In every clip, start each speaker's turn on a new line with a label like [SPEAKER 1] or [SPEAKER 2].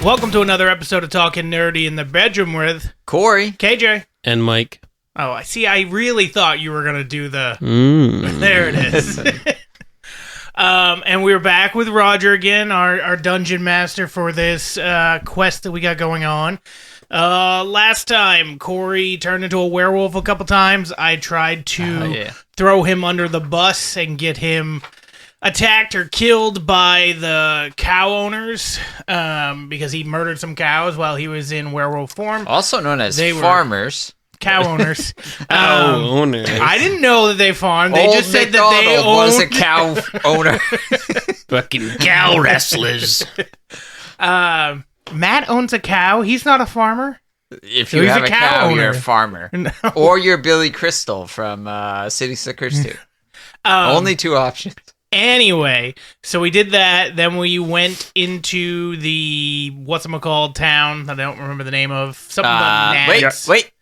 [SPEAKER 1] Welcome to another episode of Talking Nerdy in the Bedroom with
[SPEAKER 2] Corey,
[SPEAKER 1] KJ,
[SPEAKER 3] and Mike.
[SPEAKER 1] Oh, I see. I really thought you were gonna do the. There it is. And we're back with Roger again, our dungeon master for this quest that we got going on. Last time, Corey turned into a werewolf a couple times. I tried to throw him under the bus and get him attacked or killed by the cow owners because he murdered some cows while he was in werewolf form.
[SPEAKER 2] Also known as farmers.
[SPEAKER 1] Cow owners.
[SPEAKER 3] Owners.
[SPEAKER 1] I didn't know that they farmed. They just said that they
[SPEAKER 2] was a cow owner.
[SPEAKER 3] Fucking cow wrestlers.
[SPEAKER 1] Matt owns a cow. He's not a farmer.
[SPEAKER 2] If you have a cow you're a farmer. No. Or you're Billy Crystal from City Slickers 2. Only two options.
[SPEAKER 1] Anyway, so we did that. Then we went into the whatchamacalled town. I don't remember the name of. Something
[SPEAKER 2] wait.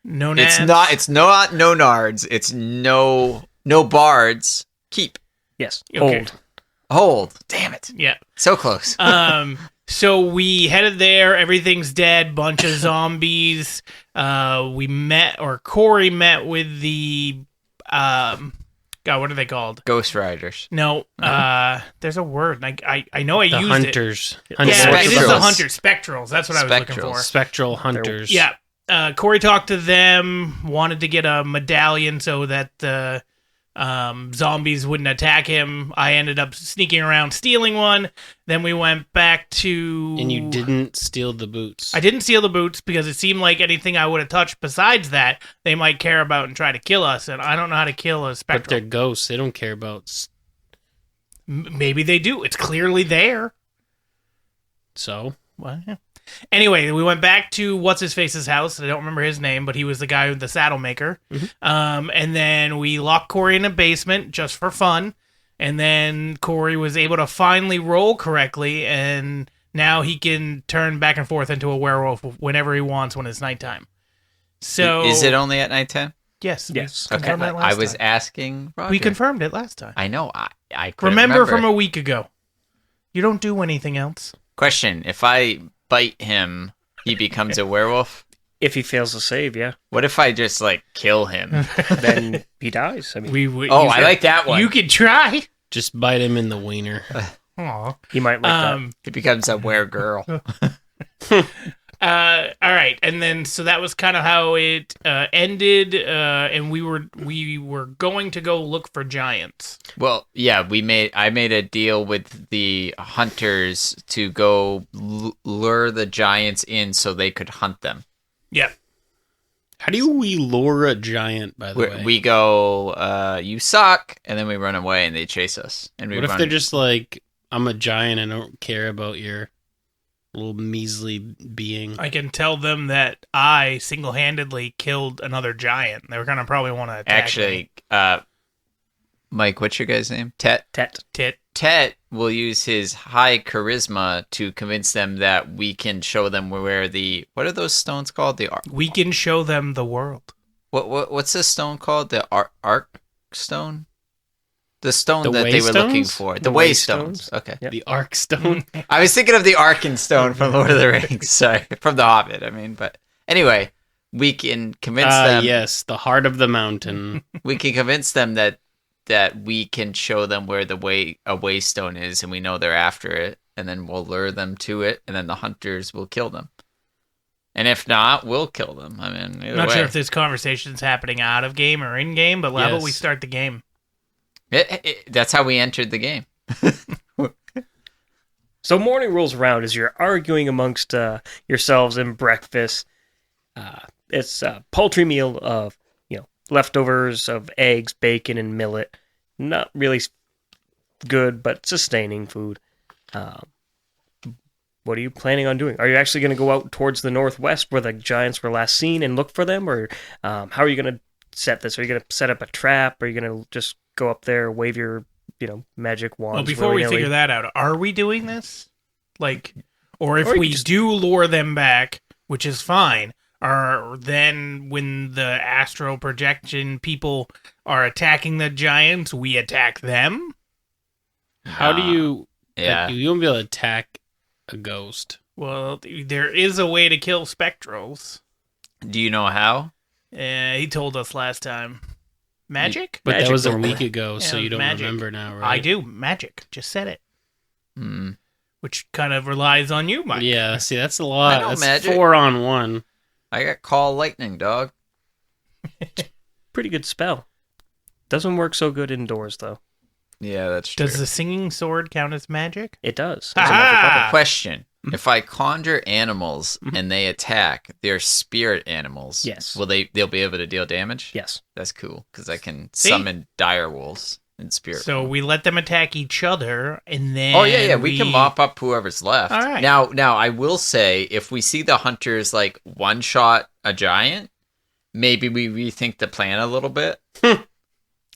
[SPEAKER 1] No
[SPEAKER 2] Nads. It's not no nards. It's no bards. Keep.
[SPEAKER 3] Yes.
[SPEAKER 1] Okay.
[SPEAKER 2] Hold. Damn it.
[SPEAKER 1] Yeah.
[SPEAKER 2] So close.
[SPEAKER 1] So we headed there. Everything's dead. Bunch of zombies. Corey met with the God, what are they called?
[SPEAKER 2] Ghost Riders.
[SPEAKER 1] No, there's a word. I know I
[SPEAKER 3] the
[SPEAKER 1] used
[SPEAKER 3] hunters.
[SPEAKER 1] it. Yeah, it is the hunters. Spectrals. That's what I was looking for.
[SPEAKER 3] Spectral hunters.
[SPEAKER 1] Yeah. Corey talked to them, wanted to get a medallion so that the zombies wouldn't attack him. I ended up sneaking around stealing one. Then we went back to...
[SPEAKER 3] And you didn't steal the boots.
[SPEAKER 1] I didn't steal the boots because it seemed like anything I would have touched besides that, they might care about and try to kill us. And I don't know how to kill a spectral.
[SPEAKER 3] But they're ghosts. They don't care about...
[SPEAKER 1] Maybe they do. It's clearly there.
[SPEAKER 3] So?
[SPEAKER 1] Well, yeah. Anyway, we went back to What's-His-Face's house. I don't remember his name, but he was the guy with the saddle maker. Mm-hmm. And then we locked Corey in a basement just for fun. And then Corey was able to finally roll correctly, and now he can turn back and forth into a werewolf whenever he wants when it's nighttime. So
[SPEAKER 2] is it only at nighttime?
[SPEAKER 1] Yes.
[SPEAKER 2] Okay. I was asking Roger.
[SPEAKER 1] We confirmed it last time.
[SPEAKER 2] I know. I
[SPEAKER 1] remember from a week ago. You don't do anything else.
[SPEAKER 2] Question: if I bite him, he becomes a werewolf?
[SPEAKER 4] If he fails to save, yeah.
[SPEAKER 2] What if I just, kill him?
[SPEAKER 4] Then he dies. I mean,
[SPEAKER 2] I like that one.
[SPEAKER 1] You could try.
[SPEAKER 3] Just bite him in the wiener.
[SPEAKER 1] Aw.
[SPEAKER 4] He might like that.
[SPEAKER 2] He becomes a were-girl.
[SPEAKER 1] All right, and then so that was kind of how it ended, and we were going to go look for giants.
[SPEAKER 2] Well, yeah, I made a deal with the hunters to go lure the giants in so they could hunt them.
[SPEAKER 1] Yeah.
[SPEAKER 3] How do we lure a giant? By the way,
[SPEAKER 2] we go, you suck, and then we run away, and they chase us. And
[SPEAKER 3] what if they're just like, I'm a giant, and I don't care about your little measly being?
[SPEAKER 1] I can tell them that I single-handedly killed another giant. They're gonna probably want to attack me.
[SPEAKER 2] Mike, what's your guy's name? Tet will use his high charisma to convince them that we can show them where what are those stones called?
[SPEAKER 1] We can show them the world.
[SPEAKER 2] What's this stone called? The arc stone? The stone that they were
[SPEAKER 3] stones?
[SPEAKER 2] looking for. The way stones. Okay.
[SPEAKER 3] Yep. The arc stone.
[SPEAKER 2] I was thinking of the Arkin stone from Lord of the Rings. Sorry. From The Hobbit, I mean. But anyway, we can convince them.
[SPEAKER 3] Yes, the heart of the mountain.
[SPEAKER 2] We can convince them that we can show them where a way stone is, and we know they're after it, and then we'll lure them to it, and then the hunters will kill them. And if not, we'll kill them. I mean, either
[SPEAKER 1] Not
[SPEAKER 2] way.
[SPEAKER 1] sure if this conversation's happening out of game or in game, but how about we start the game?
[SPEAKER 2] That's how we entered the game.
[SPEAKER 4] So morning rolls around as you're arguing amongst yourselves in breakfast. It's a paltry meal of leftovers of eggs, bacon, and millet. Not really good, but sustaining food. What are you planning on doing? Are you actually going to go out towards the northwest where the giants were last seen and look for them? Or how are you going to set this? Are you going to set up a trap? Are you going to just go up there, wave your magic wands?
[SPEAKER 1] Well, before we figure that out, are we doing this? Or if we do lure them back, which is fine, or then when the astral projection people are attacking the giants, we attack them?
[SPEAKER 3] How do you...
[SPEAKER 2] Yeah.
[SPEAKER 3] You won't be able to attack a ghost.
[SPEAKER 1] Well, there is a way to kill Spectrals.
[SPEAKER 2] Do you know how?
[SPEAKER 1] He told us last time. Magic?
[SPEAKER 3] But
[SPEAKER 4] Magic
[SPEAKER 3] that was a
[SPEAKER 4] normally.
[SPEAKER 3] week ago, so
[SPEAKER 1] Yeah,
[SPEAKER 3] you don't
[SPEAKER 1] magic.
[SPEAKER 3] remember now, right?
[SPEAKER 1] I do. Magic. Just said it.
[SPEAKER 2] Hmm.
[SPEAKER 1] Which kind of relies on you, Mike.
[SPEAKER 3] Yeah, see, that's a lot.
[SPEAKER 2] I know
[SPEAKER 3] That's
[SPEAKER 2] magic.
[SPEAKER 3] 4 on 1.
[SPEAKER 2] I got call lightning, dog.
[SPEAKER 4] Pretty good spell. Doesn't work so good indoors, though.
[SPEAKER 2] Yeah, that's true.
[SPEAKER 1] Does the singing sword count as magic?
[SPEAKER 4] It does.
[SPEAKER 1] Ha
[SPEAKER 4] It's a magic
[SPEAKER 1] ha!
[SPEAKER 4] weapon.
[SPEAKER 2] Question. If I conjure animals and they attack, they're spirit animals.
[SPEAKER 4] Yes.
[SPEAKER 2] They'll be able to deal damage?
[SPEAKER 4] Yes.
[SPEAKER 2] That's cool, because I can
[SPEAKER 1] See?
[SPEAKER 2] summon dire wolves in spirit.
[SPEAKER 1] So we let them attack each other, and then
[SPEAKER 2] Oh yeah, we can mop up whoever's left.
[SPEAKER 1] All right.
[SPEAKER 2] Now I will say, if we see the hunters like one shot a giant, maybe we rethink the plan a little bit.
[SPEAKER 1] It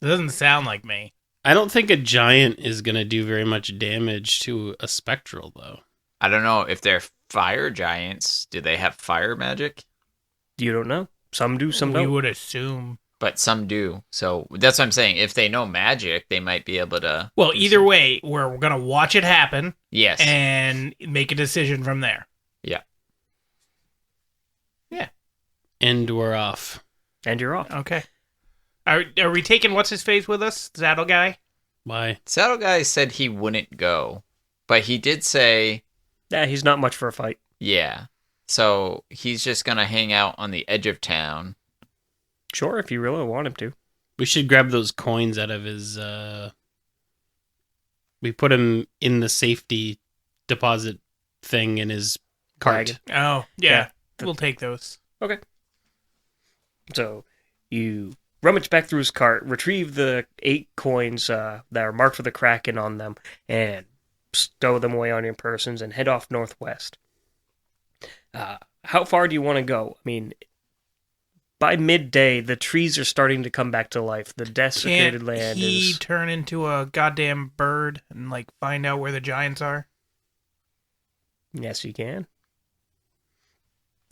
[SPEAKER 1] doesn't sound like me.
[SPEAKER 3] I don't think a giant is going to do very much damage to a spectral, though.
[SPEAKER 2] I don't know if they're fire giants. Do they have fire magic?
[SPEAKER 4] You don't know. Some do, some
[SPEAKER 1] we
[SPEAKER 4] don't.
[SPEAKER 1] would assume.
[SPEAKER 2] But some do. So that's what I'm saying. If they know magic, they might be able to.
[SPEAKER 1] Well, either way, we're gonna watch it happen
[SPEAKER 2] Yes.
[SPEAKER 1] and make a decision from there.
[SPEAKER 2] Yeah.
[SPEAKER 1] Yeah.
[SPEAKER 3] And we're off.
[SPEAKER 4] And you're off.
[SPEAKER 1] Okay. Are we taking what's his face with us? Saddle guy?
[SPEAKER 3] Why?
[SPEAKER 2] Saddle Guy said he wouldn't go, but he did say,
[SPEAKER 4] Yeah, he's not much for a fight.
[SPEAKER 2] yeah. So he's just gonna hang out on the edge of town.
[SPEAKER 4] Sure, if you really want him to.
[SPEAKER 3] We should grab those coins out of his... We put him in the safety deposit thing in his cart.
[SPEAKER 4] Wagon.
[SPEAKER 1] Oh, yeah.
[SPEAKER 4] Yeah.
[SPEAKER 1] We'll take those.
[SPEAKER 4] So you rummage back through his cart, retrieve the 8 coins that are marked with the Kraken on them, and stow them away on your persons and head off northwest. How far do you want to go? I mean, by midday, the trees are starting to come back to life. The desiccated
[SPEAKER 1] Can't
[SPEAKER 4] land
[SPEAKER 1] he
[SPEAKER 4] is...
[SPEAKER 1] turn into a goddamn bird and like find out where the giants are?
[SPEAKER 4] Yes, you can.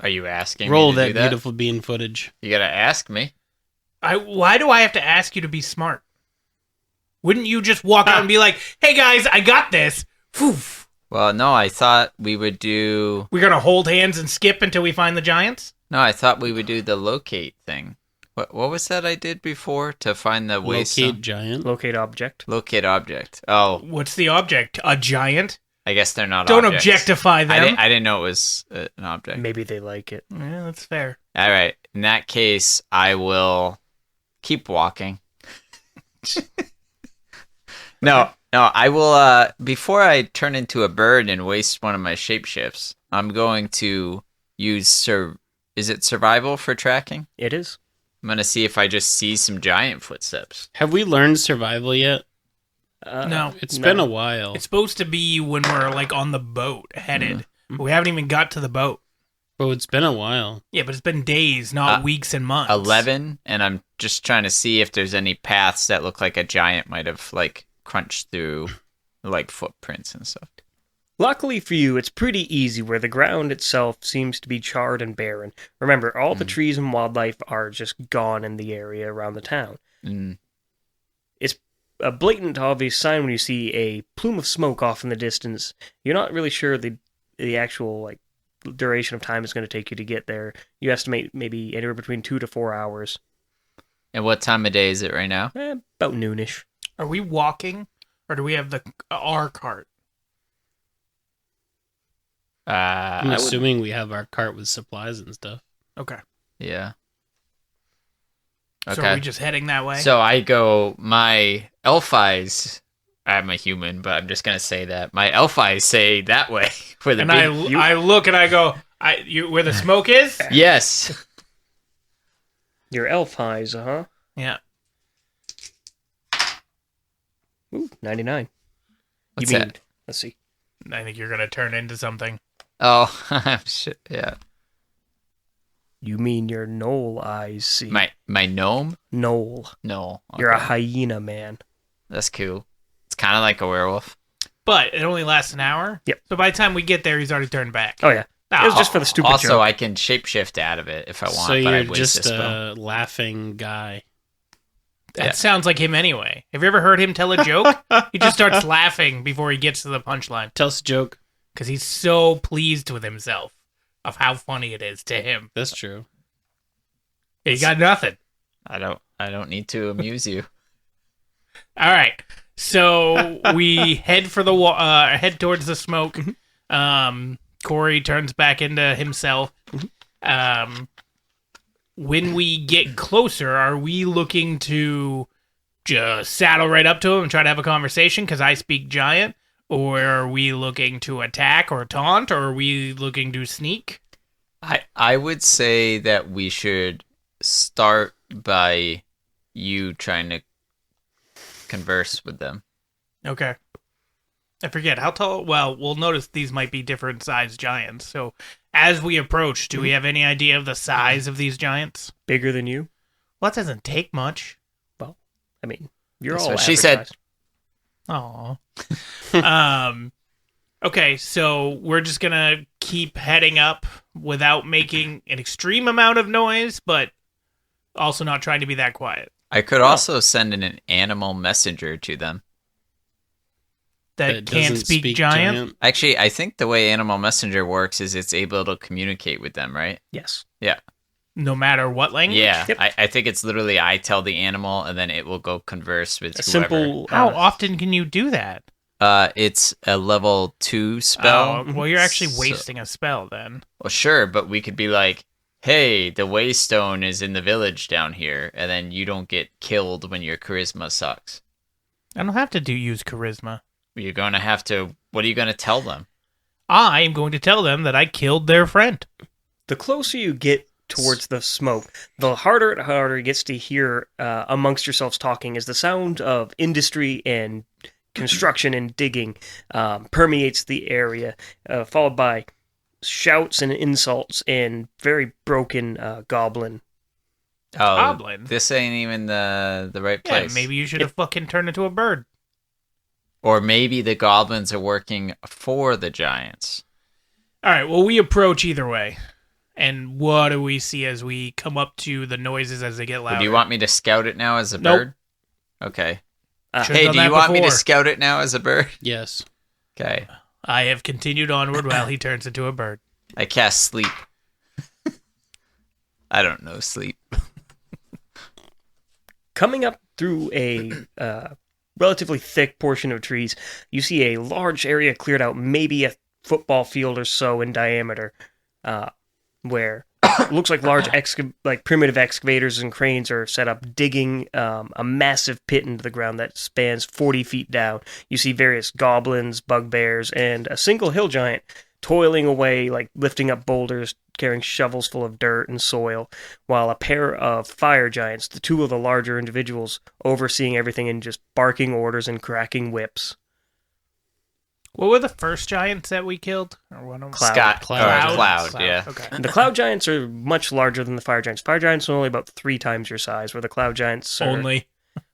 [SPEAKER 2] Are you asking
[SPEAKER 3] Roll
[SPEAKER 2] me to
[SPEAKER 3] that
[SPEAKER 2] do that?
[SPEAKER 3] beautiful bean footage.
[SPEAKER 2] You gotta ask me.
[SPEAKER 1] Why do I have to ask you to be smart? Wouldn't you just walk out and be like, "Hey guys, I got this." Poof.
[SPEAKER 2] Well, no, I thought we would do.
[SPEAKER 1] We're gonna hold hands and skip until we find the giants.
[SPEAKER 2] No, I thought we would do the locate thing. What was that I did before to find the waste?
[SPEAKER 3] Locate giant.
[SPEAKER 4] Locate object.
[SPEAKER 2] Locate object. Oh,
[SPEAKER 1] What's the object? A giant?
[SPEAKER 2] I guess they're not.
[SPEAKER 1] Don't
[SPEAKER 2] objects.
[SPEAKER 1] objectify them.
[SPEAKER 2] I didn't know it was an object.
[SPEAKER 4] Maybe they like it.
[SPEAKER 1] Yeah, that's fair.
[SPEAKER 2] All right. In that case, I will keep walking. No, I will. Before I turn into a bird and waste one of my shapeshifts, I'm going to use Is it survival for tracking?
[SPEAKER 4] It is.
[SPEAKER 2] I'm gonna see if I just see some giant footsteps.
[SPEAKER 3] Have we learned survival yet?
[SPEAKER 1] No.
[SPEAKER 3] It's
[SPEAKER 4] No.
[SPEAKER 3] been a while.
[SPEAKER 1] It's supposed to be when we're like on the boat headed. But we haven't even got to the boat.
[SPEAKER 3] But it's been a while.
[SPEAKER 1] Yeah, but it's been days, not weeks and months.
[SPEAKER 2] 11, and I'm just trying to see if there's any paths that look like a giant might have like crunched through, like footprints and stuff.
[SPEAKER 4] Luckily for you, it's pretty easy where the ground itself seems to be charred and barren. Remember, all the trees and wildlife are just gone in the area around the town.
[SPEAKER 2] Mm.
[SPEAKER 4] It's a blatant, obvious sign when you see a plume of smoke off in the distance. You're not really sure the actual like duration of time it's going to take you to get there. You estimate maybe anywhere between 2 to 4 hours.
[SPEAKER 2] And what time of day is it right now?
[SPEAKER 4] About noonish.
[SPEAKER 1] Are we walking, or do we have our cart?
[SPEAKER 3] I'm
[SPEAKER 2] I would-
[SPEAKER 3] assuming we have our cart with supplies and stuff.
[SPEAKER 1] Okay.
[SPEAKER 2] yeah.
[SPEAKER 1] So
[SPEAKER 2] Okay.
[SPEAKER 1] are we just heading that way?
[SPEAKER 2] So I go, my elf eyes, I'm a human, but I'm just going to say that. My elf eyes say that way. For the
[SPEAKER 1] and
[SPEAKER 2] big,
[SPEAKER 1] I look and I go, where the smoke is?
[SPEAKER 2] yes.
[SPEAKER 4] Your elf eyes, huh?
[SPEAKER 1] Yeah.
[SPEAKER 4] Ooh, 99.
[SPEAKER 2] What's
[SPEAKER 4] you mean,
[SPEAKER 2] that?
[SPEAKER 4] let's see.
[SPEAKER 1] I think you're going to turn into something.
[SPEAKER 2] Oh, shit, yeah.
[SPEAKER 4] You mean your knoll eyes see.
[SPEAKER 2] My gnome?
[SPEAKER 4] Knoll.
[SPEAKER 2] No.
[SPEAKER 4] You're a
[SPEAKER 2] okay.
[SPEAKER 4] hyena, man.
[SPEAKER 2] That's cool. It's kind of like a werewolf.
[SPEAKER 1] But it only lasts an hour?
[SPEAKER 4] Yep.
[SPEAKER 1] So by the time we get there, he's already turned back.
[SPEAKER 4] Oh, yeah. It was just for the stupid
[SPEAKER 2] Also,
[SPEAKER 4] joke.
[SPEAKER 2] I can shapeshift out of it if I want,
[SPEAKER 3] So
[SPEAKER 2] but
[SPEAKER 3] you're
[SPEAKER 2] I'd waste
[SPEAKER 3] just
[SPEAKER 2] a spell.
[SPEAKER 3] a laughing guy.
[SPEAKER 1] That
[SPEAKER 2] Yeah.
[SPEAKER 1] sounds like him anyway. Have you ever heard him tell a joke? He just starts laughing before he gets to the punchline.
[SPEAKER 3] Tell us a joke.
[SPEAKER 1] because he's so pleased with himself of how funny it is to him.
[SPEAKER 3] That's true.
[SPEAKER 1] He got nothing.
[SPEAKER 2] I don't need to amuse you.
[SPEAKER 1] All right, so we head for the head towards the smoke. Corey turns back into himself. When we get closer, are we looking to just saddle right up to him and try to have a conversation because I speak giant? Or are we looking to attack or taunt? Or are we looking to sneak?
[SPEAKER 2] I would say that we should start by you trying to converse with them.
[SPEAKER 1] Okay. I forget how tall. Well, we'll notice these might be different sized giants. So as we approach, do we have any idea of the size of these giants?
[SPEAKER 4] Bigger than you?
[SPEAKER 1] Well, that doesn't take much.
[SPEAKER 4] Well, I mean, you're
[SPEAKER 2] That's
[SPEAKER 4] all
[SPEAKER 2] what she
[SPEAKER 4] average
[SPEAKER 2] said.
[SPEAKER 4] size.
[SPEAKER 1] Aw. Okay, so we're just gonna keep heading up without making an extreme amount of noise, but also not trying to be that quiet.
[SPEAKER 2] I could also send in an animal messenger to them.
[SPEAKER 1] That can't
[SPEAKER 3] doesn't
[SPEAKER 1] speak giant?
[SPEAKER 2] Actually, I think the way animal messenger works is it's able to communicate with them, right?
[SPEAKER 4] Yes.
[SPEAKER 2] Yeah.
[SPEAKER 1] No matter what language?
[SPEAKER 2] Yeah.
[SPEAKER 4] Yep.
[SPEAKER 2] I think it's literally I tell the animal and then it will go converse with
[SPEAKER 4] A
[SPEAKER 2] whoever.
[SPEAKER 4] simple.
[SPEAKER 1] How often can you do that?
[SPEAKER 2] It's a level 2 spell.
[SPEAKER 1] Oh, well, you're actually
[SPEAKER 2] So-
[SPEAKER 1] wasting a spell then.
[SPEAKER 2] Well, sure, but we could be like, hey, the Waystone is in the village down here, and then you don't get killed when your charisma sucks.
[SPEAKER 1] I don't have to use charisma.
[SPEAKER 2] You're going to have to, what are you going to tell them?
[SPEAKER 1] I am going to tell them that I killed their friend.
[SPEAKER 4] The closer you get towards the smoke, the harder it gets to hear amongst yourselves talking as the sound of industry and construction and digging permeates the area, followed by shouts and insults and very broken goblin.
[SPEAKER 2] Oh,
[SPEAKER 1] Goblin?
[SPEAKER 2] this ain't even the right
[SPEAKER 1] Yeah,
[SPEAKER 2] place.
[SPEAKER 1] maybe you should have fucking turned into a bird.
[SPEAKER 2] Or maybe the goblins are working for the giants.
[SPEAKER 1] All right, well, we approach either way. And what do we see as we come up to the noises as they get louder?
[SPEAKER 2] Do you want me to scout it now as a
[SPEAKER 1] Nope.
[SPEAKER 2] bird? Okay.
[SPEAKER 1] Should've
[SPEAKER 2] Hey,
[SPEAKER 1] done
[SPEAKER 2] do you
[SPEAKER 1] that
[SPEAKER 2] want me to
[SPEAKER 1] before.
[SPEAKER 2] scout it now as a bird?
[SPEAKER 3] Yes.
[SPEAKER 2] Okay.
[SPEAKER 1] I have continued onward while he turns into a bird.
[SPEAKER 2] I cast sleep. I don't know sleep.
[SPEAKER 4] Coming up through a relatively thick portion of trees, you see a large area cleared out, maybe a football field or so in diameter, where it looks like large primitive excavators and cranes are set up digging a massive pit into the ground that spans 40 feet down. You see various goblins, bugbears, and a single hill giant toiling away, like lifting up boulders, carrying shovels full of dirt and soil, while a pair of fire giants, the two of the larger individuals, overseeing everything and just barking orders and cracking whips.
[SPEAKER 1] What were the first giants that we killed? Or one of them?
[SPEAKER 2] Scott.
[SPEAKER 3] Cloud.
[SPEAKER 2] Cloud, yeah.
[SPEAKER 1] Okay.
[SPEAKER 4] The cloud giants are much larger than the fire giants. Fire giants are only about 3 times your size, where the cloud giants are...
[SPEAKER 1] Only.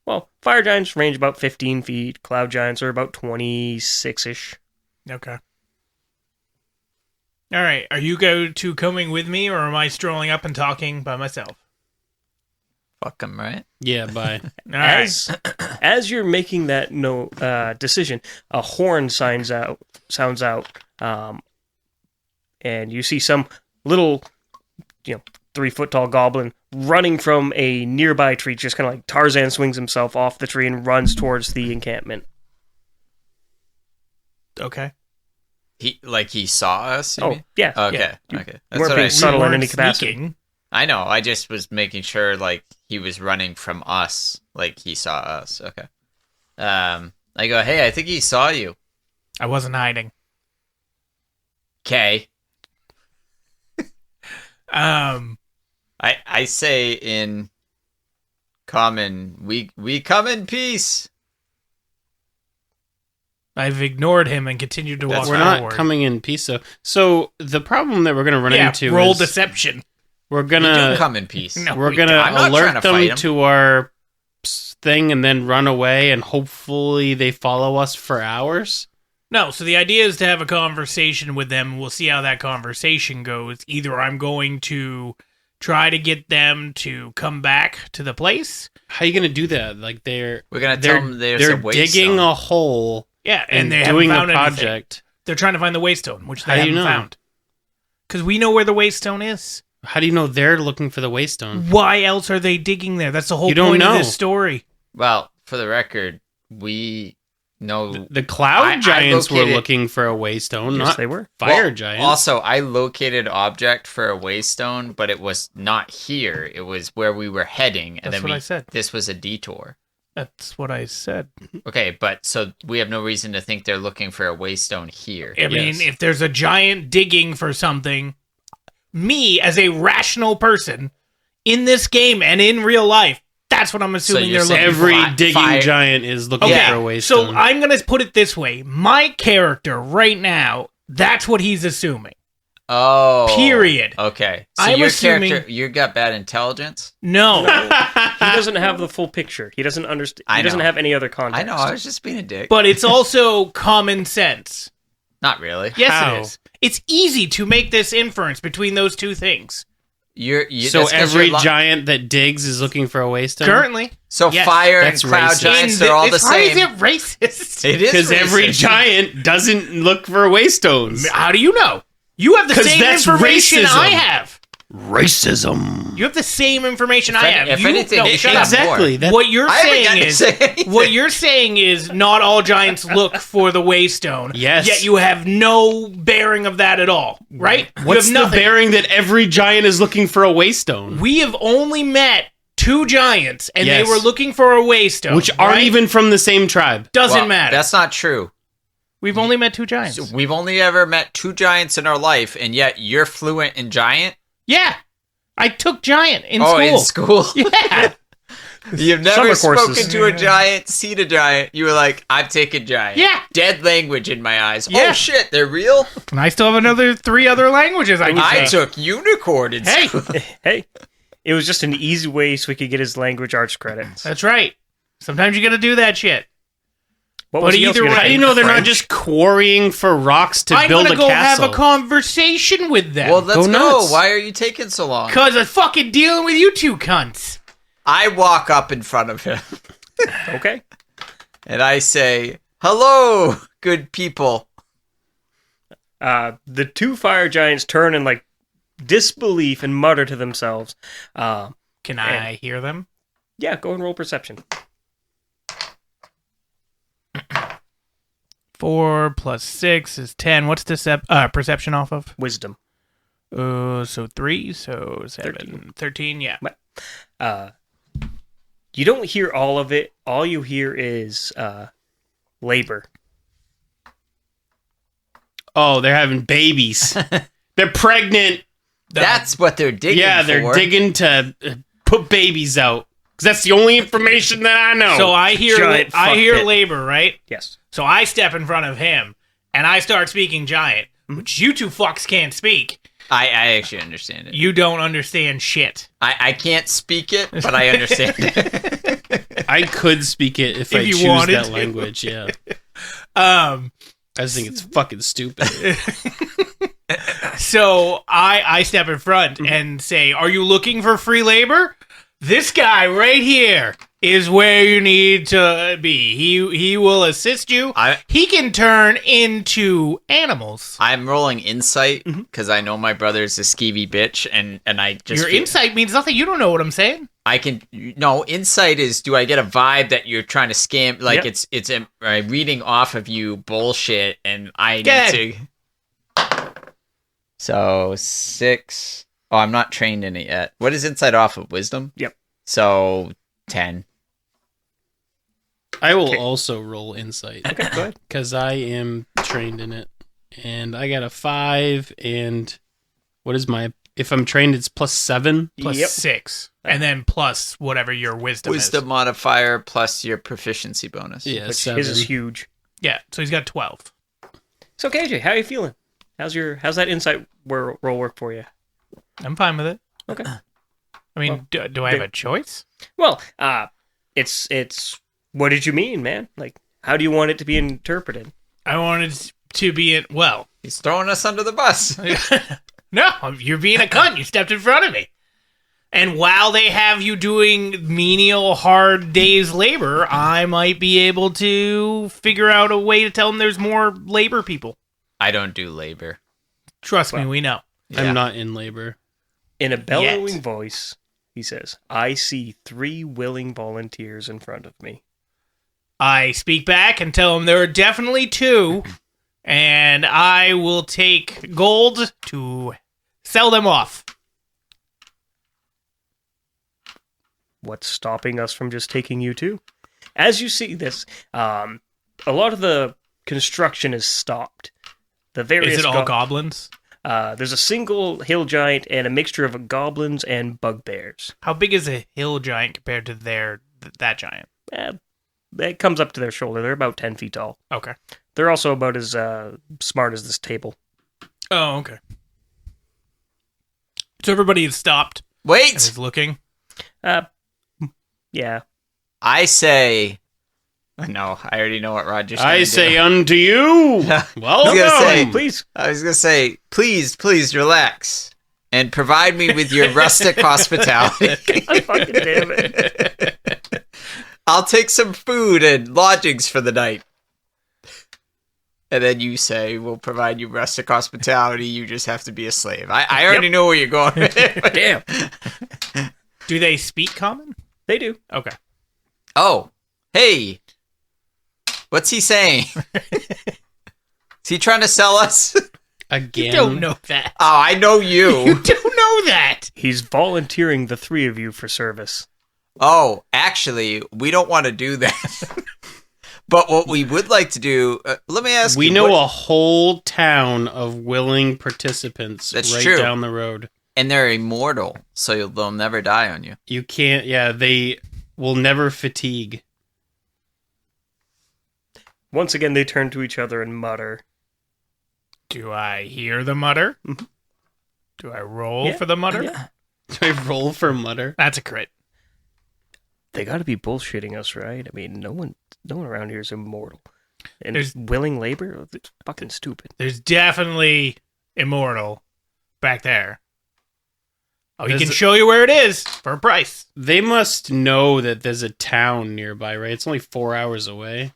[SPEAKER 4] Well, fire giants range about 15 feet. Cloud giants are about 26-ish.
[SPEAKER 1] Okay. All right. Are you two coming with me, or am I strolling up and talking by myself?
[SPEAKER 2] Fuck them, right?
[SPEAKER 3] Yeah, bye.
[SPEAKER 1] All right.
[SPEAKER 4] As you're making that decision, a horn sounds out, and you see some little, 3-foot tall goblin running from a nearby tree, just kind of like Tarzan swings himself off the tree and runs towards the encampment.
[SPEAKER 1] Okay.
[SPEAKER 2] He saw us? You mean?
[SPEAKER 4] Yeah.
[SPEAKER 2] Okay.
[SPEAKER 4] yeah. You
[SPEAKER 2] Okay. That's
[SPEAKER 4] weren't
[SPEAKER 2] what
[SPEAKER 4] being
[SPEAKER 2] I
[SPEAKER 4] subtle in
[SPEAKER 1] weren't
[SPEAKER 4] any capacity.
[SPEAKER 1] sneaking.
[SPEAKER 2] I know. I just was making sure he was running from us, like he saw us. Okay. I go, hey, I think he saw you.
[SPEAKER 1] I wasn't hiding.
[SPEAKER 2] Okay. I say in common, we come in peace.
[SPEAKER 1] I've ignored him and continued to walk
[SPEAKER 3] We're
[SPEAKER 1] forward.
[SPEAKER 3] not coming in peace, though. So the problem that we're going to run into
[SPEAKER 1] roll
[SPEAKER 3] is
[SPEAKER 1] deception.
[SPEAKER 3] we're
[SPEAKER 2] We
[SPEAKER 3] going
[SPEAKER 2] do
[SPEAKER 3] to
[SPEAKER 2] come in peace.
[SPEAKER 1] No.
[SPEAKER 3] we're
[SPEAKER 1] we
[SPEAKER 3] going
[SPEAKER 2] I'm
[SPEAKER 3] to
[SPEAKER 2] not trying
[SPEAKER 3] alert
[SPEAKER 2] to fight
[SPEAKER 3] them
[SPEAKER 2] 'em.
[SPEAKER 3] to our thing and then run away, and hopefully they follow us for hours.
[SPEAKER 1] No, so the idea is to have a conversation with them. We'll see how that conversation goes. Either I'm going to try to get them to come back to the place.
[SPEAKER 3] How are you going to do that? Like
[SPEAKER 2] We're gonna tell them there's
[SPEAKER 3] they're
[SPEAKER 2] a waystone.
[SPEAKER 3] digging a hole
[SPEAKER 1] Yeah,
[SPEAKER 3] and
[SPEAKER 1] they
[SPEAKER 3] doing
[SPEAKER 1] haven't
[SPEAKER 3] a
[SPEAKER 1] found anything.
[SPEAKER 3] project.
[SPEAKER 1] They're trying to find the Waystone, which they
[SPEAKER 3] How do you
[SPEAKER 1] haven't
[SPEAKER 3] know?
[SPEAKER 1] found. Because we know where the Waystone is.
[SPEAKER 3] How do you know they're looking for the Waystone?
[SPEAKER 1] Why else are they digging there? That's the whole
[SPEAKER 3] You don't
[SPEAKER 1] point of
[SPEAKER 3] know.
[SPEAKER 1] this story.
[SPEAKER 2] Well, for the record, we know
[SPEAKER 3] The Cloud
[SPEAKER 2] I
[SPEAKER 3] Giants were
[SPEAKER 2] located-
[SPEAKER 3] looking for a Waystone,
[SPEAKER 4] Yes,
[SPEAKER 3] not
[SPEAKER 4] they were.
[SPEAKER 3] Fire
[SPEAKER 2] Well,
[SPEAKER 3] Giants.
[SPEAKER 2] Also, I located object for a waystone, but it was not here. It was where we were heading, and
[SPEAKER 1] That's
[SPEAKER 2] then
[SPEAKER 1] what I said.
[SPEAKER 2] this was a detour.
[SPEAKER 1] That's what I said.
[SPEAKER 2] Okay, but so we have no reason to think they're looking for a waystone here.
[SPEAKER 1] I mean,
[SPEAKER 3] Yes.
[SPEAKER 1] if there's a giant digging for something, me as a rational person in this game and in real life, that's what I'm assuming
[SPEAKER 2] you're
[SPEAKER 1] they're
[SPEAKER 2] saying
[SPEAKER 1] looking for.
[SPEAKER 3] Every digging
[SPEAKER 2] fire-
[SPEAKER 3] giant is looking
[SPEAKER 1] Okay,
[SPEAKER 3] for a Waystone.
[SPEAKER 1] so I'm going to put it this way. My character right now, that's what he's assuming.
[SPEAKER 2] Oh,
[SPEAKER 1] Period.
[SPEAKER 2] Okay, so
[SPEAKER 1] I'm
[SPEAKER 2] your
[SPEAKER 1] assuming-
[SPEAKER 2] character, you got bad intelligence.
[SPEAKER 1] No.
[SPEAKER 4] He doesn't have the full picture. He doesn't understand.
[SPEAKER 2] I
[SPEAKER 4] He doesn't
[SPEAKER 2] know.
[SPEAKER 4] have any other context.
[SPEAKER 2] I know, I was just being a dick.
[SPEAKER 1] But it's also common sense.
[SPEAKER 2] Not really.
[SPEAKER 1] Yes,
[SPEAKER 3] How?
[SPEAKER 1] it is. It's easy to make this inference between those two things.
[SPEAKER 3] So
[SPEAKER 2] that's 'cause
[SPEAKER 3] every
[SPEAKER 2] you're
[SPEAKER 3] giant that digs is looking for a Waystone?
[SPEAKER 1] Currently.
[SPEAKER 2] So
[SPEAKER 1] Yes.
[SPEAKER 2] fire and
[SPEAKER 3] That's
[SPEAKER 2] cloud
[SPEAKER 3] racist.
[SPEAKER 2] giants, they're all the
[SPEAKER 1] Why is
[SPEAKER 2] same.
[SPEAKER 1] it racist?
[SPEAKER 2] It is
[SPEAKER 3] Because every
[SPEAKER 2] racist.
[SPEAKER 3] giant doesn't look for Waystones.
[SPEAKER 1] How do you know? You have the
[SPEAKER 3] 'Cause
[SPEAKER 1] same
[SPEAKER 3] that's
[SPEAKER 1] information
[SPEAKER 3] racism.
[SPEAKER 1] I have.
[SPEAKER 3] Racism.
[SPEAKER 1] You have the same information I have.
[SPEAKER 2] if
[SPEAKER 1] You-
[SPEAKER 2] anything,
[SPEAKER 1] no,
[SPEAKER 2] it-
[SPEAKER 1] shut up.
[SPEAKER 3] Exactly. That,
[SPEAKER 1] What you're
[SPEAKER 2] I haven't
[SPEAKER 1] saying
[SPEAKER 2] got to
[SPEAKER 1] is
[SPEAKER 2] say anything.
[SPEAKER 1] what you're saying is not all giants look for the Waystone.
[SPEAKER 3] Yes.
[SPEAKER 1] Yet you have no bearing of that at all, right?
[SPEAKER 3] What's
[SPEAKER 1] you
[SPEAKER 3] the
[SPEAKER 1] have nothing.
[SPEAKER 3] bearing that every giant is looking for a Waystone?
[SPEAKER 1] We have only met two giants, and
[SPEAKER 3] Yes.
[SPEAKER 1] they were looking for a Waystone,
[SPEAKER 3] Which aren't
[SPEAKER 1] right?
[SPEAKER 3] even from the same tribe.
[SPEAKER 1] Doesn't
[SPEAKER 2] Well,
[SPEAKER 1] matter.
[SPEAKER 2] That's not true.
[SPEAKER 1] We've only met two giants.
[SPEAKER 2] So we've only ever met two giants in our life, and yet you're fluent in giant.
[SPEAKER 1] Yeah, I took giant in
[SPEAKER 2] Oh,
[SPEAKER 1] school.
[SPEAKER 2] in school.
[SPEAKER 1] Yeah.
[SPEAKER 2] You've never
[SPEAKER 4] Summer
[SPEAKER 2] spoken
[SPEAKER 4] courses.
[SPEAKER 2] to a giant, seen a giant. You were like, I've taken giant.
[SPEAKER 1] Yeah.
[SPEAKER 2] Dead language in my eyes.
[SPEAKER 1] Yeah.
[SPEAKER 2] Oh shit, they're real.
[SPEAKER 1] And I still have three other languages I can
[SPEAKER 2] I
[SPEAKER 1] say.
[SPEAKER 2] took unicorn in
[SPEAKER 1] Hey,
[SPEAKER 2] school.
[SPEAKER 4] Hey, it was just an easy way so we could get his language arts credits.
[SPEAKER 1] that's right. Sometimes you got to do that shit.
[SPEAKER 4] What
[SPEAKER 1] but
[SPEAKER 4] was he else
[SPEAKER 1] either
[SPEAKER 4] gonna
[SPEAKER 1] way-
[SPEAKER 3] How
[SPEAKER 4] say?
[SPEAKER 3] do you know they're not
[SPEAKER 4] French?
[SPEAKER 3] just quarrying for rocks to
[SPEAKER 1] I'm
[SPEAKER 3] build
[SPEAKER 1] gonna
[SPEAKER 3] a
[SPEAKER 1] go
[SPEAKER 3] castle?
[SPEAKER 1] have a conversation with them.
[SPEAKER 2] Well, let's
[SPEAKER 3] Go
[SPEAKER 2] go.
[SPEAKER 3] nuts.
[SPEAKER 2] Why are you taking so long?
[SPEAKER 1] Because I'm fucking dealing with you two cunts.
[SPEAKER 2] I walk up in front of him
[SPEAKER 4] Okay.
[SPEAKER 2] and I say, "Hello, good people."
[SPEAKER 4] The two fire giants turn in like disbelief and mutter to themselves.
[SPEAKER 1] Can I hear them?
[SPEAKER 4] Yeah, go and roll perception.
[SPEAKER 1] 4 plus 6 is 10. What's perception off of?
[SPEAKER 4] Wisdom.
[SPEAKER 1] So 3, so 7.
[SPEAKER 4] 13.
[SPEAKER 1] 13, yeah.
[SPEAKER 4] You don't hear all of it. All you hear is labor.
[SPEAKER 3] Oh, they're having babies. They're pregnant.
[SPEAKER 2] That's what they're digging
[SPEAKER 3] Yeah,
[SPEAKER 2] for.
[SPEAKER 3] they're digging to put babies out. Because that's the only information that I know.
[SPEAKER 1] So I hear
[SPEAKER 4] Giant fuck pit.
[SPEAKER 1] labor, right?
[SPEAKER 4] Yes.
[SPEAKER 1] So I step in front of him, and I start speaking giant, which you two fucks can't speak.
[SPEAKER 2] I actually understand it.
[SPEAKER 1] You don't understand shit.
[SPEAKER 2] I can't speak it, but I understand it.
[SPEAKER 3] I could speak it if I
[SPEAKER 1] you
[SPEAKER 3] choose
[SPEAKER 1] wanted
[SPEAKER 3] that
[SPEAKER 1] to.
[SPEAKER 3] language, yeah.
[SPEAKER 1] I
[SPEAKER 3] just think it's fucking stupid.
[SPEAKER 1] So I step in front and say, "Are you looking for free labor? This guy right here is where you need to be. He will assist you. He can turn into animals."
[SPEAKER 2] I'm rolling insight because I know my brother's a skeevy bitch, and I just
[SPEAKER 1] Your
[SPEAKER 2] feel-
[SPEAKER 1] insight means nothing. You don't know what I'm saying.
[SPEAKER 2] I can no insight is do I get a vibe that you're trying to scam like
[SPEAKER 4] Yep.
[SPEAKER 2] it's a reading off of you bullshit and I
[SPEAKER 1] Good.
[SPEAKER 2] need to. So 6. Oh, I'm not trained in it yet. What is insight off of wisdom?
[SPEAKER 4] Yep.
[SPEAKER 2] So 10.
[SPEAKER 3] I will
[SPEAKER 4] Okay.
[SPEAKER 3] also roll insight.
[SPEAKER 4] Okay, go ahead.
[SPEAKER 3] Because I am trained in it. And I got a 5, and what is my... If I'm trained, it's +7.
[SPEAKER 1] Plus
[SPEAKER 4] Yep.
[SPEAKER 1] 6, and then plus whatever your wisdom is.
[SPEAKER 2] Wisdom modifier plus your proficiency bonus.
[SPEAKER 3] Yeah,
[SPEAKER 4] Which
[SPEAKER 3] 7.
[SPEAKER 4] his is huge.
[SPEAKER 1] Yeah, so he's got 12.
[SPEAKER 4] So, KJ, how are you feeling? How's that insight roll work for you?
[SPEAKER 1] I'm fine with it.
[SPEAKER 4] Okay.
[SPEAKER 1] I mean, do I have a choice?
[SPEAKER 4] Well, it's what did you mean, man? Like, how do you want it to be interpreted?
[SPEAKER 1] I wanted to be in. Well,
[SPEAKER 2] He's throwing us under the bus.
[SPEAKER 1] no, you're being a cunt. You stepped in front of me. And while they have you doing menial, hard days labor, I might be able to figure out a way to tell them there's more labor people.
[SPEAKER 2] I don't do labor.
[SPEAKER 1] Trust me, we know.
[SPEAKER 2] Yeah.
[SPEAKER 3] I'm not in labor.
[SPEAKER 4] In a bellowing voice, he says, I see 3 willing volunteers in front of me.
[SPEAKER 1] I speak back and tell them there are definitely 2, and I will take gold to sell them off.
[SPEAKER 4] What's stopping us from just taking you 2? As you see this, a lot of the construction is stopped. The various
[SPEAKER 1] Is it all goblins?
[SPEAKER 4] There's a single hill giant and a mixture of goblins and bugbears.
[SPEAKER 1] How big is a hill giant compared to that giant?
[SPEAKER 4] It comes up to their shoulder. They're about 10 feet tall.
[SPEAKER 1] Okay.
[SPEAKER 4] They're also about as smart as this table.
[SPEAKER 1] Oh, okay. So everybody has stopped and
[SPEAKER 2] Wait!
[SPEAKER 1] is looking.
[SPEAKER 4] Yeah.
[SPEAKER 2] I say... No, I already know what Roger's
[SPEAKER 3] I
[SPEAKER 2] gonna
[SPEAKER 3] say
[SPEAKER 2] do.
[SPEAKER 3] unto you, welcome.
[SPEAKER 2] say-
[SPEAKER 4] Please.
[SPEAKER 2] I was going to say, please relax and provide me with your rustic hospitality.
[SPEAKER 4] God fucking damn it.
[SPEAKER 2] I'll take some food and lodgings for the night. And then you say, we'll provide you rustic hospitality. You just have to be a slave. I already know where you're going.
[SPEAKER 4] Damn.
[SPEAKER 1] Do they speak common?
[SPEAKER 4] They do.
[SPEAKER 1] Okay.
[SPEAKER 2] Oh, hey. What's he saying? Is he trying to sell us?
[SPEAKER 3] Again.
[SPEAKER 1] You don't know that.
[SPEAKER 2] Oh, I know
[SPEAKER 1] You
[SPEAKER 2] you.
[SPEAKER 1] don't know that.
[SPEAKER 4] He's volunteering the 3 of you for service.
[SPEAKER 2] Oh, actually, we don't want to do that. But what we would like to do, let me ask
[SPEAKER 3] We
[SPEAKER 2] you.
[SPEAKER 3] know
[SPEAKER 2] what-
[SPEAKER 3] a whole town of willing participants
[SPEAKER 2] That's
[SPEAKER 3] right
[SPEAKER 2] true.
[SPEAKER 3] down the road.
[SPEAKER 2] And they're immortal, so they'll never die on you.
[SPEAKER 3] You can't, they will never fatigue.
[SPEAKER 4] Once again, they turn to each other and mutter.
[SPEAKER 1] Do I hear the mutter?
[SPEAKER 4] Mhm.
[SPEAKER 1] Do I roll
[SPEAKER 4] Yeah.
[SPEAKER 1] for the mutter?
[SPEAKER 4] Yeah.
[SPEAKER 3] Do I roll for mutter?
[SPEAKER 1] That's a crit.
[SPEAKER 4] They got to be bullshitting us, right? I mean, no one around here is immortal. And
[SPEAKER 1] There's-
[SPEAKER 4] willing labor? It's fucking stupid.
[SPEAKER 1] There's definitely immortal back there. Oh, he
[SPEAKER 3] There's
[SPEAKER 1] can
[SPEAKER 3] a-
[SPEAKER 1] show you where it is for a price.
[SPEAKER 3] They must know that there's a town nearby, right? It's only 4 hours away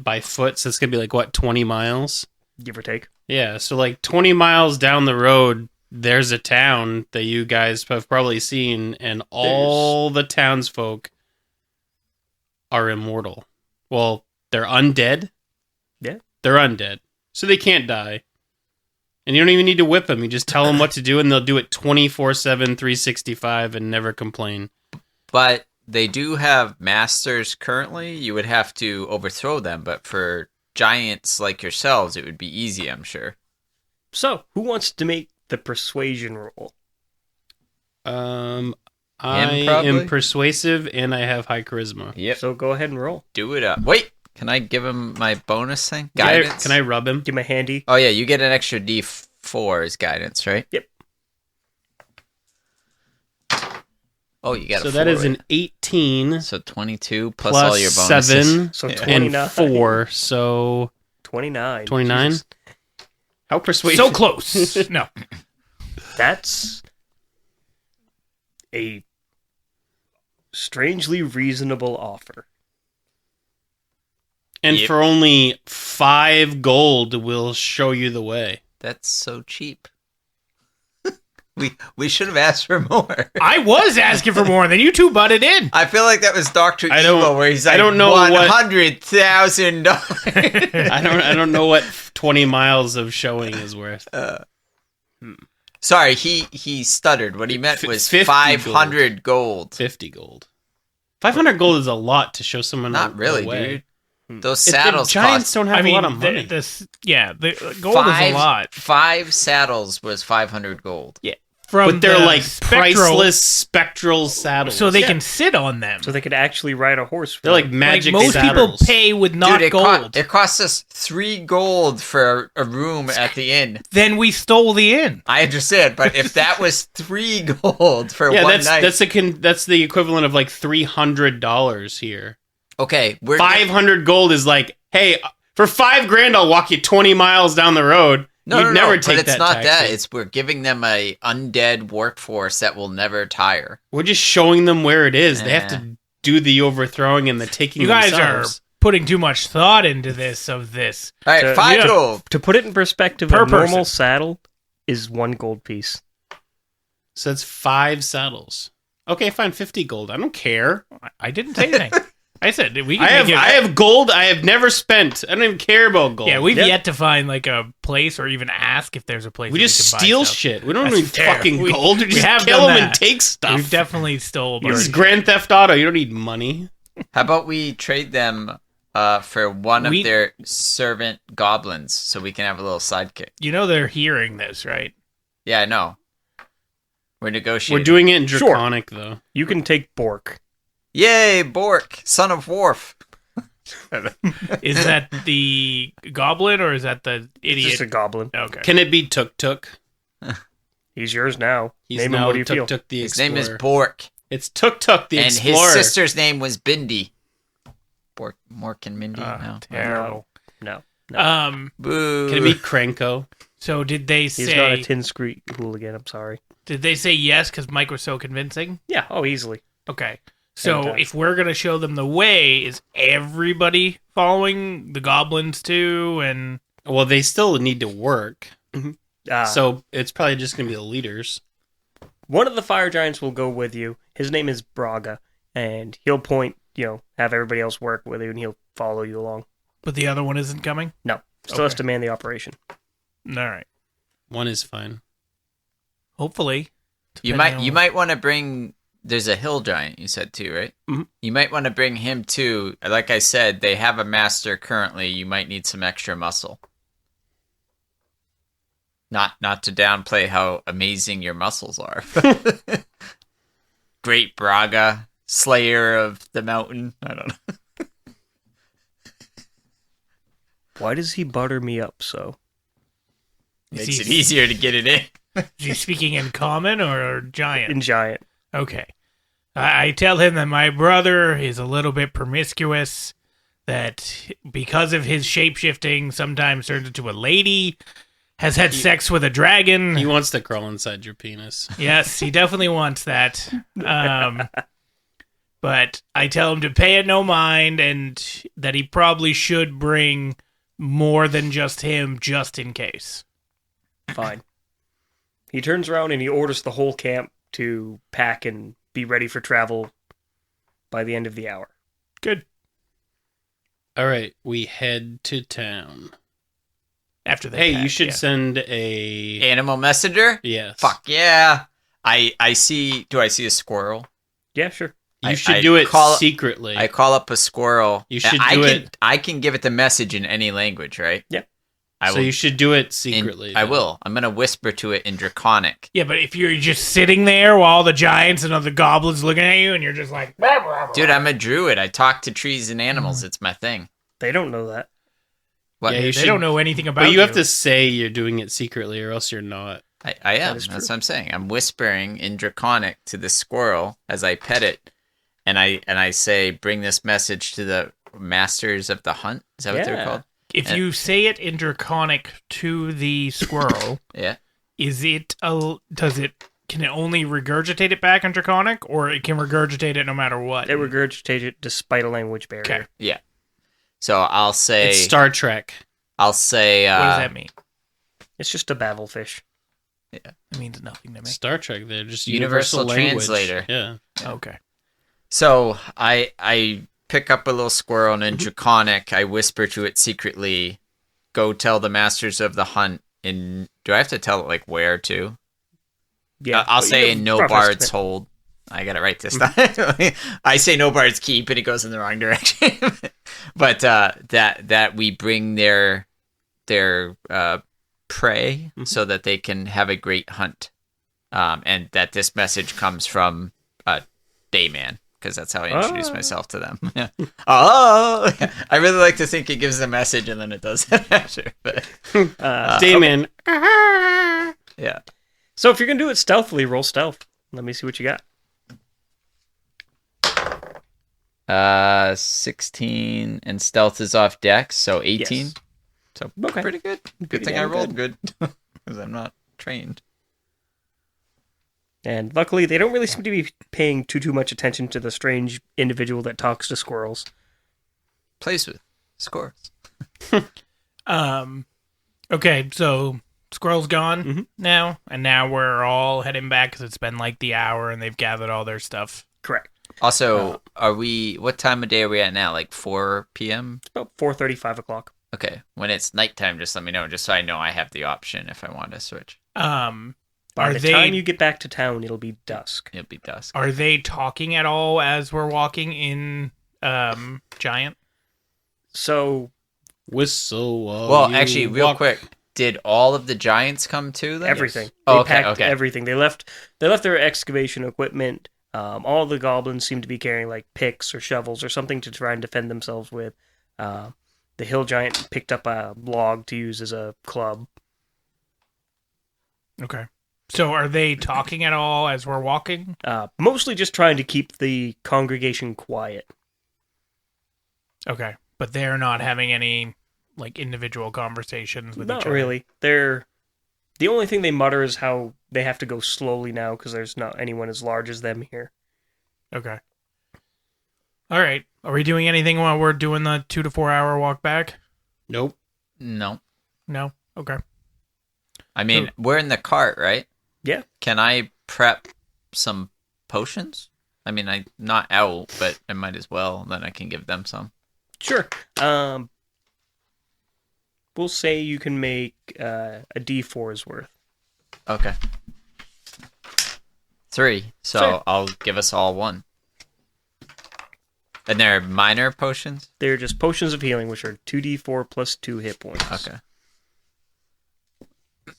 [SPEAKER 3] by foot, so it's going to be like, what, 20 miles?
[SPEAKER 4] Give or take.
[SPEAKER 3] Yeah, so like 20 miles down the road, there's a town that you guys have probably seen, and all the townsfolk are immortal. Well, they're undead.
[SPEAKER 4] Yeah.
[SPEAKER 3] They're undead, so they can't die. And you don't even need to whip them. You just tell them what to do, and they'll do it 24/7, 365, and never complain.
[SPEAKER 2] But they do have masters currently. You would have to overthrow them, but for giants like yourselves, it would be easy, I'm sure.
[SPEAKER 4] So, who wants to make the persuasion roll?
[SPEAKER 3] I
[SPEAKER 2] probably?
[SPEAKER 3] am persuasive, and I have high charisma.
[SPEAKER 2] Yep.
[SPEAKER 4] So go ahead and roll.
[SPEAKER 2] Do it up. Wait, can I give him my bonus thing?
[SPEAKER 3] Can I-
[SPEAKER 2] Guidance?
[SPEAKER 3] Can I rub him?
[SPEAKER 4] Give him a handy.
[SPEAKER 2] Oh, yeah, you get an extra D4 as guidance, right?
[SPEAKER 4] Yep.
[SPEAKER 2] Oh, you got
[SPEAKER 3] So
[SPEAKER 2] a 4.
[SPEAKER 3] that is an 18
[SPEAKER 2] So 22 plus all your
[SPEAKER 3] plus
[SPEAKER 2] bonuses.
[SPEAKER 3] 7
[SPEAKER 4] So
[SPEAKER 2] Yeah.
[SPEAKER 4] 29.
[SPEAKER 3] and 4. So
[SPEAKER 4] 29.
[SPEAKER 3] 29?
[SPEAKER 4] Jesus.
[SPEAKER 3] how persuasive?
[SPEAKER 1] So close. No.
[SPEAKER 4] That's a strangely reasonable offer.
[SPEAKER 3] And
[SPEAKER 2] Yep.
[SPEAKER 3] for only 5 gold, we'll show you the way.
[SPEAKER 2] That's so cheap. we should have asked for more.
[SPEAKER 1] I was asking for more, and then you two butted in.
[SPEAKER 2] I feel like that was Dr.
[SPEAKER 3] I don't-
[SPEAKER 2] Evil, where he's like,
[SPEAKER 3] I don't know what-
[SPEAKER 2] $100,000.
[SPEAKER 3] I don't know what 20 miles of showing is worth.
[SPEAKER 2] Sorry, he stuttered. What he meant was
[SPEAKER 3] 50
[SPEAKER 2] 500 gold.
[SPEAKER 3] 50 gold. 500 gold is a lot to show someone
[SPEAKER 2] Not
[SPEAKER 3] the
[SPEAKER 2] really,
[SPEAKER 3] way.
[SPEAKER 2] dude. Those
[SPEAKER 3] If the
[SPEAKER 2] saddles
[SPEAKER 3] giants
[SPEAKER 2] cost
[SPEAKER 3] don't have
[SPEAKER 1] I mean,
[SPEAKER 3] a lot of money.
[SPEAKER 1] the gold is a lot.
[SPEAKER 2] 5 saddles was 500 gold.
[SPEAKER 1] From
[SPEAKER 3] But they're
[SPEAKER 1] the
[SPEAKER 3] like
[SPEAKER 1] spectral,
[SPEAKER 3] priceless spectral saddles.
[SPEAKER 1] so they can sit on them.
[SPEAKER 4] So they could actually ride a horse.
[SPEAKER 3] They're like
[SPEAKER 1] Like,
[SPEAKER 3] magic
[SPEAKER 1] most
[SPEAKER 3] saddles.
[SPEAKER 1] people pay with not
[SPEAKER 2] Dude,
[SPEAKER 1] gold.
[SPEAKER 2] it costs us 3 gold for a room at the inn.
[SPEAKER 1] Then we stole the inn.
[SPEAKER 2] I understand, but if that was 3 gold for
[SPEAKER 3] Yeah,
[SPEAKER 2] one night,
[SPEAKER 3] that's the equivalent of like $300 here.
[SPEAKER 2] okay, we're
[SPEAKER 3] 500 gold is like, hey, for $5,000 I'll walk you 20 miles down the road. You'd never take
[SPEAKER 2] but it's
[SPEAKER 3] that
[SPEAKER 2] not
[SPEAKER 3] taxi.
[SPEAKER 2] that. It's we're giving them a undead workforce that will never tire.
[SPEAKER 3] We're just showing them where it is. They have
[SPEAKER 2] Yeah.
[SPEAKER 3] to do the overthrowing and the taking
[SPEAKER 1] You guys
[SPEAKER 3] themselves.
[SPEAKER 1] are putting too much thought into this.
[SPEAKER 2] All right,
[SPEAKER 4] So,
[SPEAKER 2] 5
[SPEAKER 1] yeah.
[SPEAKER 2] gold.
[SPEAKER 4] To put it in perspective,
[SPEAKER 1] Per
[SPEAKER 4] a normal
[SPEAKER 1] person.
[SPEAKER 4] saddle is 1 gold piece.
[SPEAKER 3] So that's 5 saddles. Okay, fine, 50 gold. I don't care.
[SPEAKER 1] I didn't say anything. I said we can
[SPEAKER 3] I
[SPEAKER 1] make it.
[SPEAKER 3] have gold I have never spent. I don't even care about gold.
[SPEAKER 1] Yeah, we've
[SPEAKER 4] Yep.
[SPEAKER 1] yet to find like a place or even ask if there's a place.
[SPEAKER 3] we
[SPEAKER 1] that
[SPEAKER 3] just
[SPEAKER 1] we can buy
[SPEAKER 3] steal
[SPEAKER 1] stuff.
[SPEAKER 3] shit. We don't
[SPEAKER 1] That's
[SPEAKER 3] need
[SPEAKER 1] fair.
[SPEAKER 3] fucking
[SPEAKER 1] We-
[SPEAKER 3] gold. We
[SPEAKER 1] we
[SPEAKER 3] just
[SPEAKER 1] have
[SPEAKER 3] kill
[SPEAKER 1] done
[SPEAKER 3] them and
[SPEAKER 1] that.
[SPEAKER 3] take stuff.
[SPEAKER 1] We've definitely stole. a bunch
[SPEAKER 3] This is
[SPEAKER 1] of
[SPEAKER 3] Grand Theft Auto. You don't need money.
[SPEAKER 2] How about we trade them for one
[SPEAKER 1] We-
[SPEAKER 2] of their servant goblins so we can have a little sidekick?
[SPEAKER 1] You know they're hearing this, right?
[SPEAKER 2] Yeah, I know. We're negotiating.
[SPEAKER 3] We're doing it in
[SPEAKER 4] Sure.
[SPEAKER 3] Draconic, though.
[SPEAKER 4] You can take Bork.
[SPEAKER 2] Yay, Bork, son of Worf.
[SPEAKER 1] Is that the goblin or is that the
[SPEAKER 4] He's
[SPEAKER 1] idiot?
[SPEAKER 4] just a goblin.
[SPEAKER 1] Okay.
[SPEAKER 3] Can it be Tuk Tuk?
[SPEAKER 4] He's yours now.
[SPEAKER 3] He's
[SPEAKER 4] Name
[SPEAKER 3] now
[SPEAKER 4] him. What do you
[SPEAKER 3] Tuk
[SPEAKER 4] feel?
[SPEAKER 3] Tuk the
[SPEAKER 2] His
[SPEAKER 3] Explorer.
[SPEAKER 2] name is Bork,
[SPEAKER 3] It's Tuk Tuk the
[SPEAKER 2] and
[SPEAKER 3] Explorer.
[SPEAKER 2] his sister's name was Bindi. Bork, Mork, and Mindy. No.
[SPEAKER 1] Terrible.
[SPEAKER 4] No.
[SPEAKER 2] Boo.
[SPEAKER 3] Can it be Krenko?
[SPEAKER 1] So did they
[SPEAKER 4] He's not a
[SPEAKER 1] say?
[SPEAKER 4] tin screet hooligan. I'm sorry.
[SPEAKER 1] Did they say yes because Mike was so convincing?
[SPEAKER 4] Yeah. Oh, easily.
[SPEAKER 1] Okay. So
[SPEAKER 4] Anytime.
[SPEAKER 1] if we're gonna show them the way, is everybody following the goblins too? And
[SPEAKER 3] Well, they still need to work.
[SPEAKER 4] So
[SPEAKER 3] So it's probably just going to be the leaders.
[SPEAKER 4] one of the fire giants will go with you. His name is Braga, and he'll point. Have everybody else work with you, and he'll follow you along.
[SPEAKER 1] but the other one isn't coming.
[SPEAKER 4] No, still has
[SPEAKER 1] Okay.
[SPEAKER 4] to man the operation.
[SPEAKER 1] All right.
[SPEAKER 3] One is fine.
[SPEAKER 1] Hopefully.
[SPEAKER 2] You
[SPEAKER 1] depending
[SPEAKER 2] might
[SPEAKER 1] on-
[SPEAKER 2] want to bring. There's a hill giant you said too, right?
[SPEAKER 4] Mhm.
[SPEAKER 2] You might want to bring him too. Like I said, they have a master currently. You might need some extra muscle. Not to downplay how amazing your muscles are. Great Braga, Slayer of the Mountain. I don't know.
[SPEAKER 4] Why does he butter me up so?
[SPEAKER 1] Is
[SPEAKER 2] Makes
[SPEAKER 1] he-
[SPEAKER 2] it easier to get it in.
[SPEAKER 1] Is he speaking in common or giant?
[SPEAKER 4] In giant.
[SPEAKER 1] Okay. I tell him that my brother is a little bit promiscuous, that because of his shapeshifting, sometimes turns into a lady, has had sex with a dragon.
[SPEAKER 3] He wants to crawl inside your penis.
[SPEAKER 1] Yes, he definitely wants that. But I tell him to pay it no mind and that he probably should bring more than just him just in case.
[SPEAKER 4] Fine. He turns around and he orders the whole camp to pack and be ready for travel by the end of the hour.
[SPEAKER 1] Good.
[SPEAKER 3] All right, we head to town.
[SPEAKER 1] After they
[SPEAKER 3] Hey,
[SPEAKER 1] pack,
[SPEAKER 3] you should
[SPEAKER 1] yeah.
[SPEAKER 3] send a...
[SPEAKER 2] Animal messenger?
[SPEAKER 3] Yes.
[SPEAKER 2] Fuck yeah. I see. Do I see a squirrel?
[SPEAKER 4] Yeah, sure.
[SPEAKER 3] You should
[SPEAKER 2] I
[SPEAKER 3] do it
[SPEAKER 2] call-
[SPEAKER 3] secretly.
[SPEAKER 2] I call up a squirrel.
[SPEAKER 3] You should
[SPEAKER 2] I
[SPEAKER 3] do
[SPEAKER 2] can,
[SPEAKER 3] it-
[SPEAKER 2] I can give it the message in any language, right?
[SPEAKER 4] Yep.
[SPEAKER 3] So you should do it secretly.
[SPEAKER 2] I
[SPEAKER 3] then.
[SPEAKER 2] will. I'm gonna whisper to it in Draconic.
[SPEAKER 1] Yeah, but if you're just sitting there while the giants and other goblins looking at you and you're just like,
[SPEAKER 2] Dude, I'm a druid. I talk to trees and animals. It's my thing.
[SPEAKER 4] They don't know that.
[SPEAKER 2] What?
[SPEAKER 3] Yeah, you
[SPEAKER 1] they
[SPEAKER 3] should-
[SPEAKER 1] don't know anything about
[SPEAKER 3] But you have to say you're doing it secretly or else you're not.
[SPEAKER 2] I am.
[SPEAKER 4] is
[SPEAKER 2] That's
[SPEAKER 4] true.
[SPEAKER 2] what I'm saying. I'm whispering in Draconic to the squirrel as I pet it, and I say, "Bring this message to the masters of the hunt." Is that what they're
[SPEAKER 4] Yeah.
[SPEAKER 2] called?
[SPEAKER 1] If you say it in Draconic to the squirrel,
[SPEAKER 2] Yeah.
[SPEAKER 1] can it only regurgitate it back in Draconic, or it can regurgitate it no matter what?
[SPEAKER 4] They regurgitate it despite a language barrier.
[SPEAKER 1] Okay.
[SPEAKER 2] Yeah. So I'll say.
[SPEAKER 3] It's Star Trek.
[SPEAKER 2] I'll say.
[SPEAKER 1] What does that mean?
[SPEAKER 4] It's just a babblefish.
[SPEAKER 1] It means nothing to me.
[SPEAKER 3] Star Trek. They're just
[SPEAKER 2] Universal
[SPEAKER 3] universal, language.
[SPEAKER 2] translator.
[SPEAKER 3] Yeah.
[SPEAKER 1] Okay.
[SPEAKER 2] So I pick up a little squirrel and in Draconic I whisper to it secretly, "Go tell the masters of the hunt." In do I have to tell it like where to?
[SPEAKER 4] Yeah,
[SPEAKER 2] I'll
[SPEAKER 4] but
[SPEAKER 2] say
[SPEAKER 4] you
[SPEAKER 2] in
[SPEAKER 4] have
[SPEAKER 2] No
[SPEAKER 4] rough
[SPEAKER 2] Bard's
[SPEAKER 4] estimate.
[SPEAKER 2] Hold. I gotta write this down. I say No Bard's Keep and it goes in the wrong direction. But that we bring their prey so that they can have a great hunt, and that this message comes from Dayman, because that's how I introduce myself to them. Yeah. Oh, I really like to think it gives a message and then it does that after. But
[SPEAKER 3] Damon.
[SPEAKER 2] yeah.
[SPEAKER 4] So if you're gonna do it stealthily, roll stealth. Let me see what you got.
[SPEAKER 2] 16 and stealth is off dex, so 18.
[SPEAKER 4] Yes.
[SPEAKER 2] So
[SPEAKER 4] Okay.
[SPEAKER 2] pretty good. Good
[SPEAKER 4] Pretty
[SPEAKER 2] thing I
[SPEAKER 4] damn
[SPEAKER 2] rolled good because I'm not trained.
[SPEAKER 4] And luckily, they don't really seem to be paying too much attention to the strange individual that talks to squirrels.
[SPEAKER 2] Plays with. Scores.
[SPEAKER 1] Okay, so Squirrel's gone
[SPEAKER 4] Mhm.
[SPEAKER 1] now, and now we're all heading back because it's been like the hour and they've gathered all their stuff.
[SPEAKER 4] Correct.
[SPEAKER 2] Also, what time of day are we at now? Like 4 p.m.?
[SPEAKER 4] It's about 4:30, 5 o'clock.
[SPEAKER 2] Okay. When it's nighttime, just let me know, just so I know I have the option if I want to switch.
[SPEAKER 4] By
[SPEAKER 1] Are
[SPEAKER 4] the
[SPEAKER 1] they
[SPEAKER 4] time you get back to town, it'll be dusk.
[SPEAKER 2] It'll be dusk.
[SPEAKER 1] are they talking at all as we're walking in Giant?
[SPEAKER 4] So
[SPEAKER 3] Whistle.
[SPEAKER 2] Well, actually, real quick, did all of the giants come too? Then?
[SPEAKER 4] everything.
[SPEAKER 2] Oh,
[SPEAKER 4] They
[SPEAKER 2] okay,
[SPEAKER 4] packed
[SPEAKER 2] okay.
[SPEAKER 4] everything. They left their excavation equipment. All the goblins seem to be carrying like picks or shovels or something to try and defend themselves with. The hill giant picked up a log to use as a club.
[SPEAKER 1] Okay. So are they talking at all as we're walking?
[SPEAKER 4] Mostly just trying to keep the congregation quiet.
[SPEAKER 1] Okay. But they're not having any like individual conversations with each
[SPEAKER 4] Not
[SPEAKER 1] other.
[SPEAKER 4] really. The only thing they mutter is how they have to go slowly now because there's not anyone as large as them here.
[SPEAKER 1] Okay. All right. Are we doing anything while we're doing the 2 to 4 hour walk back?
[SPEAKER 3] Nope.
[SPEAKER 2] No.
[SPEAKER 1] No. Okay.
[SPEAKER 2] I mean, we're in the cart, right?
[SPEAKER 4] Yeah.
[SPEAKER 2] Can I prep some potions? I mean, I'm not out, but I might as well. Then I can give them some.
[SPEAKER 4] Sure. We'll say you can make a D4's worth.
[SPEAKER 2] Okay. 3. So
[SPEAKER 4] Sure.
[SPEAKER 2] I'll give us all 1. And they're minor potions?
[SPEAKER 4] They're just potions of healing, which are 2d4 plus 2 hit points.
[SPEAKER 2] Okay.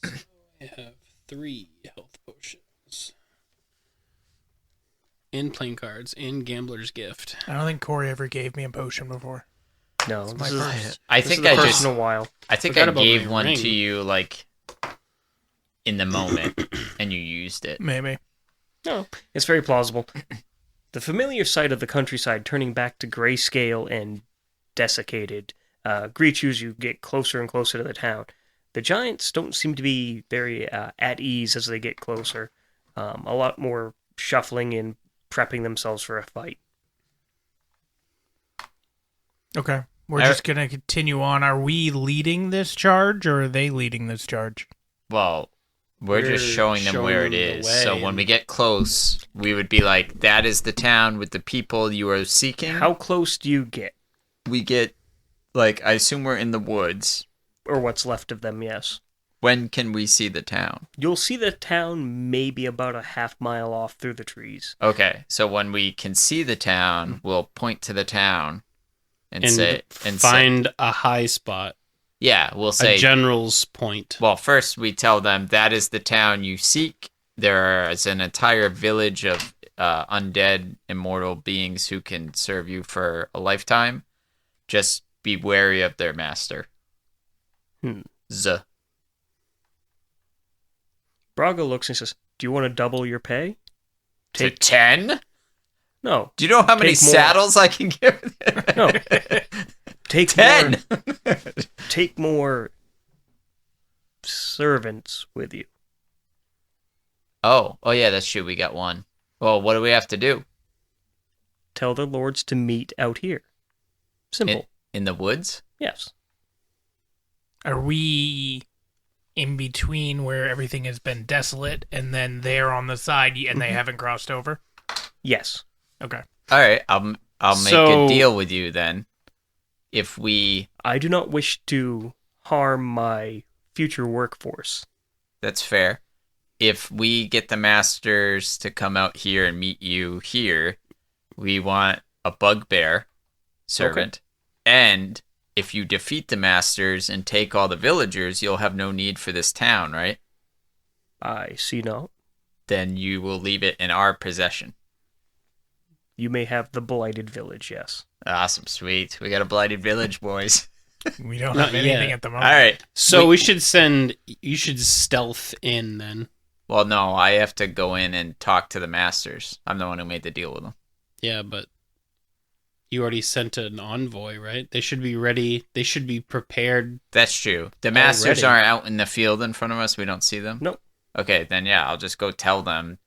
[SPEAKER 3] I have 3 health potions. In playing cards, in Gambler's Gift.
[SPEAKER 1] I don't think Corey ever gave me a potion before.
[SPEAKER 4] No,
[SPEAKER 1] my
[SPEAKER 4] this is,
[SPEAKER 1] first.
[SPEAKER 2] I
[SPEAKER 4] this
[SPEAKER 2] think
[SPEAKER 4] is the
[SPEAKER 2] I
[SPEAKER 4] first
[SPEAKER 2] just
[SPEAKER 4] in a while.
[SPEAKER 2] I think
[SPEAKER 3] Forgot
[SPEAKER 2] I
[SPEAKER 3] about
[SPEAKER 2] gave
[SPEAKER 3] my
[SPEAKER 2] one
[SPEAKER 3] ring.
[SPEAKER 2] to you like in the moment and you used it.
[SPEAKER 1] Maybe.
[SPEAKER 4] No, it's very plausible. The familiar sight of the countryside turning back to grayscale and desiccated greets you as you get closer and closer to the town. The giants don't seem to be very at ease as they get closer. A lot more shuffling and prepping themselves for a fight.
[SPEAKER 1] Okay. We're
[SPEAKER 2] I-
[SPEAKER 1] just going to continue on. Are we leading this charge or are they leading this charge?
[SPEAKER 2] Well, we're just
[SPEAKER 3] We're
[SPEAKER 2] showing them
[SPEAKER 3] showing
[SPEAKER 2] where
[SPEAKER 3] them
[SPEAKER 2] it
[SPEAKER 3] the
[SPEAKER 2] is.
[SPEAKER 3] way
[SPEAKER 2] So when
[SPEAKER 3] and-
[SPEAKER 2] we get close, we would be like, that is the town with the people you are seeking.
[SPEAKER 4] How close do you get?
[SPEAKER 2] We get, like, I assume we're in the woods.
[SPEAKER 4] Or what's left of them, yes.
[SPEAKER 2] When can we see the town?
[SPEAKER 4] You'll see the town maybe about a half mile off through the trees.
[SPEAKER 2] Okay, so when we can see the town, we'll point to the town and
[SPEAKER 3] And
[SPEAKER 2] say,
[SPEAKER 3] find a high spot.
[SPEAKER 2] yeah, we'll
[SPEAKER 3] A
[SPEAKER 2] say,
[SPEAKER 3] general's point.
[SPEAKER 2] well, first we tell them that is the town you seek. There is an entire village of undead, immortal beings who can serve you for a lifetime. Just be wary of their master. Z.
[SPEAKER 4] Braga looks and says, "Do you want to double your pay?"
[SPEAKER 2] To 10?
[SPEAKER 4] No.
[SPEAKER 2] Do you know how many
[SPEAKER 4] Take more.
[SPEAKER 2] saddles I can give?
[SPEAKER 4] No. Take
[SPEAKER 2] 10!
[SPEAKER 4] More, take more servants with you.
[SPEAKER 2] Oh, yeah, that's true. We got 1. Well, what do we have to do?
[SPEAKER 4] Tell the lords to meet out here. Simple.
[SPEAKER 2] In the woods?
[SPEAKER 4] Yes.
[SPEAKER 1] Are we in between where everything has been desolate and then they're on the side and they haven't crossed over?
[SPEAKER 4] Yes.
[SPEAKER 1] Okay.
[SPEAKER 2] All right, I'll make
[SPEAKER 3] So-
[SPEAKER 2] a deal with you then. If we,
[SPEAKER 4] I do not wish to harm my future workforce.
[SPEAKER 2] that's fair. If we get the masters to come out here and meet you here, we want a bugbear servant. And if you defeat the masters and take all the villagers, you'll have no need for this town, right?
[SPEAKER 4] I see not.
[SPEAKER 2] Then you will leave it in our possession.
[SPEAKER 4] You may have the blighted village, yes.
[SPEAKER 2] Awesome, sweet. We got a blighted village, boys.
[SPEAKER 1] We don't
[SPEAKER 3] Not
[SPEAKER 1] have anything
[SPEAKER 3] yet.
[SPEAKER 1] at the
[SPEAKER 2] All
[SPEAKER 1] moment.
[SPEAKER 2] right.
[SPEAKER 3] So you should stealth in then.
[SPEAKER 2] Well, no, I have to go in and talk to the masters. I'm the one who made the deal with them.
[SPEAKER 3] Yeah, but you already sent an envoy, right? They should be ready. They should be prepared.
[SPEAKER 2] That's true. The masters
[SPEAKER 3] Already.
[SPEAKER 2] aren't out in the field in front of us. We don't see them.
[SPEAKER 4] Nope.
[SPEAKER 2] Okay, then yeah, I'll just go tell them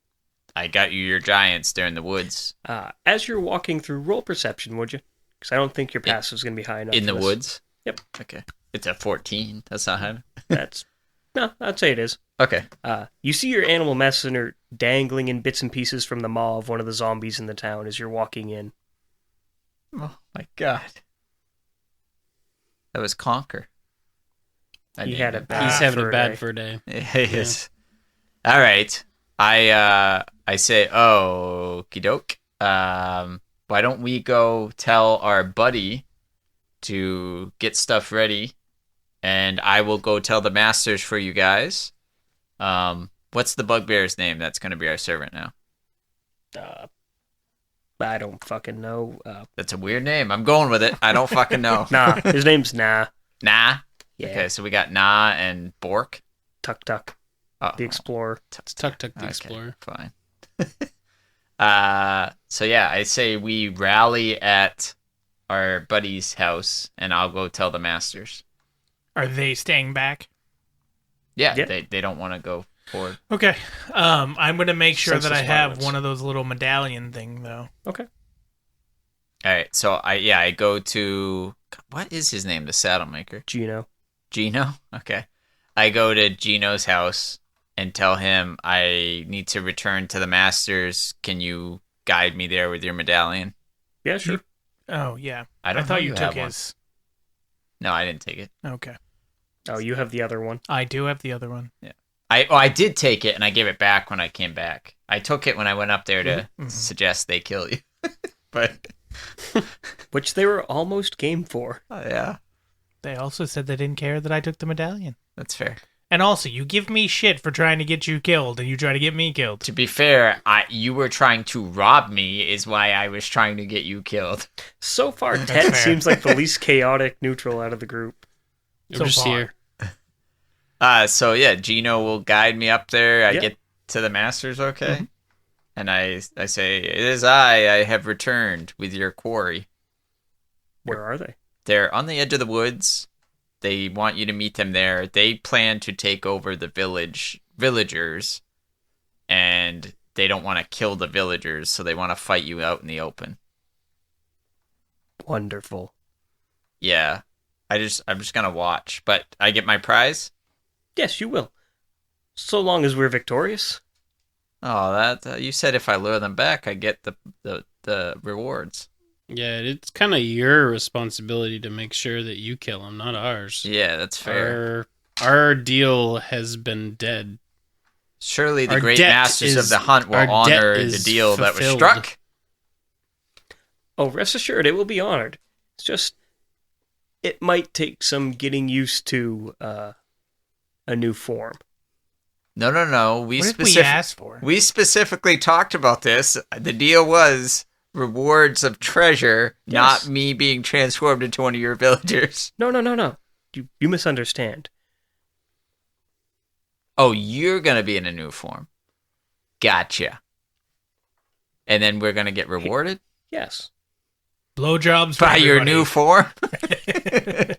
[SPEAKER 2] I got you your giants. They're in the woods.
[SPEAKER 4] As you're walking through, roll perception, would you? Because I don't think your passive's going to be high enough.
[SPEAKER 2] In the
[SPEAKER 4] for this.
[SPEAKER 2] woods?
[SPEAKER 4] Yep.
[SPEAKER 2] Okay. It's a 14. That's not high.
[SPEAKER 4] No, I'd say it is.
[SPEAKER 2] Okay.
[SPEAKER 4] You see your animal messenger dangling in bits and pieces from the maw of one of the zombies in the town as you're walking in.
[SPEAKER 2] Oh my god. That was Conquer.
[SPEAKER 4] He had it bad.
[SPEAKER 3] He's having
[SPEAKER 4] for
[SPEAKER 3] it
[SPEAKER 4] a
[SPEAKER 3] bad
[SPEAKER 4] day.
[SPEAKER 3] for a day.
[SPEAKER 2] Yes. All right. I say, oh, okie why don't we go tell our buddy to get stuff ready, and I will go tell the masters for you guys. What's the bugbear's name? That's going to be our servant now.
[SPEAKER 4] I don't fucking know.
[SPEAKER 2] That's a weird name. I'm going with it. I don't fucking know.
[SPEAKER 4] Nah, his name's Nah.
[SPEAKER 2] Nah.
[SPEAKER 4] Yeah.
[SPEAKER 2] Okay, so we got Nah and Bork.
[SPEAKER 4] Tuk Tuk,
[SPEAKER 2] Oh,
[SPEAKER 4] the explorer.
[SPEAKER 3] It's Tuk Tuk the
[SPEAKER 2] okay,
[SPEAKER 3] Explorer.
[SPEAKER 2] Fine. So yeah, I say we rally at our buddy's house, and I'll go tell the masters.
[SPEAKER 1] Are they staying back?
[SPEAKER 2] Yeah,
[SPEAKER 4] Yeah.
[SPEAKER 2] they don't want to go forward.
[SPEAKER 1] Okay. I'm gonna make sure that I
[SPEAKER 4] Senseless
[SPEAKER 1] have
[SPEAKER 4] violence.
[SPEAKER 1] one of those little medallion thing though.
[SPEAKER 4] Okay.
[SPEAKER 2] All right, so I go to, what is his name? The Saddlemaker.
[SPEAKER 4] Gino.
[SPEAKER 2] Gino? Okay. I go to Gino's house and tell him I need to return to the masters. Can you guide me there with your medallion?
[SPEAKER 4] Yeah, sure.
[SPEAKER 1] Oh yeah.
[SPEAKER 2] I don't
[SPEAKER 1] thought
[SPEAKER 2] know
[SPEAKER 1] you took
[SPEAKER 2] have one.
[SPEAKER 1] his.
[SPEAKER 2] No, I didn't take it.
[SPEAKER 1] Okay.
[SPEAKER 4] Oh, you have the other one.
[SPEAKER 1] I do have the other one.
[SPEAKER 2] I did take it, and I gave it back when I came back. I took it when I went up there to
[SPEAKER 1] Mhm.
[SPEAKER 2] suggest they kill you. But
[SPEAKER 4] Which they were almost game for.
[SPEAKER 2] yeah,
[SPEAKER 1] They also said they didn't care that I took the medallion.
[SPEAKER 2] that's fair.
[SPEAKER 1] And also, you give me shit for trying to get you killed, and you try to get me killed.
[SPEAKER 2] To be fair, you were trying to rob me, is why I was trying to get you killed.
[SPEAKER 4] So far,
[SPEAKER 1] That's
[SPEAKER 4] Ted
[SPEAKER 1] fair.
[SPEAKER 4] seems like the least chaotic neutral out of the group.
[SPEAKER 3] I'm
[SPEAKER 1] So
[SPEAKER 3] just
[SPEAKER 1] far.
[SPEAKER 3] here.
[SPEAKER 2] So yeah, Gino will guide me up there. I
[SPEAKER 4] Yeah.
[SPEAKER 2] get to the masters, okay? And I say, it is I have returned with your quarry.
[SPEAKER 4] Where are they?
[SPEAKER 2] They're on the edge of the woods. They want you to meet them there. They plan to take over the villagers, and they don't want to kill the villagers, so they want to fight you out in the open.
[SPEAKER 4] Wonderful.
[SPEAKER 2] Yeah. I'm just gonna watch, but I get my prize.
[SPEAKER 4] Yes, you will. So long as we're victorious.
[SPEAKER 2] Oh, that you said if I lure them back, I get the rewards.
[SPEAKER 3] Yeah, it's kind of your responsibility to make sure that you kill him, not ours.
[SPEAKER 2] Yeah, that's fair.
[SPEAKER 3] Our deal has been dead.
[SPEAKER 2] Surely the
[SPEAKER 3] Our
[SPEAKER 2] great
[SPEAKER 3] debt
[SPEAKER 2] masters of
[SPEAKER 3] is-
[SPEAKER 2] the hunt will
[SPEAKER 3] our debt
[SPEAKER 2] honor the
[SPEAKER 3] is
[SPEAKER 2] deal that was
[SPEAKER 3] fulfilled.
[SPEAKER 2] struck.
[SPEAKER 4] Oh, rest assured, it will be honored. It's just, it might take some getting used to a new form.
[SPEAKER 2] No.
[SPEAKER 1] What did we ask for?
[SPEAKER 2] We specifically talked about this. The deal was rewards of treasure,
[SPEAKER 4] Yes.
[SPEAKER 2] not me being transformed into one of your villagers.
[SPEAKER 4] No. You misunderstand.
[SPEAKER 2] Oh, you're gonna be in a new form. Gotcha. And then we're gonna get rewarded
[SPEAKER 4] Yes.
[SPEAKER 1] Blowjobs for
[SPEAKER 2] by your
[SPEAKER 1] everybody.
[SPEAKER 2] new form.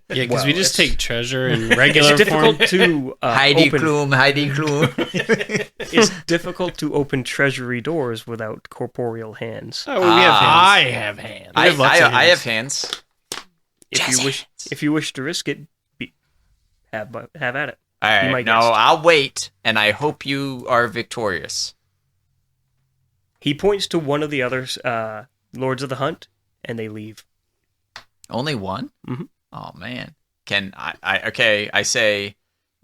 [SPEAKER 3] Yeah, because
[SPEAKER 4] Well,
[SPEAKER 3] we just
[SPEAKER 4] it's-
[SPEAKER 3] take treasure in regular
[SPEAKER 4] It's difficult
[SPEAKER 3] form.
[SPEAKER 4] to
[SPEAKER 2] Heidi
[SPEAKER 4] open.
[SPEAKER 2] Klum, Heidi Klum.
[SPEAKER 4] It's difficult to open treasury doors without corporeal hands.
[SPEAKER 3] Oh, we have hands.
[SPEAKER 1] I have hands.
[SPEAKER 3] I have lots of
[SPEAKER 2] I
[SPEAKER 3] hands.
[SPEAKER 2] have hands.
[SPEAKER 4] If you wish to risk it, have at it.
[SPEAKER 2] All right,
[SPEAKER 4] might
[SPEAKER 2] no,
[SPEAKER 4] guess.
[SPEAKER 2] I'll wait, and I hope you are victorious.
[SPEAKER 4] He points to one of the others, Lords of the Hunt, and they leave.
[SPEAKER 2] Only one?
[SPEAKER 4] Mhm.
[SPEAKER 2] Oh man. Can I say,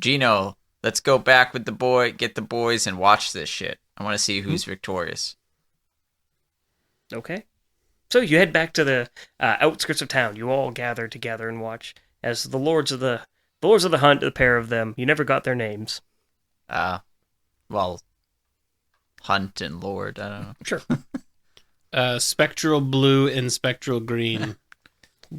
[SPEAKER 2] Gino, let's go back with the boy, get the boys, and watch this shit. I want to see who's victorious.
[SPEAKER 4] Okay. So you head back to the outskirts of town. You all gather together and watch as the Lords of the Hunt, the pair of them. You never got their names.
[SPEAKER 2] Well, Hunt and Lord, I don't know.
[SPEAKER 4] Sure.
[SPEAKER 3] Spectral blue and spectral green.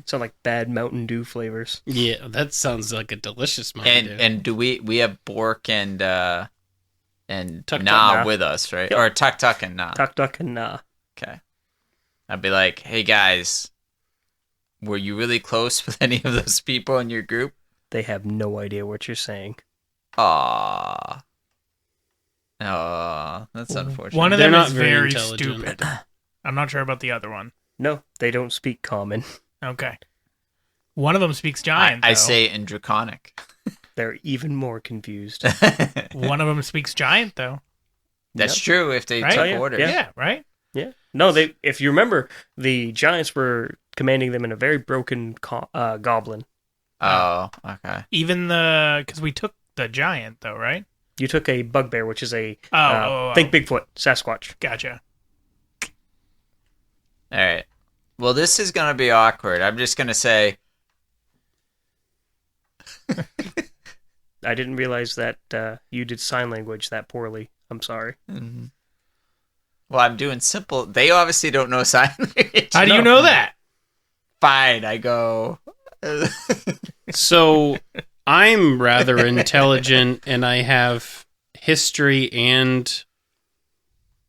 [SPEAKER 4] Sound like bad Mountain Dew flavors.
[SPEAKER 3] Yeah, that sounds like a delicious Mountain Dew.
[SPEAKER 2] And do we have Bork and
[SPEAKER 3] Tuk
[SPEAKER 2] Nah
[SPEAKER 4] Nah.
[SPEAKER 2] with us, right?
[SPEAKER 4] Yep.
[SPEAKER 2] Or Tuk and Nah.
[SPEAKER 4] Tuk Tuk and Nah.
[SPEAKER 2] Okay. I'd be like, hey guys, were you really close with any of those people in your group?
[SPEAKER 4] They have no idea what you're saying.
[SPEAKER 2] Aww. Oh, that's unfortunate.
[SPEAKER 1] One of
[SPEAKER 3] They're
[SPEAKER 1] them
[SPEAKER 3] not
[SPEAKER 1] is
[SPEAKER 3] very
[SPEAKER 1] very
[SPEAKER 3] intelligent.
[SPEAKER 1] stupid. I'm not sure about the other one.
[SPEAKER 4] No, they don't speak common.
[SPEAKER 1] Okay. One of them speaks giant,
[SPEAKER 2] I
[SPEAKER 1] though.
[SPEAKER 2] say it in Draconic.
[SPEAKER 4] They're even more confused.
[SPEAKER 1] One of them speaks giant, though.
[SPEAKER 2] That's
[SPEAKER 4] Yep.
[SPEAKER 2] true if they
[SPEAKER 1] Right?
[SPEAKER 2] took
[SPEAKER 4] Oh, yeah.
[SPEAKER 2] orders.
[SPEAKER 1] Yeah, right?
[SPEAKER 4] Yeah. No, if you remember, the giants were commanding them in a very broken goblin.
[SPEAKER 2] Oh, okay.
[SPEAKER 1] Even because we took the giant, though, right?
[SPEAKER 4] You took a bugbear, which is a
[SPEAKER 1] Oh.
[SPEAKER 4] think Bigfoot, Sasquatch.
[SPEAKER 1] Gotcha.
[SPEAKER 2] All right. Well, this is going to be awkward. I'm just going to say,
[SPEAKER 4] I didn't realize that you did sign language that poorly. I'm sorry.
[SPEAKER 2] well, I'm doing simple. They obviously don't know sign language.
[SPEAKER 1] How do you know that?
[SPEAKER 2] Fine, I go.
[SPEAKER 3] So I'm rather intelligent, and I have history and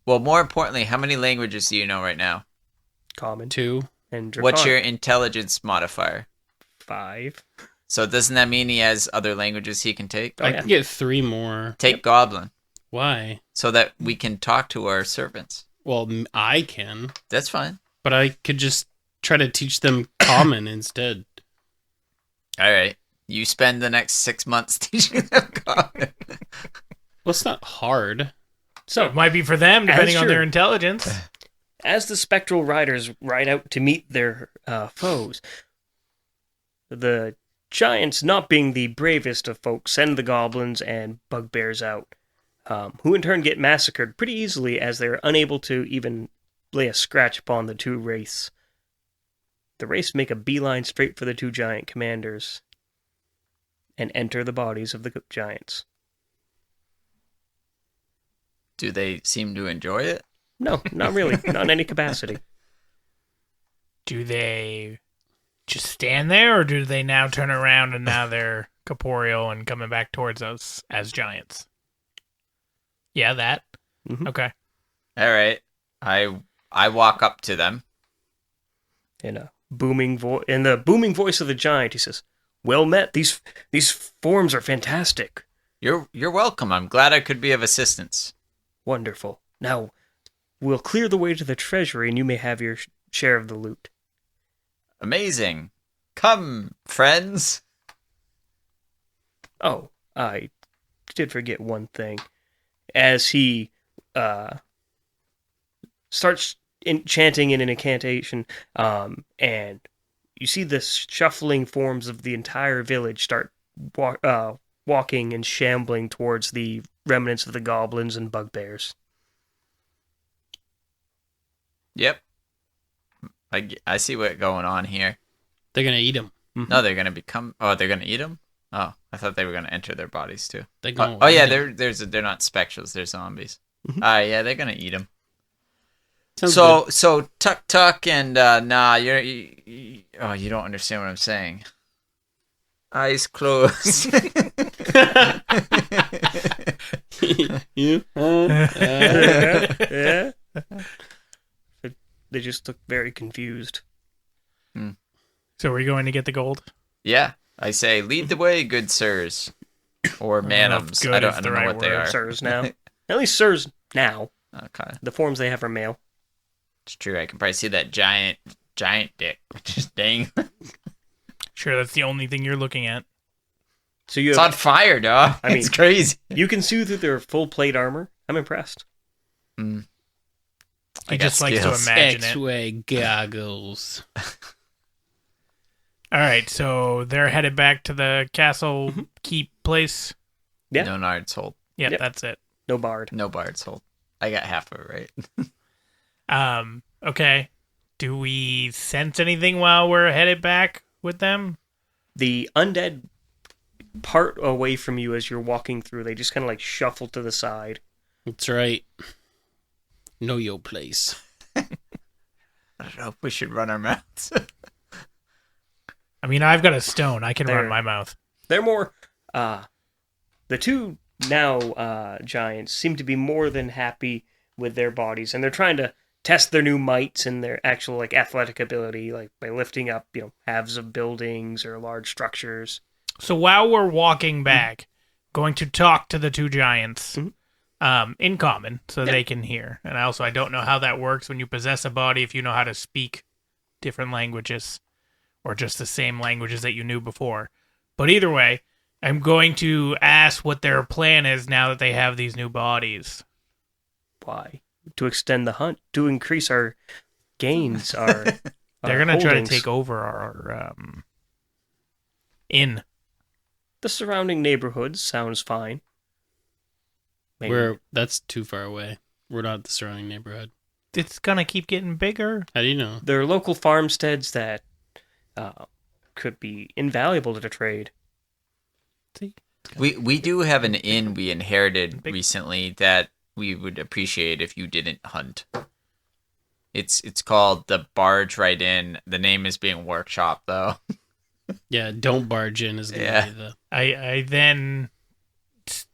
[SPEAKER 2] Well, more importantly, how many languages do you know right now?
[SPEAKER 4] Common
[SPEAKER 3] 2.
[SPEAKER 4] and Draconic.
[SPEAKER 2] What's your intelligence modifier?
[SPEAKER 4] 5?
[SPEAKER 2] So doesn't that mean he has other languages he can take?
[SPEAKER 4] Oh,
[SPEAKER 3] I
[SPEAKER 4] yeah.
[SPEAKER 3] can get 3 more.
[SPEAKER 2] Take Goblin,
[SPEAKER 3] Why?
[SPEAKER 2] so that we can talk to our servants.
[SPEAKER 3] Well, I can,
[SPEAKER 2] That's fine.
[SPEAKER 3] but I could just try to teach them common instead.
[SPEAKER 2] All right. You spend the next 6 months teaching them Goblin.
[SPEAKER 3] Well, it's not hard.
[SPEAKER 1] So it might be for them, depending on
[SPEAKER 4] true.
[SPEAKER 1] their intelligence.
[SPEAKER 4] As the spectral riders ride out to meet their foes, the giants, not being the bravest of folk, send the goblins and bugbears out, who in turn get massacred pretty easily as they're unable to even lay a scratch upon the two wraiths. The wraiths make a beeline straight for the two giant commanders and enter the bodies of the giants.
[SPEAKER 2] Do they seem to enjoy it?
[SPEAKER 4] No, not really. Not in any capacity.
[SPEAKER 1] Do they just stand there, or do they now turn around and now they're corporeal and coming back towards us as giants? Yeah, that.
[SPEAKER 4] Mhm.
[SPEAKER 1] Okay.
[SPEAKER 2] All right. I walk up to them.
[SPEAKER 4] In the booming voice of the giant, he says, "Well met. These forms are fantastic.
[SPEAKER 2] You're welcome. I'm glad I could be of assistance.
[SPEAKER 4] Wonderful. Now, we'll clear the way to the treasury, and you may have your share of the loot."
[SPEAKER 2] Amazing. Come, friends.
[SPEAKER 4] Oh, I did forget one thing. As he starts chanting in an incantation, and you see the shuffling forms of the entire village start walking and shambling towards the remnants of the goblins and bugbears.
[SPEAKER 2] Yep. I see what's going on here.
[SPEAKER 3] They're going to eat them.
[SPEAKER 2] No, they're gonna become. Oh, they're gonna eat them. Oh, I thought they were gonna enter their bodies too.
[SPEAKER 3] They're going
[SPEAKER 2] Oh yeah, they're not spectrals. They're zombies.
[SPEAKER 4] Mhm.
[SPEAKER 2] Yeah, they're gonna eat them.
[SPEAKER 3] Sounds
[SPEAKER 2] So tuck and nah, you don't understand what I'm saying. Eyes closed.
[SPEAKER 3] good.
[SPEAKER 4] Yeah. They just look very confused.
[SPEAKER 1] So we're going to get the gold?
[SPEAKER 2] Yeah, I say, lead the way, good sirs, or
[SPEAKER 1] don't know if
[SPEAKER 2] madams.
[SPEAKER 1] good
[SPEAKER 2] I
[SPEAKER 1] is
[SPEAKER 2] don't
[SPEAKER 1] the
[SPEAKER 2] know
[SPEAKER 1] right
[SPEAKER 2] what they
[SPEAKER 1] word.
[SPEAKER 2] are.
[SPEAKER 4] Sirs now. At least sirs now.
[SPEAKER 2] Okay,
[SPEAKER 4] The forms they have are male.
[SPEAKER 2] it's true. I can probably see that giant dick just dang.
[SPEAKER 1] Sure, that's the only thing you're looking at.
[SPEAKER 4] So you
[SPEAKER 2] It's
[SPEAKER 4] have,
[SPEAKER 2] on fire, dog.
[SPEAKER 4] I mean-
[SPEAKER 2] It's crazy.
[SPEAKER 4] you can see through their full plate armor. I'm impressed.
[SPEAKER 1] He
[SPEAKER 2] I got
[SPEAKER 1] just likes to
[SPEAKER 2] skills.
[SPEAKER 1] imagine it.
[SPEAKER 3] X-ray goggles.
[SPEAKER 1] All right, so they're headed back to the castle keep place.
[SPEAKER 4] Yeah.
[SPEAKER 2] No nards hold.
[SPEAKER 1] Yeah,
[SPEAKER 4] Yep.
[SPEAKER 1] that's it.
[SPEAKER 4] No bard.
[SPEAKER 2] No bards hold. I got half of it right.
[SPEAKER 1] Okay. Do we sense anything while we're headed back with them?
[SPEAKER 4] The undead part away from you as you're walking through. They just kind of like shuffle to the side.
[SPEAKER 3] That's right. Know your place.
[SPEAKER 2] I don't know if we should run our mouths.
[SPEAKER 1] I mean, I've got a stone. I can
[SPEAKER 4] There.
[SPEAKER 1] run my mouth.
[SPEAKER 4] They're more. The two now giants seem to be more than happy with their bodies, and they're trying to test their new mights and their actual like athletic ability, like by lifting up halves of buildings or large structures.
[SPEAKER 1] So while we're walking back, going to talk to the two giants in common so they can hear. And I don't know how that works when you possess a body if you know how to speak different languages. or just the same languages that you knew before. But either way, I'm going to ask what their plan is now that they have these new bodies.
[SPEAKER 4] Why? To extend the hunt, to increase our gains, our
[SPEAKER 1] They're going to try to
[SPEAKER 4] holdings.
[SPEAKER 1] take over our inn.
[SPEAKER 4] The surrounding neighborhoods sounds fine. Maybe.
[SPEAKER 3] That's too far away. We're not the surrounding neighborhood.
[SPEAKER 1] It's going to keep getting bigger.
[SPEAKER 3] How do you know?
[SPEAKER 4] There are local farmsteads that could be invaluable to the trade.
[SPEAKER 1] See?
[SPEAKER 2] We do have an inn we inherited
[SPEAKER 1] Big-
[SPEAKER 2] recently that we would appreciate if you didn't hunt. It's called the Barge Right Inn. The name is being workshopped though.
[SPEAKER 3] Yeah, don't barge in is going to
[SPEAKER 2] Yeah.
[SPEAKER 3] be the...
[SPEAKER 1] I then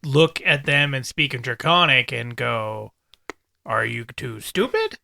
[SPEAKER 1] look at them and speak in Draconic and go, "Are you too stupid?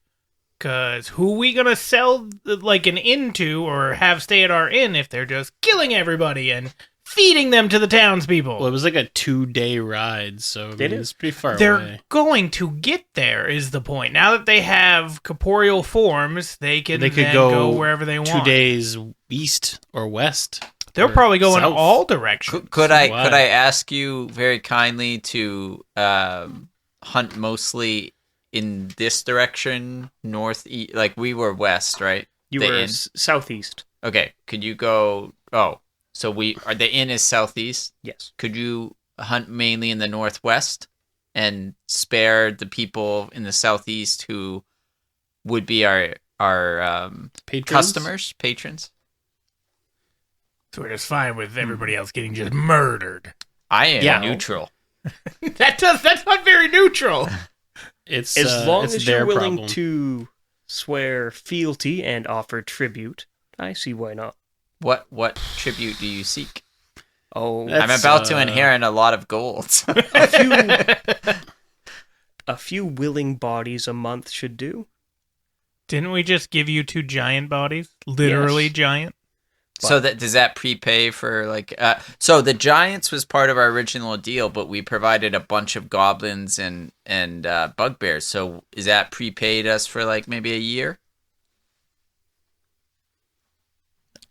[SPEAKER 1] Because who we gonna sell like an inn to or have stay at our inn if they're just killing everybody and feeding them to the townspeople?"
[SPEAKER 3] Well, it was like a 2-day ride, so I
[SPEAKER 4] Did
[SPEAKER 3] mean,
[SPEAKER 4] it?
[SPEAKER 3] it's pretty far
[SPEAKER 1] They're
[SPEAKER 3] away.
[SPEAKER 1] going to get there is the point. Now that they have corporeal forms, they can
[SPEAKER 3] They could
[SPEAKER 1] then
[SPEAKER 3] go
[SPEAKER 1] wherever they
[SPEAKER 3] 2
[SPEAKER 1] want.
[SPEAKER 3] days east or west.
[SPEAKER 1] They'll
[SPEAKER 3] or
[SPEAKER 1] probably go in
[SPEAKER 3] south.
[SPEAKER 1] all directions.
[SPEAKER 2] Could I
[SPEAKER 3] Why?
[SPEAKER 2] could I ask you very kindly to hunt mostly in this direction, northeast? Like we were west, right?
[SPEAKER 4] You
[SPEAKER 2] The
[SPEAKER 4] were
[SPEAKER 2] inn?
[SPEAKER 4] southeast.
[SPEAKER 2] Okay, could you go? Oh, so the inn is southeast.
[SPEAKER 4] Yes.
[SPEAKER 2] Could you hunt mainly in the northwest and spare the people in the southeast who would be our
[SPEAKER 3] Patrons?
[SPEAKER 2] customers, patrons?
[SPEAKER 1] So we're just fine with everybody else getting just murdered.
[SPEAKER 2] I am
[SPEAKER 3] Yeah.
[SPEAKER 2] neutral.
[SPEAKER 1] That's not very neutral.
[SPEAKER 3] It's
[SPEAKER 4] As long
[SPEAKER 3] it's
[SPEAKER 4] as
[SPEAKER 3] their
[SPEAKER 4] you're willing
[SPEAKER 3] problem.
[SPEAKER 4] to swear fealty and offer tribute, I see why not.
[SPEAKER 2] What tribute do you seek?
[SPEAKER 4] Oh,
[SPEAKER 3] That's-
[SPEAKER 2] I'm about to
[SPEAKER 3] uh,
[SPEAKER 2] inherit a lot of gold.
[SPEAKER 4] a few willing bodies a month should do.
[SPEAKER 1] Didn't we just give you 2 giant bodies? Literally
[SPEAKER 4] Yes.
[SPEAKER 1] giant?
[SPEAKER 2] So that does that prepay for like? So the giants was part of our original deal, but we provided a bunch of goblins and bugbears. So is that prepaid us for like maybe a year?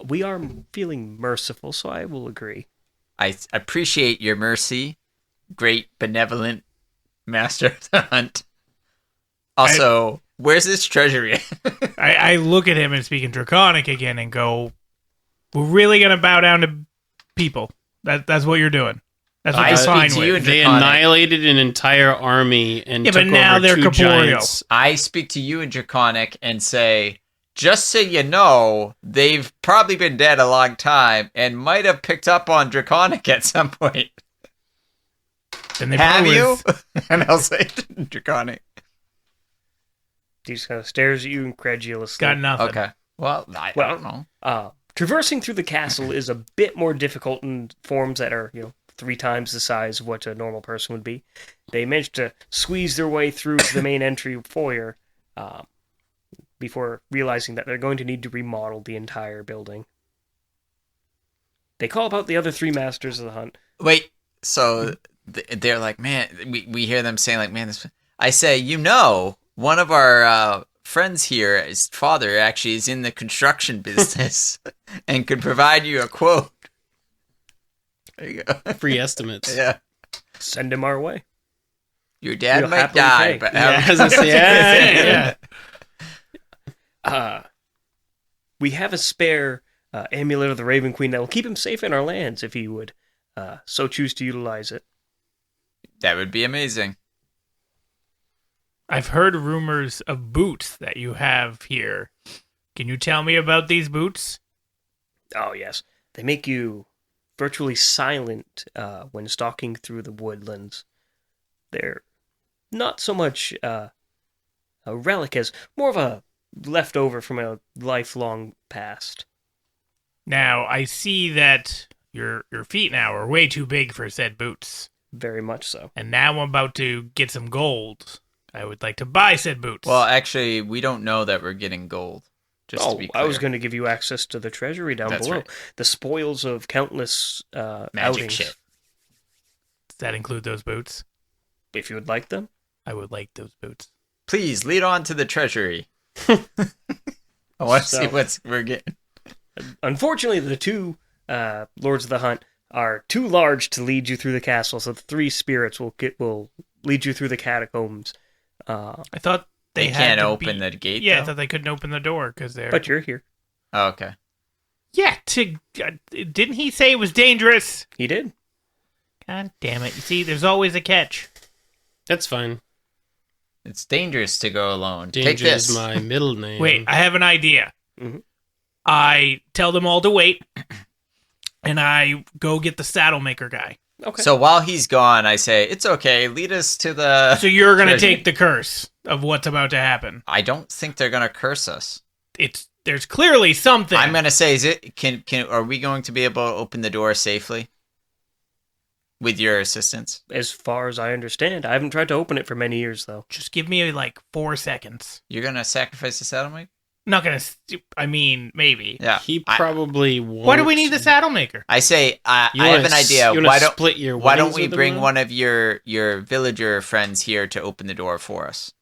[SPEAKER 4] We are feeling merciful, so I will agree.
[SPEAKER 2] I appreciate your mercy, great benevolent master of the hunt. Also, where's this treasury?
[SPEAKER 1] I look at him and speak in Draconic again and go, "We're really gonna bow down to people. That's what you're doing. That's what
[SPEAKER 2] I
[SPEAKER 1] you're
[SPEAKER 2] speak
[SPEAKER 1] fine
[SPEAKER 2] to you
[SPEAKER 1] with."
[SPEAKER 2] in
[SPEAKER 3] They
[SPEAKER 2] Draconic.
[SPEAKER 3] annihilated an entire army and
[SPEAKER 1] Yeah,
[SPEAKER 3] took
[SPEAKER 1] but now
[SPEAKER 3] over
[SPEAKER 1] they're
[SPEAKER 3] 2
[SPEAKER 1] corporeal.
[SPEAKER 3] giants.
[SPEAKER 2] I speak to you in Draconic and say, just so you know, they've probably been dead a long time and might have picked up on Draconic at some point.
[SPEAKER 1] And they
[SPEAKER 2] Have
[SPEAKER 1] probably
[SPEAKER 2] you?
[SPEAKER 1] was-
[SPEAKER 2] And I'll say Draconic.
[SPEAKER 4] He just kind of stares at you incredulously.
[SPEAKER 1] got nothing.
[SPEAKER 2] Okay. Well, I
[SPEAKER 4] Well,
[SPEAKER 2] don't know.
[SPEAKER 4] Traversing through the castle is a bit more difficult in forms that are, 3 times the size of what a normal person would be. They managed to squeeze their way through to the main entry foyer before realizing that they're going to need to remodel the entire building. They call about the other 3 masters of the hunt.
[SPEAKER 2] Wait, so they're like, man, we hear them saying like, man, this. I say, one of our friends here, his father actually is in the construction business and could provide you a quote. There you go.
[SPEAKER 3] Free estimates.
[SPEAKER 2] Yeah.
[SPEAKER 4] Send him our way.
[SPEAKER 2] Your dad
[SPEAKER 4] We'll
[SPEAKER 2] might
[SPEAKER 4] happily
[SPEAKER 2] die,
[SPEAKER 4] pay.
[SPEAKER 2] but
[SPEAKER 3] Yeah, I was gonna say, yeah.
[SPEAKER 4] We have a spare amulet of the Raven Queen that will keep him safe in our lands if he would so choose to utilize it.
[SPEAKER 2] that would be amazing.
[SPEAKER 1] I've heard rumors of boots that you have here. Can you tell me about these boots?
[SPEAKER 4] Oh, yes. They make you virtually silent when stalking through the woodlands. They're not so much a relic as more of a leftover from a lifelong past.
[SPEAKER 1] Now, I see that your feet now are way too big for said boots.
[SPEAKER 4] Very much so.
[SPEAKER 1] And now I'm about to get some gold. I would like to buy said boots.
[SPEAKER 2] Well, actually, we don't know that we're getting gold. Just to be clear.
[SPEAKER 4] I was going to give you access to the treasury down
[SPEAKER 2] That's
[SPEAKER 4] below.
[SPEAKER 2] right.
[SPEAKER 4] The spoils of countless
[SPEAKER 2] Magic
[SPEAKER 4] outings.
[SPEAKER 2] shit.
[SPEAKER 1] Does that include those boots?
[SPEAKER 4] If you would like them.
[SPEAKER 1] I would like those boots.
[SPEAKER 2] Please lead on to the treasury. I want to see
[SPEAKER 4] So-
[SPEAKER 2] what we're getting.
[SPEAKER 4] Unfortunately, the two Lords of the Hunt are too large to lead you through the castle, so the three spirits will lead you through the catacombs.
[SPEAKER 1] I thought
[SPEAKER 2] They
[SPEAKER 1] had
[SPEAKER 2] can't
[SPEAKER 1] to
[SPEAKER 2] open
[SPEAKER 1] be-
[SPEAKER 2] the gate,
[SPEAKER 1] Yeah, I
[SPEAKER 2] though?
[SPEAKER 1] thought they couldn't open the door because they're.
[SPEAKER 4] But you're here.
[SPEAKER 2] Oh, okay.
[SPEAKER 1] Yeah, didn't he say it was dangerous?
[SPEAKER 4] He did.
[SPEAKER 1] God damn it! You see, there's always a catch.
[SPEAKER 3] That's fine.
[SPEAKER 2] It's dangerous to go alone. Take
[SPEAKER 3] Danger
[SPEAKER 2] this.
[SPEAKER 3] is my middle name.
[SPEAKER 1] Wait, I have an idea.
[SPEAKER 4] Mhm.
[SPEAKER 1] I tell them all to wait, and I go get the saddle maker guy.
[SPEAKER 4] Okay.
[SPEAKER 2] So while he's gone, I say, it's okay. Lead us to the...
[SPEAKER 1] So you're gonna
[SPEAKER 2] treasure.
[SPEAKER 1] take the curse of what's about to happen.
[SPEAKER 2] I don't think they're going to curse us.
[SPEAKER 1] There's clearly something.
[SPEAKER 2] I'm going to say, are we going to be able to open the door safely? With your assistance?
[SPEAKER 4] As far as I understand, I haven't tried to open it for many years, though.
[SPEAKER 1] Just give me like 4 seconds.
[SPEAKER 2] You're going to sacrifice the saddle maker?
[SPEAKER 1] I'm not gonna. I mean, maybe.
[SPEAKER 2] Yeah.
[SPEAKER 3] He probably won't.
[SPEAKER 1] Why do we need the saddle maker?
[SPEAKER 2] I say, I
[SPEAKER 3] You
[SPEAKER 2] have
[SPEAKER 3] wanna
[SPEAKER 2] an idea.
[SPEAKER 3] You wanna split your
[SPEAKER 2] Why don't
[SPEAKER 3] winnings
[SPEAKER 2] we
[SPEAKER 3] with them
[SPEAKER 2] bring
[SPEAKER 3] now?
[SPEAKER 2] one of your villager friends here to open the door for us?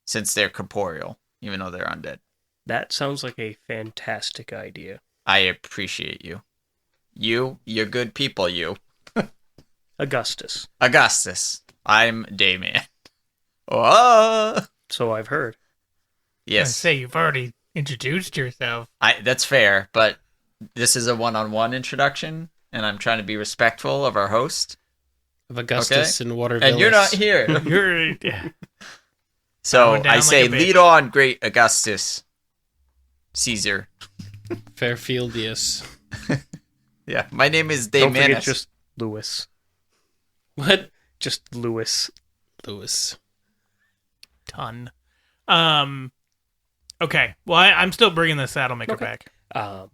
[SPEAKER 2] Since they're corporeal, even though they're undead.
[SPEAKER 4] That sounds like a fantastic idea.
[SPEAKER 2] I appreciate you. You're good people, you.
[SPEAKER 4] Augustus.
[SPEAKER 2] Augustus. I'm Damien. Oh,
[SPEAKER 4] So I've heard.
[SPEAKER 1] I
[SPEAKER 2] yes.
[SPEAKER 1] say you've already introduced yourself.
[SPEAKER 2] That's fair, but this is a one-on-one introduction, and I'm trying to be respectful of our host.
[SPEAKER 3] Of Augustus and Waterville.
[SPEAKER 2] And you're not here.
[SPEAKER 1] You're.
[SPEAKER 2] So
[SPEAKER 1] Going down
[SPEAKER 2] I
[SPEAKER 1] like
[SPEAKER 2] say,
[SPEAKER 1] a bitch.
[SPEAKER 2] lead on, great Augustus. Caesar.
[SPEAKER 3] Fairfieldius.
[SPEAKER 2] Yeah, my name is
[SPEAKER 4] Don't forget
[SPEAKER 2] Damianus.
[SPEAKER 4] just Lewis.
[SPEAKER 3] What?
[SPEAKER 4] Just Lewis.
[SPEAKER 3] Lewis.
[SPEAKER 1] ton. Okay. Well, I'm still bringing the saddle maker
[SPEAKER 4] Okay.
[SPEAKER 1] back.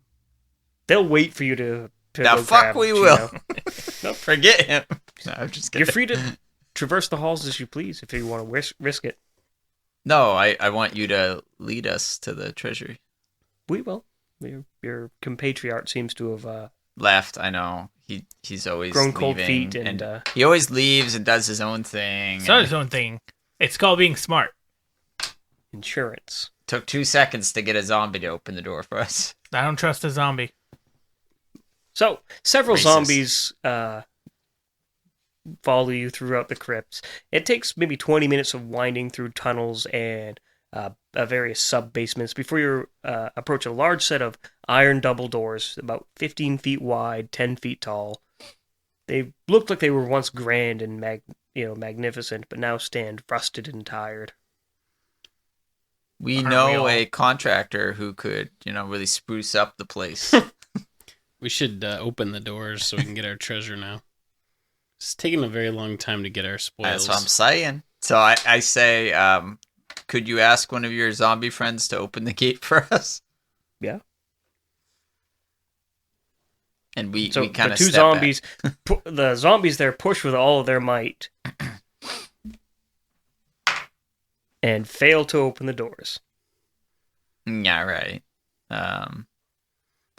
[SPEAKER 4] They'll wait for you to
[SPEAKER 2] The
[SPEAKER 4] go
[SPEAKER 2] fuck
[SPEAKER 4] grab
[SPEAKER 2] we
[SPEAKER 4] Gino.
[SPEAKER 2] will. Forget him. No, I'm just kidding.
[SPEAKER 4] You're free to traverse the halls as you please if you want to risk it.
[SPEAKER 2] No, I want you to lead us to the treasury.
[SPEAKER 4] We will. Your compatriot seems to have
[SPEAKER 2] Left, I know. He's always
[SPEAKER 4] grown cold
[SPEAKER 2] leaving,
[SPEAKER 4] feet and
[SPEAKER 2] he always leaves and does his own thing.
[SPEAKER 1] It's not
[SPEAKER 2] and
[SPEAKER 1] his own thing. It's called being smart.
[SPEAKER 4] insurance.
[SPEAKER 2] took 2 seconds to get a zombie to open the door for us.
[SPEAKER 1] I don't trust a zombie.
[SPEAKER 4] So several
[SPEAKER 2] Racist.
[SPEAKER 4] zombies follow you throughout the crypts. It takes maybe 20 minutes of winding through tunnels and various sub-basements before you approach a large set of iron double doors, about 15 feet wide, 10 feet tall. They looked like they were once grand and magnificent, but now stand rusted and tired.
[SPEAKER 2] We
[SPEAKER 1] Aren't
[SPEAKER 2] know
[SPEAKER 1] we all?
[SPEAKER 2] a contractor who could, really spruce up the place.
[SPEAKER 3] We should open the doors so we can get our treasure now. It's taking a very long time to get our spoils.
[SPEAKER 2] That's what I'm saying. So I say, could you ask one of your zombie friends to open the gate for us?
[SPEAKER 4] Yeah.
[SPEAKER 2] And we
[SPEAKER 4] So
[SPEAKER 2] kind
[SPEAKER 4] the
[SPEAKER 2] of
[SPEAKER 4] two zombies, the zombies there push with all of their might and fail to open the doors.
[SPEAKER 2] Yeah, right.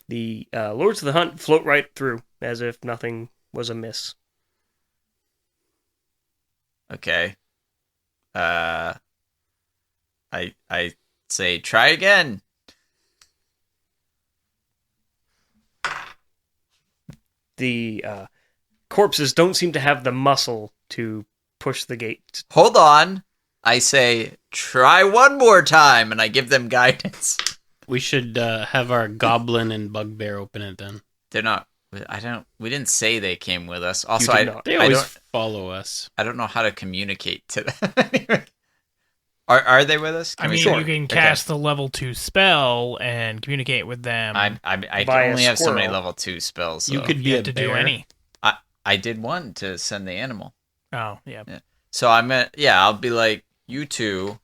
[SPEAKER 4] The Lords of the Hunt float right through as if nothing was amiss.
[SPEAKER 2] Okay. I say try again.
[SPEAKER 4] The corpses don't seem to have the muscle to push the gate.
[SPEAKER 2] Hold on. I say try one more time, and I give them guidance.
[SPEAKER 3] We should have our goblin and bugbear open it then.
[SPEAKER 2] They're not. We didn't say they came with us. Also,
[SPEAKER 4] did not.
[SPEAKER 3] They
[SPEAKER 2] I
[SPEAKER 3] always
[SPEAKER 2] don't.
[SPEAKER 3] follow us.
[SPEAKER 2] I don't know how to communicate to them. Anyway. Are they with us?
[SPEAKER 1] I mean, you can cast the level 2 spell and communicate with them.
[SPEAKER 2] I
[SPEAKER 4] By a
[SPEAKER 2] only have so many
[SPEAKER 4] squirrel.
[SPEAKER 2] level 2 spells. So.
[SPEAKER 3] You could
[SPEAKER 1] you
[SPEAKER 3] be
[SPEAKER 1] have
[SPEAKER 3] a
[SPEAKER 1] to do
[SPEAKER 3] bear.
[SPEAKER 1] any.
[SPEAKER 2] I did one to send the animal.
[SPEAKER 1] Oh, yeah.
[SPEAKER 2] So I'll be like, you two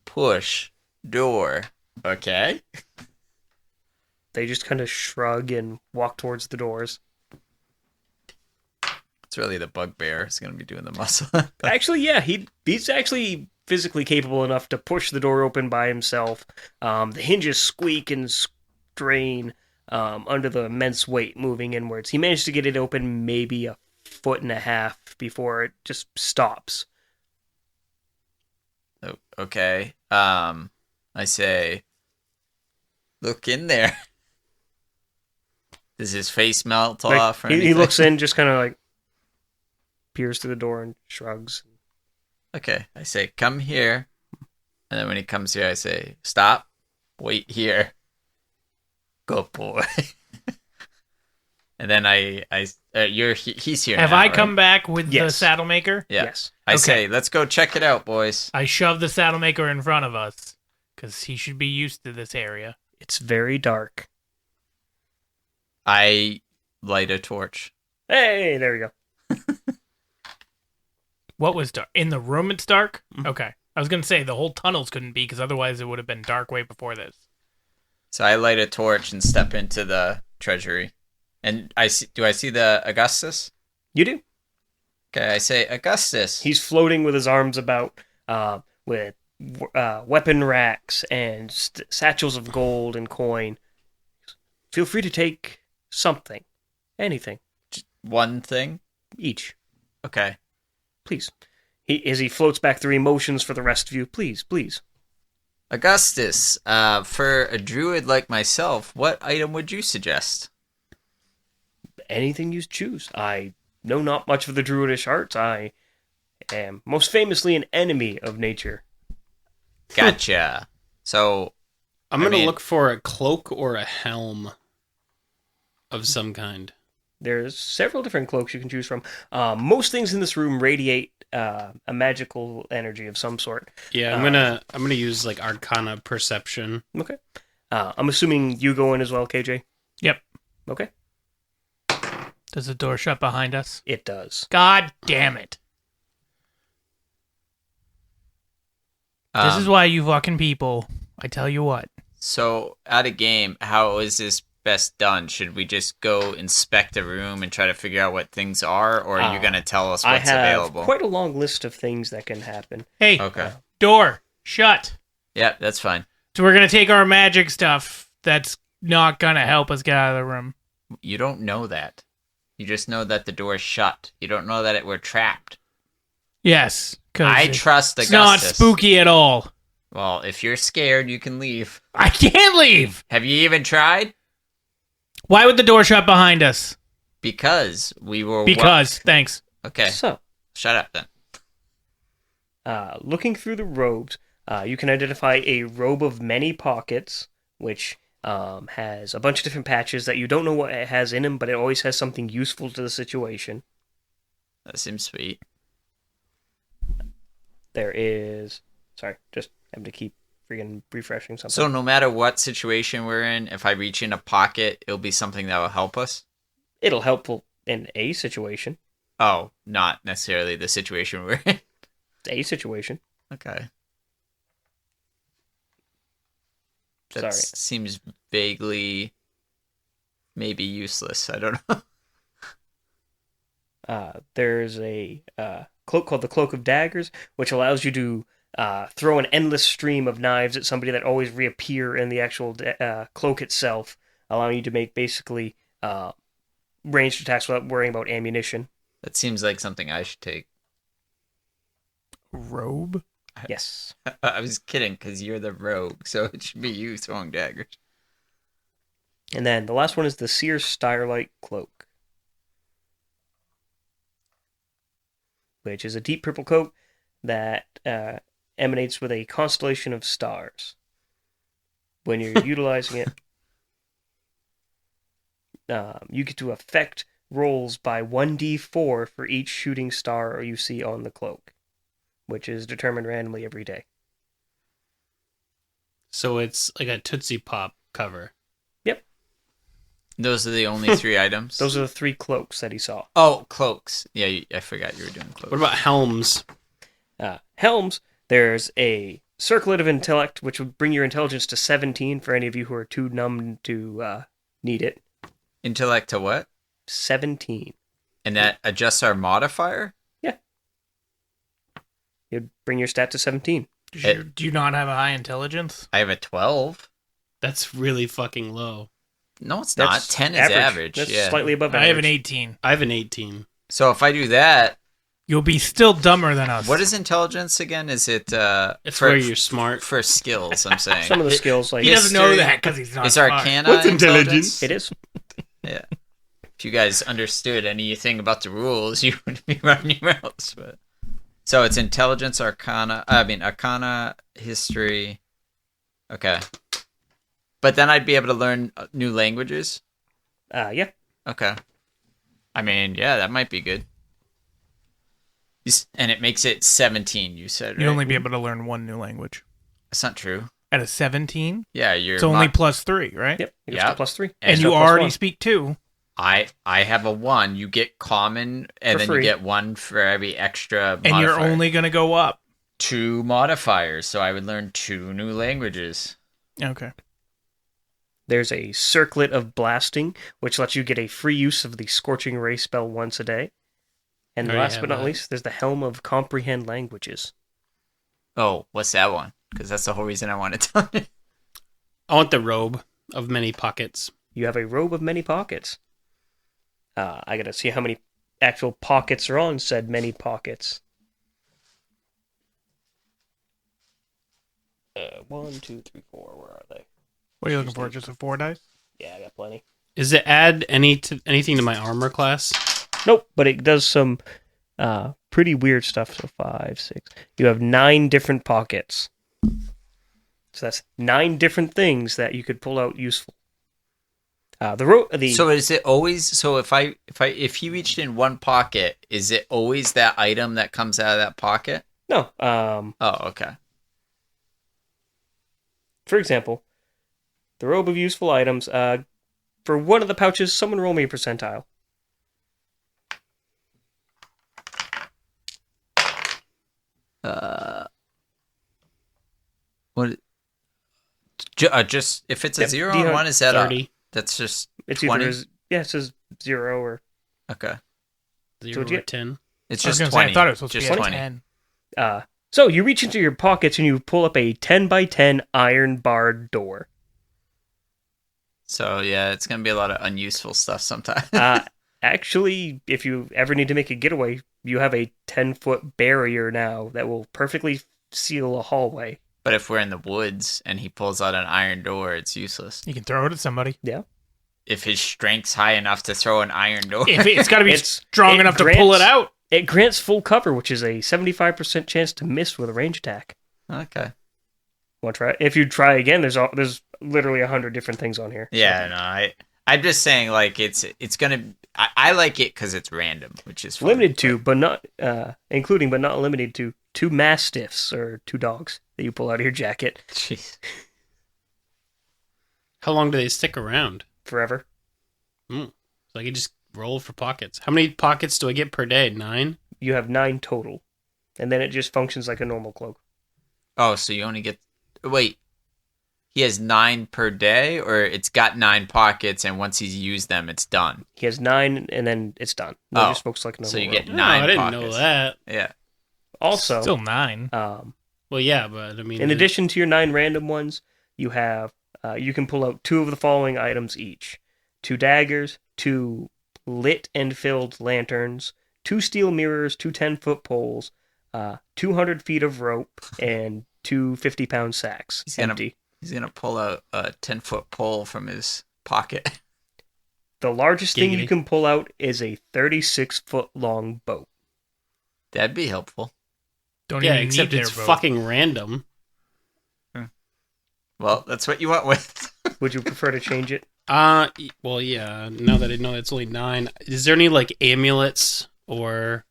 [SPEAKER 2] push door. Okay.
[SPEAKER 4] They just kind of shrug and walk towards the doors.
[SPEAKER 2] It's really the bugbear is going to be doing the muscle.
[SPEAKER 4] Actually, yeah, he's actually physically capable enough to push the door open by himself. The hinges squeak and strain under the immense weight moving inwards. He managed to get it open maybe a foot and a half before it just stops.
[SPEAKER 2] Okay. I say, look in there. Does his face melt
[SPEAKER 4] Like,
[SPEAKER 2] off? Or
[SPEAKER 4] he
[SPEAKER 2] anything?
[SPEAKER 4] looks in, just kind of like peers through the door and shrugs.
[SPEAKER 2] Okay, I say, come here. And then when he comes here, I say, stop. Wait here. Good boy. And then he's here
[SPEAKER 1] Have
[SPEAKER 2] now,
[SPEAKER 1] I
[SPEAKER 2] right?
[SPEAKER 1] come back with the
[SPEAKER 4] Yes.
[SPEAKER 1] saddle maker?
[SPEAKER 2] Yeah.
[SPEAKER 4] Yes.
[SPEAKER 2] I
[SPEAKER 1] Okay.
[SPEAKER 2] say, let's go check it out, boys.
[SPEAKER 1] I shove the saddle maker in front of us because he should be used to this area.
[SPEAKER 4] It's very dark.
[SPEAKER 2] I light a torch.
[SPEAKER 4] Hey, there we go.
[SPEAKER 1] What was dark? In the room it's dark?
[SPEAKER 2] Mm-hmm.
[SPEAKER 1] Okay. I was going to say the whole tunnels couldn't be because otherwise it would have been dark way before this.
[SPEAKER 2] So I light a torch and step into the treasury. And do I see the Augustus?
[SPEAKER 4] You do.
[SPEAKER 2] Okay, I say, Augustus.
[SPEAKER 4] He's floating with his arms about, with weapon racks and satchels of gold and coin. Feel free to take something, anything,
[SPEAKER 2] One thing?
[SPEAKER 4] each,
[SPEAKER 2] Okay.
[SPEAKER 4] please. As he floats back through emotions for the rest of you, please, please.
[SPEAKER 2] Augustus, for a druid like myself, what item would you suggest?
[SPEAKER 4] Anything you choose. I know not much of the druidish arts. I am most famously an enemy of nature.
[SPEAKER 2] Gotcha. So,
[SPEAKER 3] I'm going to
[SPEAKER 2] mean-
[SPEAKER 3] look for a cloak or a helm of some kind.
[SPEAKER 4] There's several different cloaks you can choose from. Most things in this room radiate a magical energy of some sort.
[SPEAKER 3] Yeah, I'm gonna use like Arcana Perception.
[SPEAKER 4] Okay. I'm assuming you go in as well, KJ.
[SPEAKER 1] Yep.
[SPEAKER 4] Okay.
[SPEAKER 1] Does the door shut behind us?
[SPEAKER 4] It does.
[SPEAKER 1] God damn it. This is why you fucking people, I tell you what.
[SPEAKER 2] So, out of game, how is this best done? Should we just go inspect the room and try to figure out what things are, or are you going to tell us
[SPEAKER 4] I
[SPEAKER 2] what's
[SPEAKER 4] have
[SPEAKER 2] available?
[SPEAKER 4] quite a long list of things that can happen.
[SPEAKER 1] Hey,
[SPEAKER 2] Okay.
[SPEAKER 1] door, shut.
[SPEAKER 2] Yeah, that's fine.
[SPEAKER 1] So we're going to take our magic stuff that's not going to help us get out of the room.
[SPEAKER 2] You don't know that. You just know that the door's shut. You don't know that we're trapped.
[SPEAKER 1] Yes, because
[SPEAKER 2] I trust
[SPEAKER 1] it's not
[SPEAKER 2] Augustus.
[SPEAKER 1] spooky at all.
[SPEAKER 2] Well, if you're scared, you can leave.
[SPEAKER 1] I can't leave.
[SPEAKER 2] Have you even tried?
[SPEAKER 1] Why would the door shut behind us?
[SPEAKER 2] Because we were...
[SPEAKER 1] Because, thanks.
[SPEAKER 2] Okay,
[SPEAKER 4] So,
[SPEAKER 2] shut up then.
[SPEAKER 4] looking through the robes, you can identify a robe of many pockets, which has a bunch of different patches that you don't know what it has in them, but it always has something useful to the situation.
[SPEAKER 2] That seems sweet.
[SPEAKER 4] There is... Sorry, just having to keep freaking refreshing something.
[SPEAKER 2] So no matter what situation we're in, if I reach in a pocket, it'll be something that will help us?
[SPEAKER 4] It'll helpful in a situation.
[SPEAKER 2] Oh, not necessarily the situation we're in.
[SPEAKER 4] A situation.
[SPEAKER 2] Okay.
[SPEAKER 4] Sorry.
[SPEAKER 2] That seems vaguely maybe useless. I don't know.
[SPEAKER 4] There's a cloak called the Cloak of Daggers, which allows you to throw an endless stream of knives at somebody that always reappear in the actual cloak itself, allowing you to make basically ranged attacks without worrying about ammunition.
[SPEAKER 2] That seems like something I should take.
[SPEAKER 1] Robe?
[SPEAKER 4] Yes.
[SPEAKER 2] I was kidding, because you're the rogue, so it should be you throwing daggers.
[SPEAKER 4] And then the last one is the Seer Starlight Cloak, which is a deep purple coat that emanates with a constellation of stars. When you're utilizing it, you get to affect rolls by 1d4 for each shooting star you see on the cloak, which is determined randomly every day.
[SPEAKER 3] So it's like a Tootsie Pop cover.
[SPEAKER 4] Yep.
[SPEAKER 2] Those are the only three items?
[SPEAKER 4] Those are the 3 cloaks that he saw.
[SPEAKER 2] Oh, cloaks. Yeah, I forgot you were doing cloaks.
[SPEAKER 3] What about helms?
[SPEAKER 4] Helms, there's a Circlet of Intellect, which would bring your intelligence to 17 for any of you who are too numb to need it.
[SPEAKER 2] Intellect to what?
[SPEAKER 4] 17.
[SPEAKER 2] And that adjusts our modifier?
[SPEAKER 4] You'd bring your stat to 17.
[SPEAKER 1] Do you not have a high intelligence?
[SPEAKER 2] I have a 12.
[SPEAKER 3] That's really fucking low.
[SPEAKER 2] No, it's
[SPEAKER 4] That's
[SPEAKER 2] not. 10 is average.
[SPEAKER 4] That's
[SPEAKER 2] yeah.
[SPEAKER 4] slightly above
[SPEAKER 1] I
[SPEAKER 4] average.
[SPEAKER 1] have an 18.
[SPEAKER 3] I have an 18.
[SPEAKER 2] So if I do that,
[SPEAKER 1] You'll be still dumber than us.
[SPEAKER 2] what is intelligence again? Is it
[SPEAKER 3] It's
[SPEAKER 2] for,
[SPEAKER 3] where you're smart.
[SPEAKER 2] for skills, I'm saying.
[SPEAKER 4] Some of the skills, like...
[SPEAKER 1] He doesn't know
[SPEAKER 2] History
[SPEAKER 1] that because he's not
[SPEAKER 2] Is
[SPEAKER 1] smart.
[SPEAKER 2] Arcana
[SPEAKER 3] What's
[SPEAKER 2] intelligence?
[SPEAKER 4] It is.
[SPEAKER 2] Yeah. If you guys understood anything about the rules, you would be running your mouths. But so it's intelligence, arcana, history. Okay. But then I'd be able to learn new languages.
[SPEAKER 4] Yeah.
[SPEAKER 2] Okay. I mean, yeah, that might be good. And it makes it 17, you said, right?
[SPEAKER 1] You'd only be able to learn one new language.
[SPEAKER 2] That's not true.
[SPEAKER 1] At a 17?
[SPEAKER 2] Yeah, you're...
[SPEAKER 1] It's only +3, right?
[SPEAKER 4] Yep. It goes
[SPEAKER 2] Yep.
[SPEAKER 4] to plus 3.
[SPEAKER 1] And
[SPEAKER 4] Extra
[SPEAKER 1] you
[SPEAKER 4] plus
[SPEAKER 1] already
[SPEAKER 4] 1.
[SPEAKER 1] speak 2.
[SPEAKER 2] I have a 1. You get common, and
[SPEAKER 4] For
[SPEAKER 2] then
[SPEAKER 4] free.
[SPEAKER 2] you get 1 for every extra
[SPEAKER 1] And you're
[SPEAKER 2] modifier.
[SPEAKER 1] only going to go up.
[SPEAKER 2] 2 modifiers, so I would learn 2 new languages.
[SPEAKER 1] Okay.
[SPEAKER 4] There's a Circlet of Blasting, which lets you get a free use of the Scorching Ray spell once a day. And
[SPEAKER 3] Already
[SPEAKER 4] last
[SPEAKER 3] have
[SPEAKER 4] but not
[SPEAKER 3] that.
[SPEAKER 4] least, there's the Helm of Comprehend Languages.
[SPEAKER 2] Oh, what's that one? Because that's the whole reason I wanted to.
[SPEAKER 3] I want the robe of many pockets.
[SPEAKER 4] You have a Robe of Many Pockets. I gotta see how many actual pockets are on said many pockets. 1, 2, 3, 4. Where are they?
[SPEAKER 1] What are you looking for? Just a 4 dice?
[SPEAKER 4] Yeah, I got plenty.
[SPEAKER 3] Does it add anything to my armor class?
[SPEAKER 4] Nope, but it does some pretty weird stuff. So 5, 6. You have 9 different pockets. So that's 9 different things that you could pull out useful.
[SPEAKER 2] So is it always? So if he reached in one pocket, is it always that item that comes out of that pocket?
[SPEAKER 4] No.
[SPEAKER 2] Oh, okay.
[SPEAKER 4] For example, the Robe of Useful Items. For one of the pouches, someone roll me a percentile.
[SPEAKER 2] What? Just if it's a
[SPEAKER 4] Yep,
[SPEAKER 2] 0 and 1, is that
[SPEAKER 3] 30.
[SPEAKER 2] that's just
[SPEAKER 4] It's
[SPEAKER 2] 20?
[SPEAKER 4] either it says 0 or
[SPEAKER 2] Okay.
[SPEAKER 3] 0
[SPEAKER 4] what'd you
[SPEAKER 3] or
[SPEAKER 4] get?
[SPEAKER 3] 10.
[SPEAKER 2] It's
[SPEAKER 1] I was
[SPEAKER 2] just
[SPEAKER 1] going to
[SPEAKER 2] 20.
[SPEAKER 1] say, I thought it was supposed
[SPEAKER 2] just
[SPEAKER 1] to be
[SPEAKER 2] 20.
[SPEAKER 1] 10.
[SPEAKER 4] So you reach into your pockets and you pull up a 10 by 10 iron barred door.
[SPEAKER 2] So yeah, it's gonna be a lot of unuseful stuff sometimes.
[SPEAKER 4] Actually, if you ever need to make a getaway, you have a 10-foot barrier now that will perfectly seal a hallway.
[SPEAKER 2] But if we're in the woods and he pulls out an iron door, it's useless.
[SPEAKER 1] You can throw it at somebody.
[SPEAKER 4] Yeah.
[SPEAKER 2] If his strength's high enough to throw an iron door.
[SPEAKER 1] It's got to be
[SPEAKER 4] It's-
[SPEAKER 1] strong
[SPEAKER 4] it
[SPEAKER 1] enough to pull it
[SPEAKER 4] grants-
[SPEAKER 1] out.
[SPEAKER 4] It grants full cover, which is a 75% chance to miss with a range attack.
[SPEAKER 2] Okay.
[SPEAKER 4] Want to try? If you try again, there's literally 100 different things on here.
[SPEAKER 2] Yeah, no, I'm just saying, like, it's gonna. I like it because it's random, which is fun.
[SPEAKER 4] Limited to, but not including, but not limited to 2 mastiffs or 2 dogs that you pull out of your jacket
[SPEAKER 2] Jeez.
[SPEAKER 3] How long do they stick around?
[SPEAKER 4] forever.
[SPEAKER 3] So I can just roll for pockets. How many pockets do I get per day? 9?
[SPEAKER 4] You have 9 total, and then it just functions like a normal cloak.
[SPEAKER 2] Oh, so you only get. Wait. He has 9 per day, or it's got 9 pockets, and once he's used them, it's done.
[SPEAKER 4] He has 9, and then it's done. It
[SPEAKER 2] Oh,
[SPEAKER 4] just functions like a normal.
[SPEAKER 2] so you
[SPEAKER 4] roll.
[SPEAKER 2] get
[SPEAKER 3] No,
[SPEAKER 2] 9
[SPEAKER 3] I didn't
[SPEAKER 2] pockets.
[SPEAKER 3] know that.
[SPEAKER 2] Yeah.
[SPEAKER 4] Also,
[SPEAKER 1] Still 9.
[SPEAKER 3] Well, yeah, but I mean...
[SPEAKER 4] in addition to your 9 random ones, you have you can pull out 2 of the following items each: 2 daggers, 2 lit and filled lanterns, 2 steel mirrors, 2 10-foot poles, 200 feet of rope, and 2 50-pound sacks.
[SPEAKER 2] He's gonna-
[SPEAKER 4] Empty.
[SPEAKER 2] He's going to pull out a 10-foot pole from his pocket.
[SPEAKER 4] The largest thing you
[SPEAKER 3] Giggity.
[SPEAKER 4] can pull out is a 36-foot long boat.
[SPEAKER 2] That'd be helpful.
[SPEAKER 1] Don't
[SPEAKER 3] Yeah,
[SPEAKER 1] even
[SPEAKER 3] except
[SPEAKER 1] need
[SPEAKER 3] it's
[SPEAKER 1] their vote.
[SPEAKER 3] fucking random.
[SPEAKER 2] Well, that's what you went with.
[SPEAKER 4] Would you prefer to change it?
[SPEAKER 3] Well, yeah, now that I know it's only 9, is there any, like, amulets or...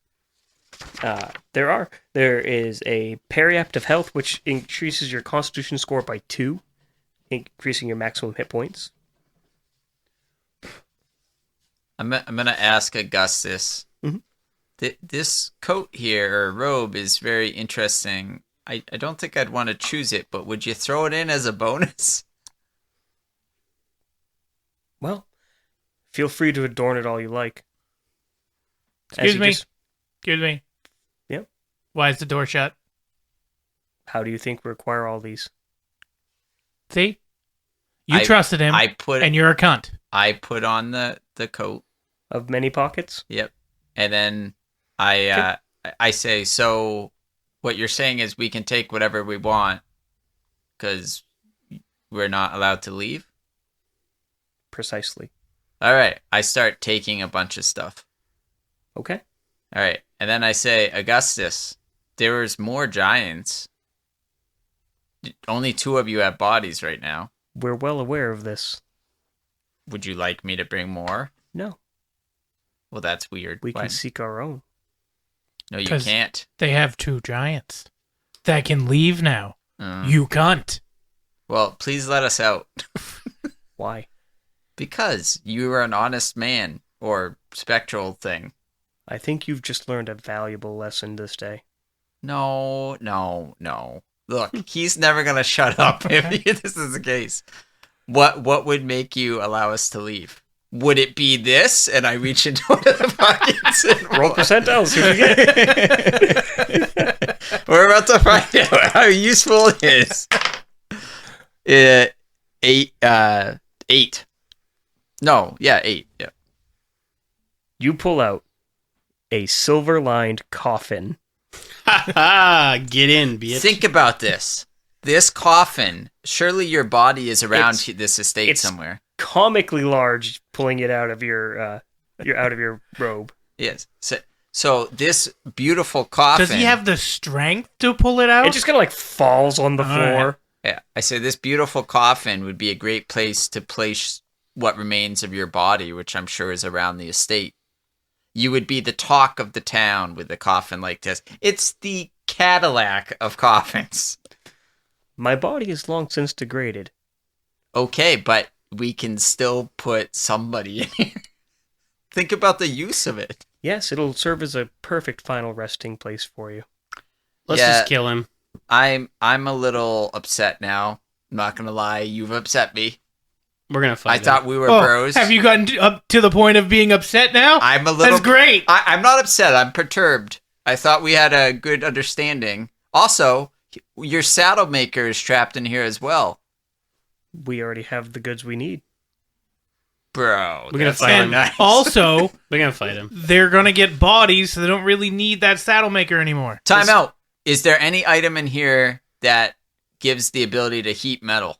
[SPEAKER 4] There is a Periapt of Health, which increases your Constitution score by 2, increasing your maximum hit points.
[SPEAKER 2] I'm gonna ask Augustus.
[SPEAKER 4] Mhm.
[SPEAKER 2] This coat here or robe is very interesting. I don't think I'd want to choose it, but would you throw it in as a bonus?
[SPEAKER 4] Well, feel free to adorn it all you like. As
[SPEAKER 1] Excuse
[SPEAKER 4] you
[SPEAKER 1] me.
[SPEAKER 4] just-
[SPEAKER 1] Excuse me.
[SPEAKER 4] Yep.
[SPEAKER 1] Why is the door shut?
[SPEAKER 4] How do you think we require all these?
[SPEAKER 1] See? You
[SPEAKER 2] I-
[SPEAKER 1] trusted him,
[SPEAKER 2] I put
[SPEAKER 1] and you're a cunt.
[SPEAKER 2] I put on the coat.
[SPEAKER 4] Of many pockets?
[SPEAKER 2] Yep, and then I say, so what you're saying is we can take whatever we want because we're not allowed to leave.
[SPEAKER 4] Precisely.
[SPEAKER 2] All right. I start taking a bunch of stuff.
[SPEAKER 4] Okay.
[SPEAKER 2] All right. And then I say, Augustus, there is more giants. Only 2 of you have bodies right now.
[SPEAKER 4] We're well aware of this.
[SPEAKER 2] Would you like me to bring more?
[SPEAKER 4] No.
[SPEAKER 2] Well, that's weird.
[SPEAKER 4] We
[SPEAKER 2] Why?
[SPEAKER 4] can seek our own.
[SPEAKER 2] No, you
[SPEAKER 1] 'Cause
[SPEAKER 2] can't.
[SPEAKER 1] They have 2 giants that can leave now. You can't.
[SPEAKER 2] Well, please let us out.
[SPEAKER 4] Why?
[SPEAKER 2] Because you are an honest man, or spectral thing.
[SPEAKER 4] I think you've just learned a valuable lesson this day.
[SPEAKER 2] No. Look, he's never gonna shut up if this is the case. What would make you allow us to leave? Would it be this? And I reach into one of the pockets and
[SPEAKER 4] Roll percentiles. See what you get.
[SPEAKER 2] We're about to find out how useful it is. 8. No, yeah, 8. Yeah.
[SPEAKER 4] You pull out a silver-lined coffin.
[SPEAKER 3] Get in, bitch.
[SPEAKER 2] Think about this. This coffin, surely your body is around this estate
[SPEAKER 4] it's
[SPEAKER 2] somewhere.
[SPEAKER 4] Comically large, pulling it out of your robe.
[SPEAKER 2] Yes. So this beautiful coffin.
[SPEAKER 1] Does he have the strength to pull it out?
[SPEAKER 4] It just kind of like falls on the floor.
[SPEAKER 2] Yeah, I say this beautiful coffin would be a great place to place what remains of your body, which I'm sure is around the estate. You would be the talk of the town with a coffin like this. It's the Cadillac of coffins.
[SPEAKER 4] My body is long since degraded.
[SPEAKER 2] Okay, but we can still put somebody in here. Think about the use of it.
[SPEAKER 4] Yes, it'll serve as a perfect final resting place for you.
[SPEAKER 3] Let's
[SPEAKER 2] Yeah.
[SPEAKER 3] just kill him.
[SPEAKER 2] I'm a little upset now. I'm not gonna lie, you've upset me.
[SPEAKER 3] We're gonna
[SPEAKER 2] I
[SPEAKER 3] fight him.
[SPEAKER 2] thought we were
[SPEAKER 1] Oh,
[SPEAKER 2] bros.
[SPEAKER 1] have you gotten up to the point of being upset now?
[SPEAKER 2] I'm a little.
[SPEAKER 1] That's great.
[SPEAKER 2] I'm not upset. I'm perturbed. I thought we had a good understanding. Also, your saddle maker is trapped in here as well,
[SPEAKER 4] We already have the goods we need.
[SPEAKER 2] bro.
[SPEAKER 3] We're gonna
[SPEAKER 2] that's
[SPEAKER 3] fight
[SPEAKER 2] not
[SPEAKER 3] him.
[SPEAKER 2] nice.
[SPEAKER 1] Also,
[SPEAKER 3] We're gonna fight him.
[SPEAKER 1] they're gonna get bodies, so they don't really need that saddle maker anymore.
[SPEAKER 2] Time out. Is there any item in here that gives the ability to heat metal?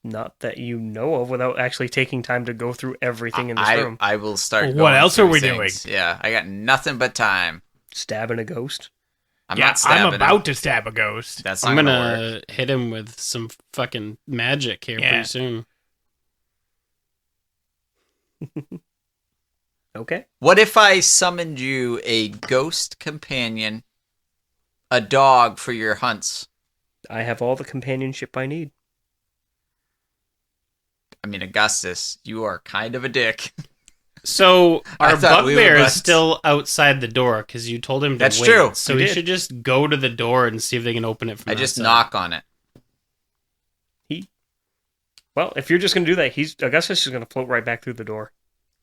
[SPEAKER 4] Not that you know of, without actually taking time to go through everything in this room.
[SPEAKER 2] I will start.
[SPEAKER 1] Well, what
[SPEAKER 2] going
[SPEAKER 1] else
[SPEAKER 2] through
[SPEAKER 1] are we
[SPEAKER 2] things. Yeah, I got nothing but time.
[SPEAKER 4] Stabbing a ghost.
[SPEAKER 2] I'm
[SPEAKER 1] Yeah,
[SPEAKER 2] not stabbing
[SPEAKER 1] I'm about
[SPEAKER 2] him.
[SPEAKER 1] to stab a ghost.
[SPEAKER 2] That's not
[SPEAKER 3] I'm
[SPEAKER 2] gonna
[SPEAKER 3] gonna
[SPEAKER 2] work.
[SPEAKER 3] hit him with some fucking magic here
[SPEAKER 1] Yeah.
[SPEAKER 3] pretty soon.
[SPEAKER 4] Okay.
[SPEAKER 2] What if I summoned you a ghost companion, a dog for your hunts?
[SPEAKER 4] I have all the companionship I need.
[SPEAKER 2] I mean, Augustus, you are kind of a dick.
[SPEAKER 3] So
[SPEAKER 2] I
[SPEAKER 3] our
[SPEAKER 2] thought we were
[SPEAKER 3] bugbear is
[SPEAKER 2] buds.
[SPEAKER 3] still outside the door because you told him to
[SPEAKER 2] That's
[SPEAKER 3] wait.
[SPEAKER 2] true.
[SPEAKER 3] So
[SPEAKER 4] You
[SPEAKER 3] we
[SPEAKER 4] did.
[SPEAKER 3] should just go to the door and see if they can open it from
[SPEAKER 2] I just
[SPEAKER 3] outside.
[SPEAKER 2] knock on it.
[SPEAKER 4] Well, if you're just going to do that, Augustus is going to float right back through the door.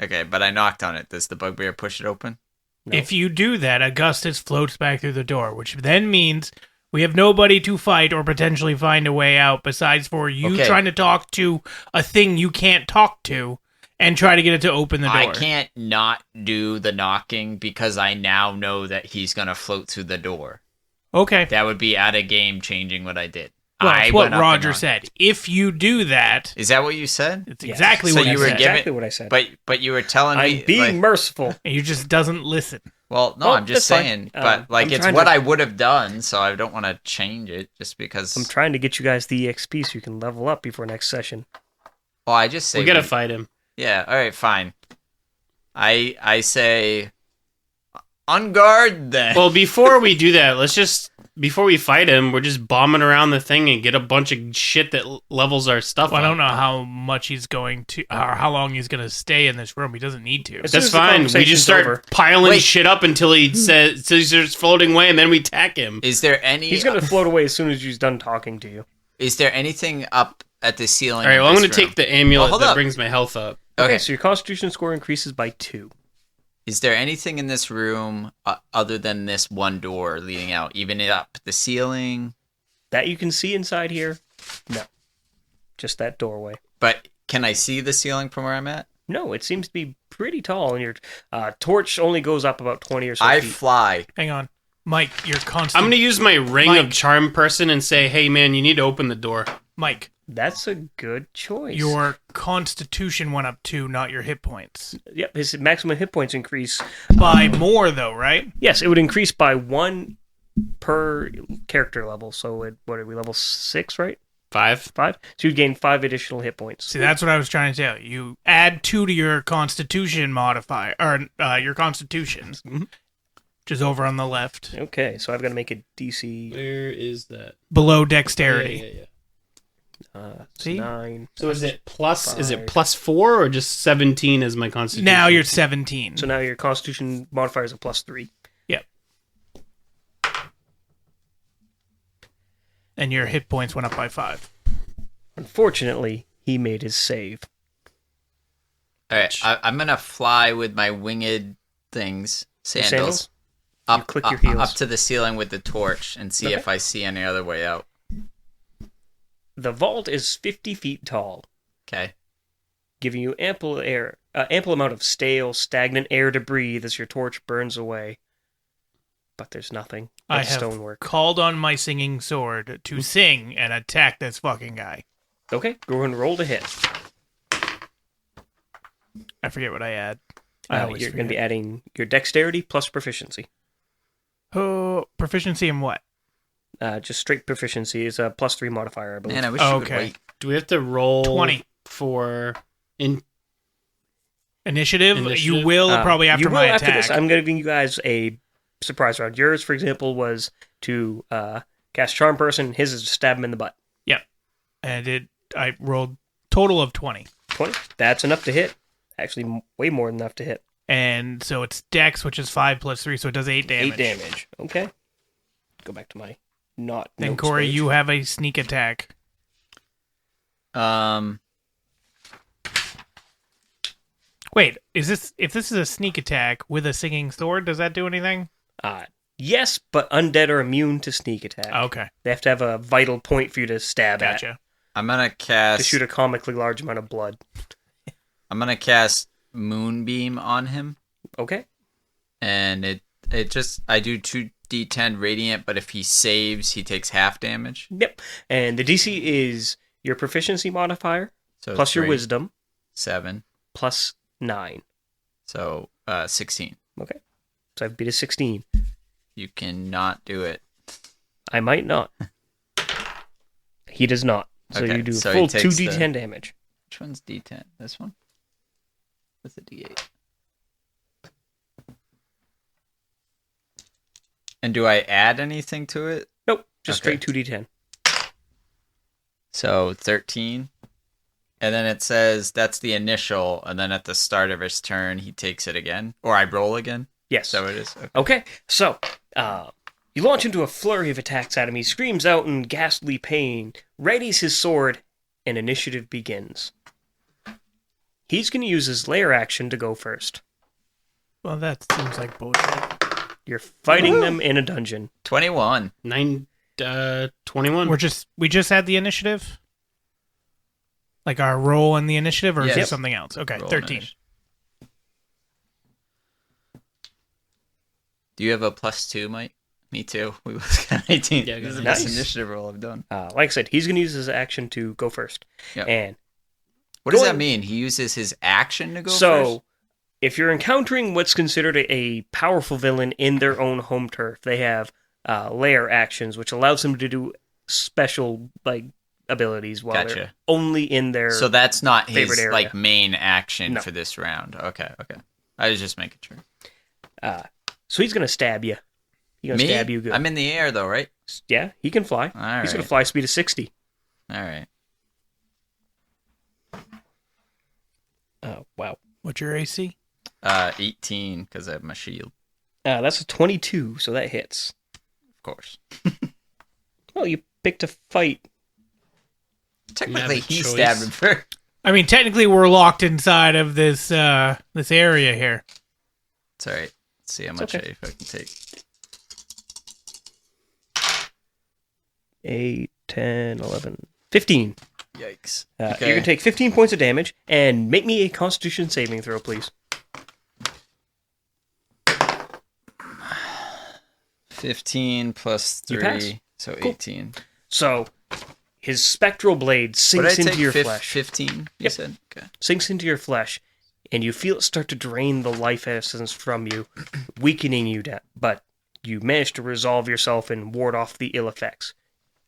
[SPEAKER 2] Okay, but I knocked on it. Does the bugbear push it open?
[SPEAKER 4] No.
[SPEAKER 1] If you do that, Augustus floats back through the door, which then means we have nobody to fight or potentially find a way out besides for you
[SPEAKER 2] Okay.
[SPEAKER 1] trying to talk to a thing you can't talk to and try to get it to open the door.
[SPEAKER 2] I can't not do the knocking because I now know that he's going to float through the door.
[SPEAKER 1] Okay.
[SPEAKER 2] That would be out of game changing what I did.
[SPEAKER 1] Well,
[SPEAKER 2] I
[SPEAKER 1] that's what
[SPEAKER 2] went up and
[SPEAKER 1] Roger
[SPEAKER 2] knocked.
[SPEAKER 1] said. If you do that,
[SPEAKER 2] Is that what you said?
[SPEAKER 1] it's
[SPEAKER 4] Yes.
[SPEAKER 1] exactly
[SPEAKER 2] So
[SPEAKER 1] what
[SPEAKER 2] you
[SPEAKER 1] I
[SPEAKER 2] were
[SPEAKER 1] said.
[SPEAKER 2] giving-
[SPEAKER 4] Exactly what I said.
[SPEAKER 2] But you were telling me...
[SPEAKER 4] I'm being
[SPEAKER 2] like,
[SPEAKER 4] merciful.
[SPEAKER 1] And you just doesn't listen.
[SPEAKER 2] well, no,
[SPEAKER 4] Well,
[SPEAKER 2] I'm just
[SPEAKER 4] that's fine.
[SPEAKER 2] saying. But like,
[SPEAKER 4] I'm
[SPEAKER 2] it's
[SPEAKER 4] trying
[SPEAKER 2] what
[SPEAKER 4] to-
[SPEAKER 2] I would have done, so I don't want to change it just because...
[SPEAKER 4] I'm trying to get you guys the EXP so you can level up before next session.
[SPEAKER 2] Well, I just say...
[SPEAKER 3] We gotta fight him.
[SPEAKER 2] Yeah, all right, fine. I say... On guard, then.
[SPEAKER 3] Well, before we do that, before we fight him, we're just bombing around the thing and get a bunch of shit that levels our stuff
[SPEAKER 1] Well, I
[SPEAKER 3] up.
[SPEAKER 1] don't know how much he's going to, or how long he's going to stay in this room. He doesn't need to.
[SPEAKER 4] As soon
[SPEAKER 3] That's
[SPEAKER 4] as the
[SPEAKER 3] fine. We
[SPEAKER 4] conversation's
[SPEAKER 3] just start
[SPEAKER 4] over.
[SPEAKER 3] piling
[SPEAKER 2] Wait.
[SPEAKER 3] shit up until he says he starts floating away, and then we attack him.
[SPEAKER 2] Is there any...
[SPEAKER 4] He's going to float away as soon as he's done talking to you.
[SPEAKER 2] Is there anything up at the ceiling?
[SPEAKER 3] All right,
[SPEAKER 2] of
[SPEAKER 3] well, I'm
[SPEAKER 2] this
[SPEAKER 3] going to
[SPEAKER 2] room?
[SPEAKER 3] take the amulet
[SPEAKER 2] hold
[SPEAKER 3] that
[SPEAKER 2] up.
[SPEAKER 3] brings my health up.
[SPEAKER 4] Okay,
[SPEAKER 2] Okay.
[SPEAKER 4] so your Constitution score increases by 2.
[SPEAKER 2] Is there anything in this room other than this one door leading out, even up the ceiling?
[SPEAKER 4] That you can see inside here? No. Just that doorway.
[SPEAKER 2] But can I see the ceiling from where I'm at?
[SPEAKER 4] No, it seems to be pretty tall, and your torch only goes up about 20 or so
[SPEAKER 2] I
[SPEAKER 4] feet.
[SPEAKER 2] fly.
[SPEAKER 1] Hang on. Mike, you're constant.
[SPEAKER 3] I'm going to use my ring
[SPEAKER 1] Mike.
[SPEAKER 3] of charm person and say, hey, man, you need to open the door.
[SPEAKER 1] Mike,
[SPEAKER 4] That's a good choice.
[SPEAKER 1] Your constitution went up 2, not your hit points.
[SPEAKER 4] Yep, his maximum hit points increase.
[SPEAKER 1] By more, though, right?
[SPEAKER 4] Yes, it would increase by 1 per character level. So, what are we, level 6, right?
[SPEAKER 3] 5.
[SPEAKER 4] 5? So you'd gain 5 additional hit points.
[SPEAKER 1] See, that's what I was trying to tell you. You add 2 to your constitution modifier, or your constitutions, which is over on the left,
[SPEAKER 4] Okay, so I've got to make a DC
[SPEAKER 3] Where is that?
[SPEAKER 1] below dexterity.
[SPEAKER 3] Yeah.
[SPEAKER 1] See?
[SPEAKER 4] 9.
[SPEAKER 3] So is it plus? Is it
[SPEAKER 4] 5.
[SPEAKER 3] plus 4 or just 17 as my constitution?
[SPEAKER 1] Now you're 17.
[SPEAKER 4] So now your constitution modifier is a plus 3.
[SPEAKER 1] Yep. And your hit points went up by 5.
[SPEAKER 4] Unfortunately, he made his save.
[SPEAKER 2] All right, I'm gonna fly with my winged things, sandals,
[SPEAKER 4] You click your heels.
[SPEAKER 2] up to the ceiling with the torch and see if I see any other way out.
[SPEAKER 4] The vault is 50 feet tall,
[SPEAKER 2] Okay.
[SPEAKER 4] giving you ample amount of stale, stagnant air to breathe as your torch burns away. But there's nothing but
[SPEAKER 1] I have
[SPEAKER 4] stonework.
[SPEAKER 1] called on my singing sword to sing and attack this fucking guy.
[SPEAKER 4] Okay, go ahead and roll to hit.
[SPEAKER 1] I forget what I add. I always
[SPEAKER 4] You're going to be
[SPEAKER 1] forget.
[SPEAKER 4] adding your dexterity plus proficiency.
[SPEAKER 1] Oh, proficiency in what?
[SPEAKER 4] Just straight proficiency is a plus 3 modifier, I believe.
[SPEAKER 2] Man, I wish you would
[SPEAKER 1] Okay.
[SPEAKER 2] wait.
[SPEAKER 3] Do we have to roll
[SPEAKER 1] 20.
[SPEAKER 3] for
[SPEAKER 1] Initiative? You
[SPEAKER 3] Initiative?
[SPEAKER 1] will probably after
[SPEAKER 4] you will
[SPEAKER 1] my
[SPEAKER 4] after
[SPEAKER 1] attack.
[SPEAKER 4] this. I'm giving you guys a surprise round. Yours, for example, was to cast Charm Person. His is to stab him in the butt.
[SPEAKER 1] And I rolled total of 20.
[SPEAKER 4] 20. That's enough to hit. Actually, way more than enough to hit.
[SPEAKER 1] And so it's dex, which is 5 plus 3, so it does 8 damage.
[SPEAKER 4] 8 damage. Okay. Go back to my not.
[SPEAKER 1] Then
[SPEAKER 4] notes
[SPEAKER 1] Corey,
[SPEAKER 4] page.
[SPEAKER 1] you have a sneak attack. Wait, if this is a sneak attack with a singing sword, does that do anything?
[SPEAKER 4] Yes, but undead are immune to sneak attack.
[SPEAKER 1] Okay,
[SPEAKER 4] They have to have a vital point for you to stab at
[SPEAKER 1] gotcha.
[SPEAKER 2] I'm gonna
[SPEAKER 4] to
[SPEAKER 2] cast.
[SPEAKER 4] shoot a comically large amount of blood.
[SPEAKER 2] I'm gonna cast Moonbeam on him,
[SPEAKER 4] Okay.
[SPEAKER 2] and it just I do 2d10 radiant, but if he saves, he takes half damage.
[SPEAKER 4] Yep. And the DC is your proficiency modifier
[SPEAKER 2] So
[SPEAKER 4] plus your
[SPEAKER 2] 3,
[SPEAKER 4] wisdom
[SPEAKER 2] 7,
[SPEAKER 4] plus 9.
[SPEAKER 2] so 16.
[SPEAKER 4] Okay. So I've beat a 16.
[SPEAKER 2] You cannot do it.
[SPEAKER 4] I might not. He does not. So
[SPEAKER 2] Okay,
[SPEAKER 4] you do
[SPEAKER 2] so he
[SPEAKER 4] full
[SPEAKER 2] takes
[SPEAKER 4] 2d10 damage.
[SPEAKER 2] Which one's d10? This one? With the d8. And do I add anything to it?
[SPEAKER 4] Nope. Just
[SPEAKER 2] Okay.
[SPEAKER 4] straight 2d10.
[SPEAKER 2] So 13. And then it says that's the initial, and then at the start of his turn, he takes it again. Or I roll again.
[SPEAKER 4] Yes.
[SPEAKER 2] So it is. Okay.
[SPEAKER 4] Okay, so you launch into a flurry of attacks at him. He screams out in ghastly pain, readies his sword, and initiative begins. He's going to use his lair action to go first.
[SPEAKER 1] Well, that seems like bullshit.
[SPEAKER 4] You're fighting them in a dungeon.
[SPEAKER 2] 21.
[SPEAKER 3] 21.
[SPEAKER 1] We just had the initiative, like our roll and the initiative, or is
[SPEAKER 2] Yes.
[SPEAKER 1] it something else? Okay,
[SPEAKER 2] Roll
[SPEAKER 1] 13.
[SPEAKER 2] initiative. Do you have a +2, Mike? Me too. We both got 18.
[SPEAKER 3] Yeah, I got
[SPEAKER 2] This is the
[SPEAKER 3] 19.
[SPEAKER 2] best
[SPEAKER 4] Nice.
[SPEAKER 2] initiative roll I've done.
[SPEAKER 4] Like I said, he's going to use his action to go first.
[SPEAKER 2] Yep.
[SPEAKER 4] And
[SPEAKER 2] What does
[SPEAKER 4] Going-
[SPEAKER 2] that mean? He uses his action to go
[SPEAKER 4] so,
[SPEAKER 2] first?
[SPEAKER 4] if you're encountering what's considered a powerful villain in their own home turf, they have lair actions, which allows them to do special abilities while they're
[SPEAKER 2] Gotcha.
[SPEAKER 4] only in their.
[SPEAKER 2] So that's not
[SPEAKER 4] favorite
[SPEAKER 2] his
[SPEAKER 4] area.
[SPEAKER 2] main action
[SPEAKER 4] No.
[SPEAKER 2] for this round. Okay. I was just making sure.
[SPEAKER 4] So he's going to stab you. He's going to
[SPEAKER 2] Me?
[SPEAKER 4] stab you good.
[SPEAKER 2] I'm in the air though, right?
[SPEAKER 4] Yeah, he can fly.
[SPEAKER 2] All
[SPEAKER 4] He's going
[SPEAKER 2] right.
[SPEAKER 4] to fly speed of 60.
[SPEAKER 2] All right.
[SPEAKER 4] Oh, wow.
[SPEAKER 1] What's your AC?
[SPEAKER 2] 18 because I have my shield,
[SPEAKER 4] That's a 22, so that hits.
[SPEAKER 2] of course.
[SPEAKER 4] Well, you picked a fight.
[SPEAKER 2] Technically,
[SPEAKER 3] a
[SPEAKER 2] he
[SPEAKER 3] choice.
[SPEAKER 2] stabbed him first.
[SPEAKER 1] I mean, technically, we're locked inside of this this area here.
[SPEAKER 2] It's all right. Let's see how much
[SPEAKER 4] okay.
[SPEAKER 2] I can take.
[SPEAKER 4] 8, 10, 11, 15.
[SPEAKER 2] Yikes.
[SPEAKER 4] You're going to take 15 points of damage, and make me a constitution saving throw, please.
[SPEAKER 2] 15 plus
[SPEAKER 4] You pass.
[SPEAKER 2] 3, so
[SPEAKER 4] Cool.
[SPEAKER 2] 18.
[SPEAKER 4] So, His spectral blade
[SPEAKER 2] Would I
[SPEAKER 4] sinks
[SPEAKER 2] take
[SPEAKER 4] into your flesh.
[SPEAKER 2] 15, you
[SPEAKER 4] Yep.
[SPEAKER 2] said? Okay.
[SPEAKER 4] Sinks into your flesh, and you feel it start to drain the life essence from you, weakening you down. But you manage to resolve yourself and ward off the ill effects.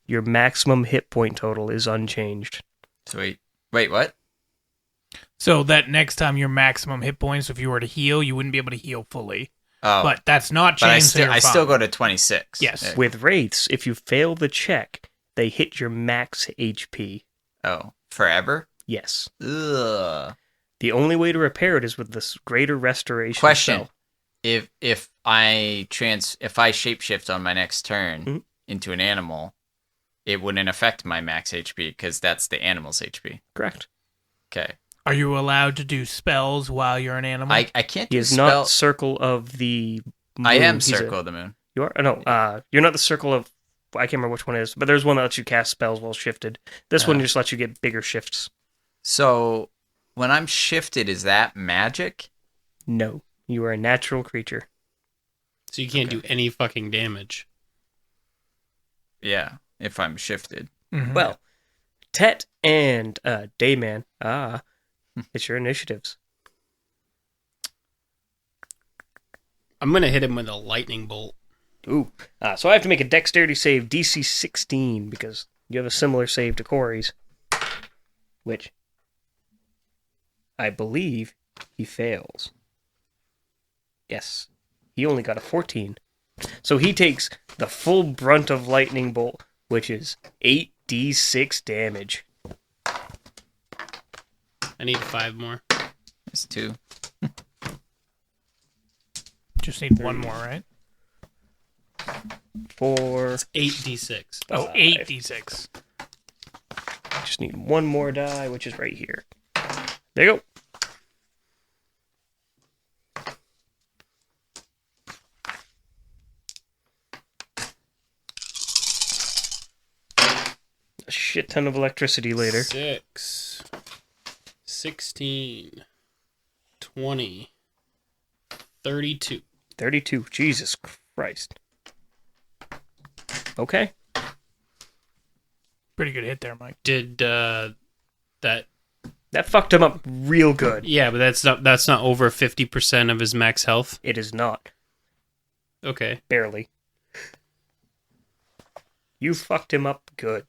[SPEAKER 4] Your maximum hit point total is unchanged.
[SPEAKER 2] Sweet. Wait, what?
[SPEAKER 1] So that next time your maximum hit points, if you were to heal, you wouldn't be able to heal fully.
[SPEAKER 2] Oh.
[SPEAKER 1] But that's not
[SPEAKER 2] But
[SPEAKER 1] changed.
[SPEAKER 2] I still go to 26.
[SPEAKER 1] Yes.
[SPEAKER 2] Yeah.
[SPEAKER 4] With wraiths, if you fail the check, they hit your max HP.
[SPEAKER 2] Oh, forever?
[SPEAKER 4] Yes.
[SPEAKER 2] Ugh.
[SPEAKER 4] The only way to repair it is with this greater restoration
[SPEAKER 2] Question.
[SPEAKER 4] spell.
[SPEAKER 2] If I shapeshift on my next turn
[SPEAKER 4] Mhm.
[SPEAKER 2] into an animal, it wouldn't affect my max HP because that's the animal's HP.
[SPEAKER 4] Correct.
[SPEAKER 2] Okay.
[SPEAKER 1] Are you allowed to do spells while you're an animal?
[SPEAKER 2] I can't
[SPEAKER 4] He
[SPEAKER 2] do
[SPEAKER 4] is
[SPEAKER 2] spell.
[SPEAKER 4] not circle of the moon.
[SPEAKER 2] I am
[SPEAKER 4] He's a-
[SPEAKER 2] Circle of the Moon.
[SPEAKER 4] You are? No, you're not the circle of... I can't remember which one it is, but there's one that lets you cast spells while shifted. This one just lets you get bigger shifts.
[SPEAKER 2] So when I'm shifted, is that magic?
[SPEAKER 4] No. You are a natural creature.
[SPEAKER 3] So you can't do any fucking damage.
[SPEAKER 2] Yeah, if I'm shifted.
[SPEAKER 1] Mhm.
[SPEAKER 4] Well, Tet and Dayman. It's your initiatives.
[SPEAKER 3] I'm going to hit him with a lightning bolt.
[SPEAKER 4] Ooh. So I have to make a dexterity save DC 16 because you have a similar save to Corey's. Which I believe he fails. Yes. He only got a 14. So he takes the full brunt of lightning bolt, which is 8d6 damage.
[SPEAKER 3] I need 5 more.
[SPEAKER 2] It's 2.
[SPEAKER 1] Just need one more, right?
[SPEAKER 4] 4.
[SPEAKER 3] 8d6.
[SPEAKER 1] Oh, 8d6.
[SPEAKER 4] Just need one more die, which is right here. There you go. A shit ton of electricity later.
[SPEAKER 3] 6, 16, 20, 32.
[SPEAKER 4] 32. Jesus Christ. Okay.
[SPEAKER 1] Pretty good hit there, Mike.
[SPEAKER 3] Did that?
[SPEAKER 4] That fucked him up real good.
[SPEAKER 3] Yeah, but that's not over 50% of his max health.
[SPEAKER 4] It is not.
[SPEAKER 3] Okay.
[SPEAKER 4] Barely. You fucked him up good.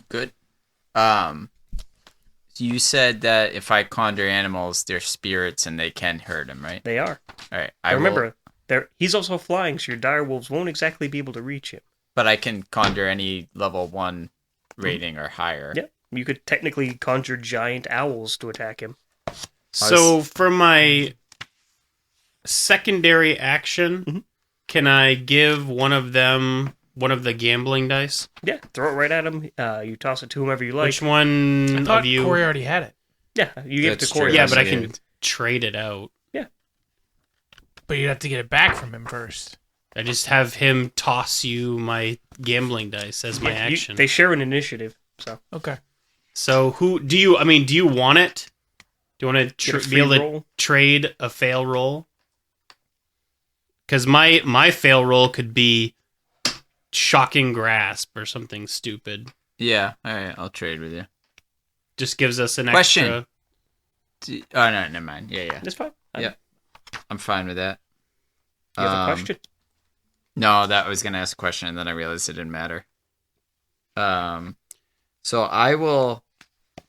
[SPEAKER 2] Good. You said that if I conjure animals, they're spirits and they can hurt him, right?
[SPEAKER 4] They are.
[SPEAKER 2] All right.
[SPEAKER 4] I remember, he's also flying, so your direwolves won't exactly be able to reach him.
[SPEAKER 2] But I can conjure any level 1 rating or higher.
[SPEAKER 4] Yeah. You could technically conjure giant owls to attack him.
[SPEAKER 3] So for my secondary action,
[SPEAKER 4] Mhm.
[SPEAKER 3] can I give one of them one of the gambling dice?
[SPEAKER 4] Yeah, throw it right at him. You toss it to whomever you like.
[SPEAKER 3] Which one
[SPEAKER 1] I thought
[SPEAKER 3] of you?
[SPEAKER 1] Corey already had it,
[SPEAKER 4] Yeah, you give it
[SPEAKER 2] That's
[SPEAKER 4] to Corey.
[SPEAKER 2] true.
[SPEAKER 3] Yeah, but I
[SPEAKER 2] Yeah.
[SPEAKER 3] can trade it out.
[SPEAKER 1] but you'd have to get it back from him first.
[SPEAKER 3] I just have him toss you my gambling dice as my
[SPEAKER 4] Yeah,
[SPEAKER 3] action.
[SPEAKER 4] they share an initiative, so
[SPEAKER 1] Okay.
[SPEAKER 3] So who do you? I mean, do you want it? Do you want
[SPEAKER 4] get a
[SPEAKER 3] to
[SPEAKER 4] free
[SPEAKER 3] be able to
[SPEAKER 4] roll.
[SPEAKER 3] trade a fail roll? Because my fail roll could be shocking grasp or something stupid.
[SPEAKER 2] Yeah. All right. I'll trade with you.
[SPEAKER 3] Just gives us an
[SPEAKER 2] Question.
[SPEAKER 3] extra.
[SPEAKER 2] Oh, no. Never mind. Yeah.
[SPEAKER 4] That's fine.
[SPEAKER 2] Yeah. I'm fine with that.
[SPEAKER 4] You have a question?
[SPEAKER 2] No, that I was going to ask a question, and then I realized it didn't matter. So I will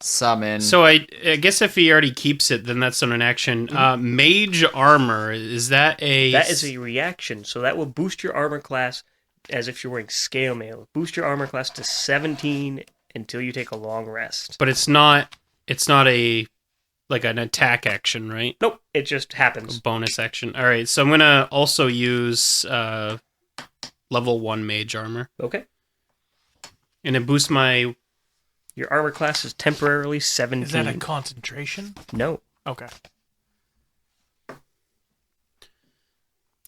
[SPEAKER 2] summon...
[SPEAKER 3] So I guess if he already keeps it, then that's not an action. Mage armor, is that a...
[SPEAKER 4] That is a reaction, so that will boost your armor class as if you're wearing scale mail. Boost your armor class to 17 until you take a long rest.
[SPEAKER 3] But it's not a like an attack action, right?
[SPEAKER 4] Nope, it just happens.
[SPEAKER 3] A bonus action. All right, so I'm gonna also use level 1 mage armor,
[SPEAKER 4] Okay.
[SPEAKER 3] and it boosts my.
[SPEAKER 4] Your armor class is temporarily 17.
[SPEAKER 1] Is that a concentration?
[SPEAKER 4] No.
[SPEAKER 1] Okay.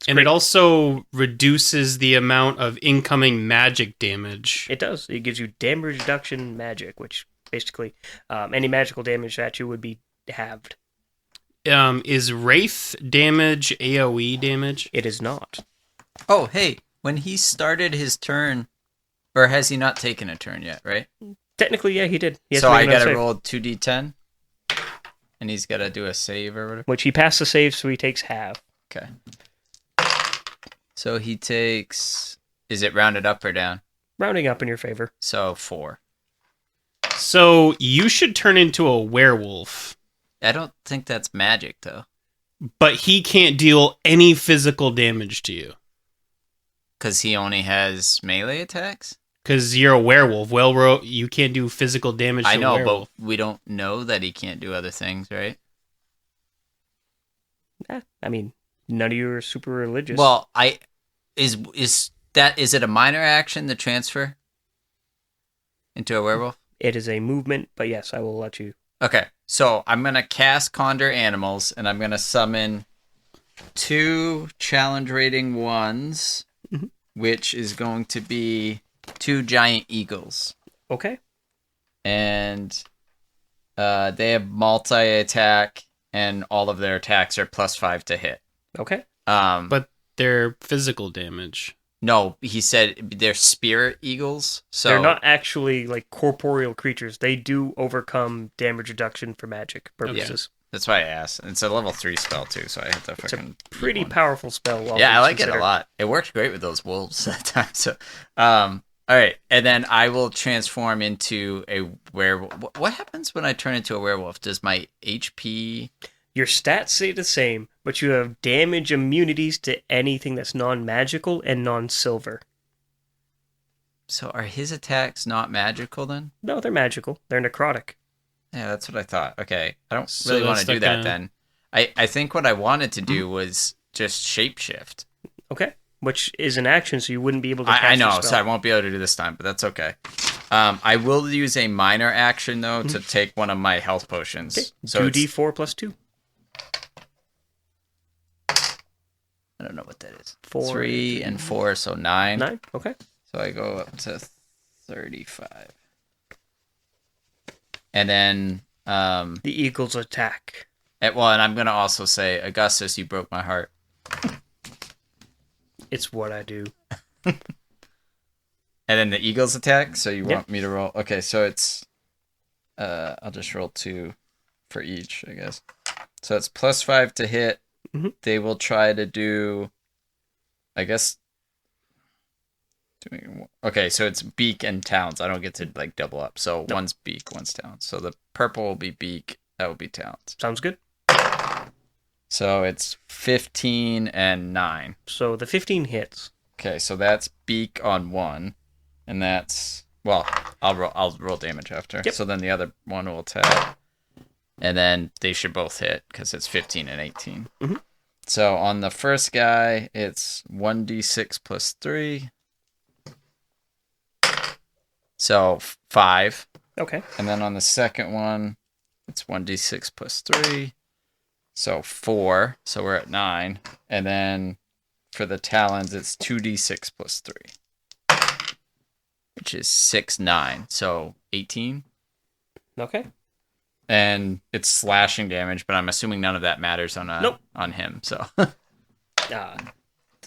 [SPEAKER 3] And it also reduces the amount of incoming magic damage.
[SPEAKER 4] It does. It gives you damage reduction magic, which basically any magical damage at you would be halved.
[SPEAKER 3] Is Wraith damage AoE damage?
[SPEAKER 4] It is not.
[SPEAKER 2] Oh, hey. When he started his turn... Or has he not taken a turn yet, right?
[SPEAKER 4] Technically, yeah, he did. He has
[SPEAKER 2] So
[SPEAKER 4] to make
[SPEAKER 2] I
[SPEAKER 4] another
[SPEAKER 2] gotta
[SPEAKER 4] save.
[SPEAKER 2] roll 2d10? And he's gotta do a save or whatever?
[SPEAKER 4] Which he passed the save, so he takes half.
[SPEAKER 2] Okay. So he takes... Is it rounded up or down?
[SPEAKER 4] Rounding up in your favor.
[SPEAKER 2] So 4.
[SPEAKER 3] So you should turn into a werewolf,
[SPEAKER 2] I don't think that's magic, though.
[SPEAKER 3] but he can't deal any physical damage to you
[SPEAKER 2] Because he only has melee attacks?
[SPEAKER 3] because you're a werewolf. Well, you can't do physical damage to
[SPEAKER 2] I
[SPEAKER 3] a
[SPEAKER 2] know,
[SPEAKER 3] werewolf.
[SPEAKER 2] but we don't know that he can't do other things, right?
[SPEAKER 4] I mean, none of you are super religious.
[SPEAKER 2] Well, is it a minor action, the transfer into a werewolf?
[SPEAKER 4] it is a movement, but yes, I will let you.
[SPEAKER 2] Okay, so I'm going to cast Conjure Animals, and I'm going to summon 2 challenge rating 1s,
[SPEAKER 4] Mhm.
[SPEAKER 2] which is going to be 2 giant eagles.
[SPEAKER 4] Okay.
[SPEAKER 2] And they have multi-attack, and all of their attacks are +5 to hit.
[SPEAKER 4] Okay.
[SPEAKER 3] But they're physical damage.
[SPEAKER 2] No, he said they're spirit eagles, so...
[SPEAKER 4] They're not actually like corporeal creatures. They do overcome damage reduction for magic purposes.
[SPEAKER 2] That's why I asked. It's a level 3 spell, too, so I had to
[SPEAKER 4] It's a
[SPEAKER 2] fucking...
[SPEAKER 4] pretty
[SPEAKER 2] one.
[SPEAKER 4] powerful spell. all
[SPEAKER 2] Yeah, I
[SPEAKER 4] things
[SPEAKER 2] like it
[SPEAKER 4] considered.
[SPEAKER 2] a lot. It worked great with those wolves that time. So, all right, and then I will transform into a werewolf. What happens when I turn into a werewolf? Does my HP?
[SPEAKER 4] Your stats stay the same, but you have damage immunities to anything that's non-magical and non-silver.
[SPEAKER 2] So are his attacks not magical then?
[SPEAKER 4] No, they're magical. They're necrotic.
[SPEAKER 2] Yeah, that's what I thought. Okay, I don't
[SPEAKER 3] So
[SPEAKER 2] really want
[SPEAKER 3] that's
[SPEAKER 2] to do
[SPEAKER 3] like
[SPEAKER 2] that
[SPEAKER 3] a-
[SPEAKER 2] then. I think what I wanted to do was just shapeshift.
[SPEAKER 4] Okay. Which is an action, so you wouldn't be able to cast
[SPEAKER 2] I
[SPEAKER 4] your
[SPEAKER 2] know,
[SPEAKER 4] spell.
[SPEAKER 2] so I won't be able to do this time, but that's okay. I will use a minor action though to take one of my health potions.
[SPEAKER 4] Okay.
[SPEAKER 2] So it's-
[SPEAKER 4] 2d4 plus 2.
[SPEAKER 2] I don't know what that is.
[SPEAKER 4] 4,
[SPEAKER 2] 3 and 4, so 9.
[SPEAKER 4] 9. Okay.
[SPEAKER 2] So I go up to 35. And then,
[SPEAKER 4] The eagles attack.
[SPEAKER 2] and I'm going to also say, Augustus, you broke my heart.
[SPEAKER 4] It's what I do.
[SPEAKER 2] And then the Eagles attack, so you
[SPEAKER 4] Yeah.
[SPEAKER 2] want me to roll? Okay, so it's, I'll just roll 2 for each, I guess. So it's +5 to hit.
[SPEAKER 4] Mhm.
[SPEAKER 2] They will try to do, I guess, okay, so it's beak and talons. I don't get to like double up. So
[SPEAKER 4] No.
[SPEAKER 2] one's beak, one's talons. So the purple will be beak, that will be talons.
[SPEAKER 4] Sounds good.
[SPEAKER 2] So it's 15 and 9.
[SPEAKER 4] So the 15 hits.
[SPEAKER 2] Okay, so that's beak on 1, and that's, well, I'll roll damage after.
[SPEAKER 4] Yep.
[SPEAKER 2] So then the other one will attack, and then they should both hit because it's 15 and 18.
[SPEAKER 4] Mhm.
[SPEAKER 2] So on the first guy, it's 1d6 plus 3. So 5.
[SPEAKER 4] Okay.
[SPEAKER 2] And then on the second one, it's 1d6 plus 3. So 4. So we're at 9. And then for the talons, it's 2d6 plus 3. Which is 6, 9. So 18.
[SPEAKER 4] Okay.
[SPEAKER 2] And it's slashing damage, but I'm assuming none of that matters on
[SPEAKER 4] Nope.
[SPEAKER 2] on him. So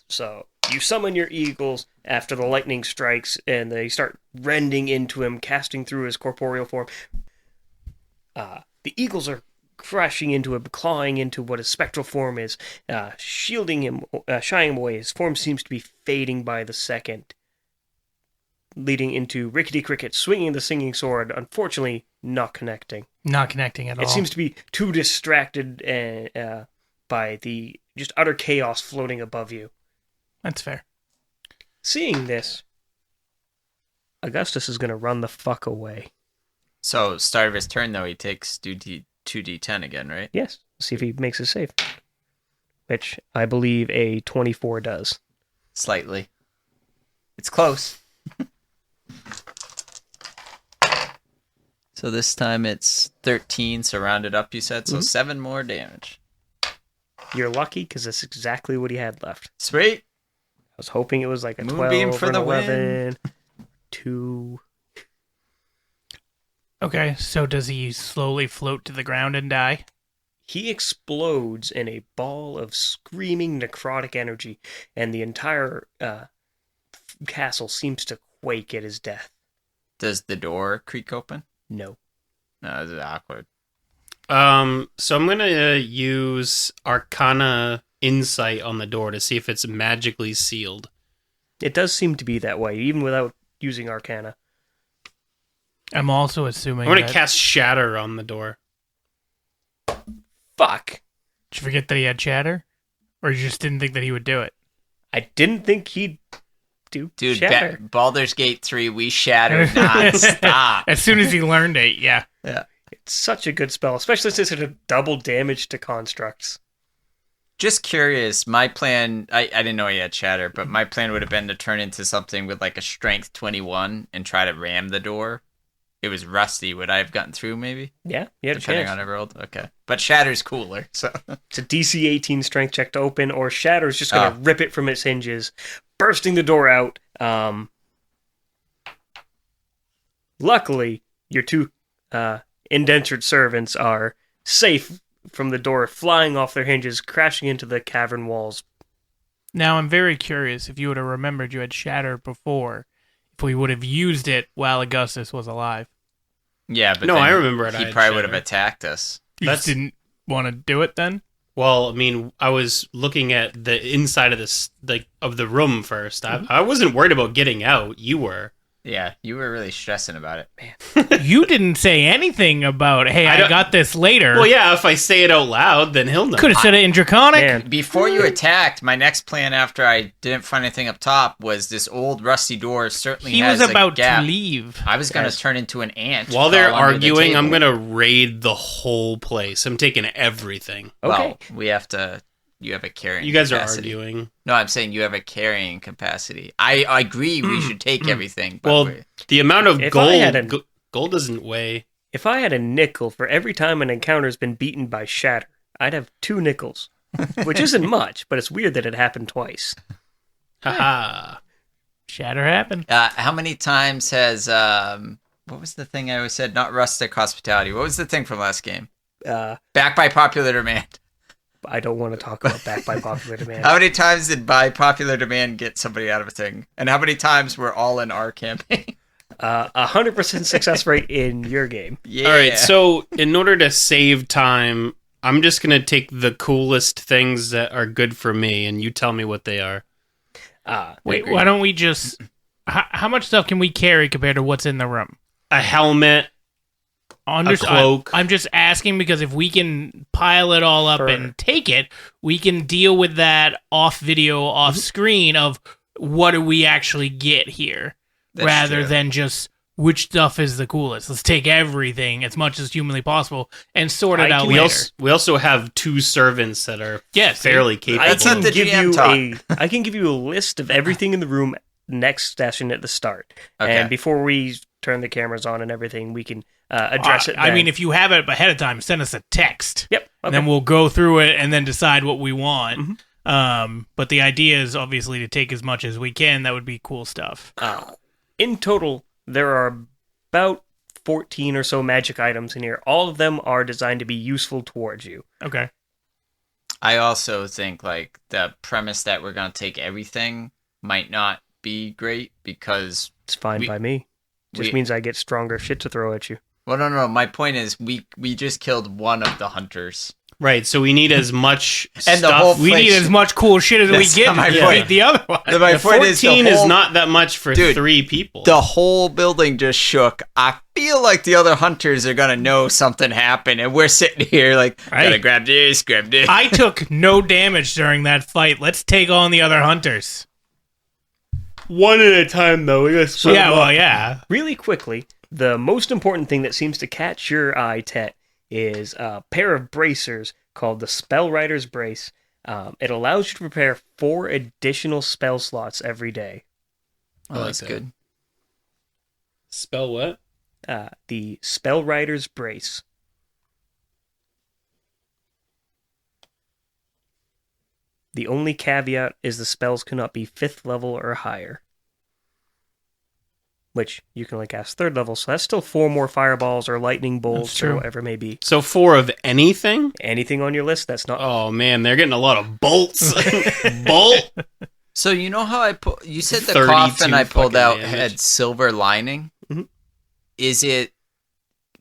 [SPEAKER 4] So you summon your eagles after the lightning strikes, and they start rending into him, casting through his corporeal form. The eagles are crashing into him, clawing into what his spectral form is, shielding him, shying him away. His form seems to be fading by the second, leading into Rickety Cricket swinging the singing sword, unfortunately not connecting.
[SPEAKER 1] Not connecting at all.
[SPEAKER 4] It seems to be too distracted by the just utter chaos floating above you.
[SPEAKER 1] That's fair.
[SPEAKER 4] Seeing this, Augustus is going to run the fuck away.
[SPEAKER 2] So start of his turn though, he takes 2d10 again, right?
[SPEAKER 4] Yes. See if he makes a save. Which I believe a 24 does.
[SPEAKER 2] Slightly. It's close. So this time it's 13, so rounded up, you said. So 7 more damage.
[SPEAKER 4] You're lucky because that's exactly what he had left.
[SPEAKER 2] Sweet.
[SPEAKER 4] I was hoping it was like a
[SPEAKER 2] Moonbeam
[SPEAKER 4] 12
[SPEAKER 2] for
[SPEAKER 4] or an
[SPEAKER 2] the
[SPEAKER 4] 11. 2.
[SPEAKER 1] Okay, so does he slowly float to the ground and die?
[SPEAKER 4] He explodes in a ball of screaming necrotic energy, and the entire castle seems to quake at his death.
[SPEAKER 2] Does the door creak open?
[SPEAKER 4] No.
[SPEAKER 2] No, this is awkward.
[SPEAKER 3] So I'm gonna use Arcana Insight on the door to see if it's magically sealed.
[SPEAKER 4] It does seem to be that way, even without using Arcana.
[SPEAKER 1] I'm also assuming
[SPEAKER 3] I'm gonna
[SPEAKER 1] that...
[SPEAKER 3] cast Shatter on the door.
[SPEAKER 4] Fuck.
[SPEAKER 1] Did you forget that he had Shatter? Or you just didn't think that he would do it?
[SPEAKER 4] I didn't think he'd do
[SPEAKER 2] Dude,
[SPEAKER 4] Shatter.
[SPEAKER 2] Baldur's Gate 3, we shattered nonstop.
[SPEAKER 1] As soon as he learned it, yeah.
[SPEAKER 2] Yeah.
[SPEAKER 4] It's such a good spell, especially since it had double damage to constructs.
[SPEAKER 2] Just curious, my plan, I didn't know he had Shatter, but my plan would have been to turn into something with like a strength 21 and try to ram the door. It was rusty. Would I have gotten through maybe?
[SPEAKER 4] Yeah, you had a
[SPEAKER 2] Depending
[SPEAKER 4] chance.
[SPEAKER 2] on every rolled? Okay. But Shatter's cooler, so.
[SPEAKER 4] It's a DC 18 strength check to open, or Shatter's just going to rip it from its hinges, bursting the door out. Luckily, your two indentured servants are safe from the door, flying off their hinges, crashing into the cavern walls.
[SPEAKER 1] Now, I'm very curious if you would have remembered you had Shatter before, if we would have used it while Augustus was alive.
[SPEAKER 2] Yeah, but
[SPEAKER 3] No,
[SPEAKER 2] then
[SPEAKER 3] I remember it. I
[SPEAKER 2] He
[SPEAKER 3] had
[SPEAKER 2] probably would have
[SPEAKER 3] Shatter.
[SPEAKER 2] attacked us.
[SPEAKER 1] You just didn't want to do it then?
[SPEAKER 3] Well, I mean, I was looking at the inside of this, of the room first. I wasn't worried about getting out. You were.
[SPEAKER 2] Yeah, you were really stressing about it.
[SPEAKER 1] You didn't say anything about, hey, I got this later.
[SPEAKER 3] Well, yeah, if I say it out loud, then he'll know.
[SPEAKER 1] Could have said it in Draconic.
[SPEAKER 4] Man,
[SPEAKER 2] Before you attacked, my next plan after I didn't find anything up top was this old rusty door certainly
[SPEAKER 1] He
[SPEAKER 2] has
[SPEAKER 1] was
[SPEAKER 2] a
[SPEAKER 1] about
[SPEAKER 2] gap.
[SPEAKER 1] to leave.
[SPEAKER 2] I was going to turn into an ant.
[SPEAKER 3] While they're
[SPEAKER 2] crawl under the
[SPEAKER 3] arguing, I'm
[SPEAKER 2] table.
[SPEAKER 3] going to raid the whole place. I'm taking everything.
[SPEAKER 4] okay.
[SPEAKER 2] Well, we have to... You have a carrying
[SPEAKER 3] You guys
[SPEAKER 2] capacity.
[SPEAKER 3] are arguing.
[SPEAKER 2] No, I'm saying you have a carrying capacity. I agree we should take everything. But
[SPEAKER 3] Well, the amount of
[SPEAKER 4] If I had
[SPEAKER 3] gold... Gold doesn't weigh...
[SPEAKER 4] If I had a nickel for every time an encounter's been beaten by Shatter, I'd have 2 nickels. Which isn't much, but it's weird that it happened twice.
[SPEAKER 3] Haha.
[SPEAKER 1] Shatter happened.
[SPEAKER 2] how many times has... what was the thing I always said? Not rustic hospitality. What was the thing from last game? Back by popular demand.
[SPEAKER 4] I don't want to talk about back by popular demand.
[SPEAKER 2] How many times did by popular demand get somebody out of a thing? And how many times were all in our campaign?
[SPEAKER 4] 100% success rate in your game.
[SPEAKER 2] Yeah.
[SPEAKER 3] All right, so in order to save time, I'm just going to take the coolest things that are good for me, and you tell me what they are.
[SPEAKER 1] Wait, why don't we just... How much stuff can we carry compared to what's in the room?
[SPEAKER 3] A helmet, a cloak.
[SPEAKER 1] I'm just asking because if we can pile it all up and take it, we can deal with that off video, off screen of what do we actually get here,
[SPEAKER 2] That's
[SPEAKER 1] rather
[SPEAKER 2] true.
[SPEAKER 1] than just which stuff is the coolest. Let's take everything as much as humanly possible and sort it out later.
[SPEAKER 3] We also have 2 servants that are fairly capable.
[SPEAKER 2] That's not the GM talk.
[SPEAKER 4] I can give you a list of everything in the room next session at the start.
[SPEAKER 2] Okay.
[SPEAKER 4] And before we turn the cameras on and everything, we can address it then.
[SPEAKER 1] I mean, if you have it ahead of time, send us a text.
[SPEAKER 4] Yep.
[SPEAKER 1] And then we'll go through it and then decide what we want.
[SPEAKER 4] Mm-hmm.
[SPEAKER 1] But the idea is obviously to take as much as we can. That would be cool stuff.
[SPEAKER 4] In total, there are about 14 or so magic items in here. All of them are designed to be useful towards you.
[SPEAKER 1] Okay.
[SPEAKER 2] I also think like the premise that we're going to take everything might not be great because...
[SPEAKER 4] It's fine by me. Just means I get stronger shit to throw at you.
[SPEAKER 2] Well, no. My point is we just killed one of the hunters.
[SPEAKER 3] Right, so we need as much
[SPEAKER 2] And
[SPEAKER 3] stuff.
[SPEAKER 2] the whole
[SPEAKER 1] We need as much cool shit as we
[SPEAKER 2] That's
[SPEAKER 1] get
[SPEAKER 2] not my
[SPEAKER 1] to
[SPEAKER 2] point.
[SPEAKER 1] beat the other one.
[SPEAKER 2] My point is
[SPEAKER 3] 14
[SPEAKER 2] the
[SPEAKER 3] is
[SPEAKER 2] whole-
[SPEAKER 3] not that much for
[SPEAKER 2] Dude,
[SPEAKER 3] 3 people.
[SPEAKER 2] The whole building just shook. I feel like the other hunters are going to know something happened, and we're sitting here like, gotta grab this, grab this.
[SPEAKER 1] I took no damage during that fight. Let's take on the other hunters.
[SPEAKER 3] One at a time, though. We gotta split them up.
[SPEAKER 1] Yeah.
[SPEAKER 4] Really quickly, the most important thing that seems to catch your eye, Tet, is a pair of bracers called the Spell Writer's Brace. It allows you to prepare 4 additional spell slots every day.
[SPEAKER 2] Oh, that's good.
[SPEAKER 3] Spell what?
[SPEAKER 4] The Spell Writer's Brace. The only caveat is the spells cannot be 5th level or higher. Which you can only cast 3rd level, so that's still 4 more fireballs or lightning bolts
[SPEAKER 1] true.
[SPEAKER 4] or whatever it may be.
[SPEAKER 3] So 4 of anything?
[SPEAKER 4] Anything on your list that's not...
[SPEAKER 3] Oh, man, they're getting a lot of bolts. Bolt?
[SPEAKER 2] So you know how you said the
[SPEAKER 3] 32
[SPEAKER 2] coffin I pulled
[SPEAKER 3] fucking
[SPEAKER 2] out
[SPEAKER 3] damage.
[SPEAKER 2] had silver lining?
[SPEAKER 4] Mhm.
[SPEAKER 2] Is it...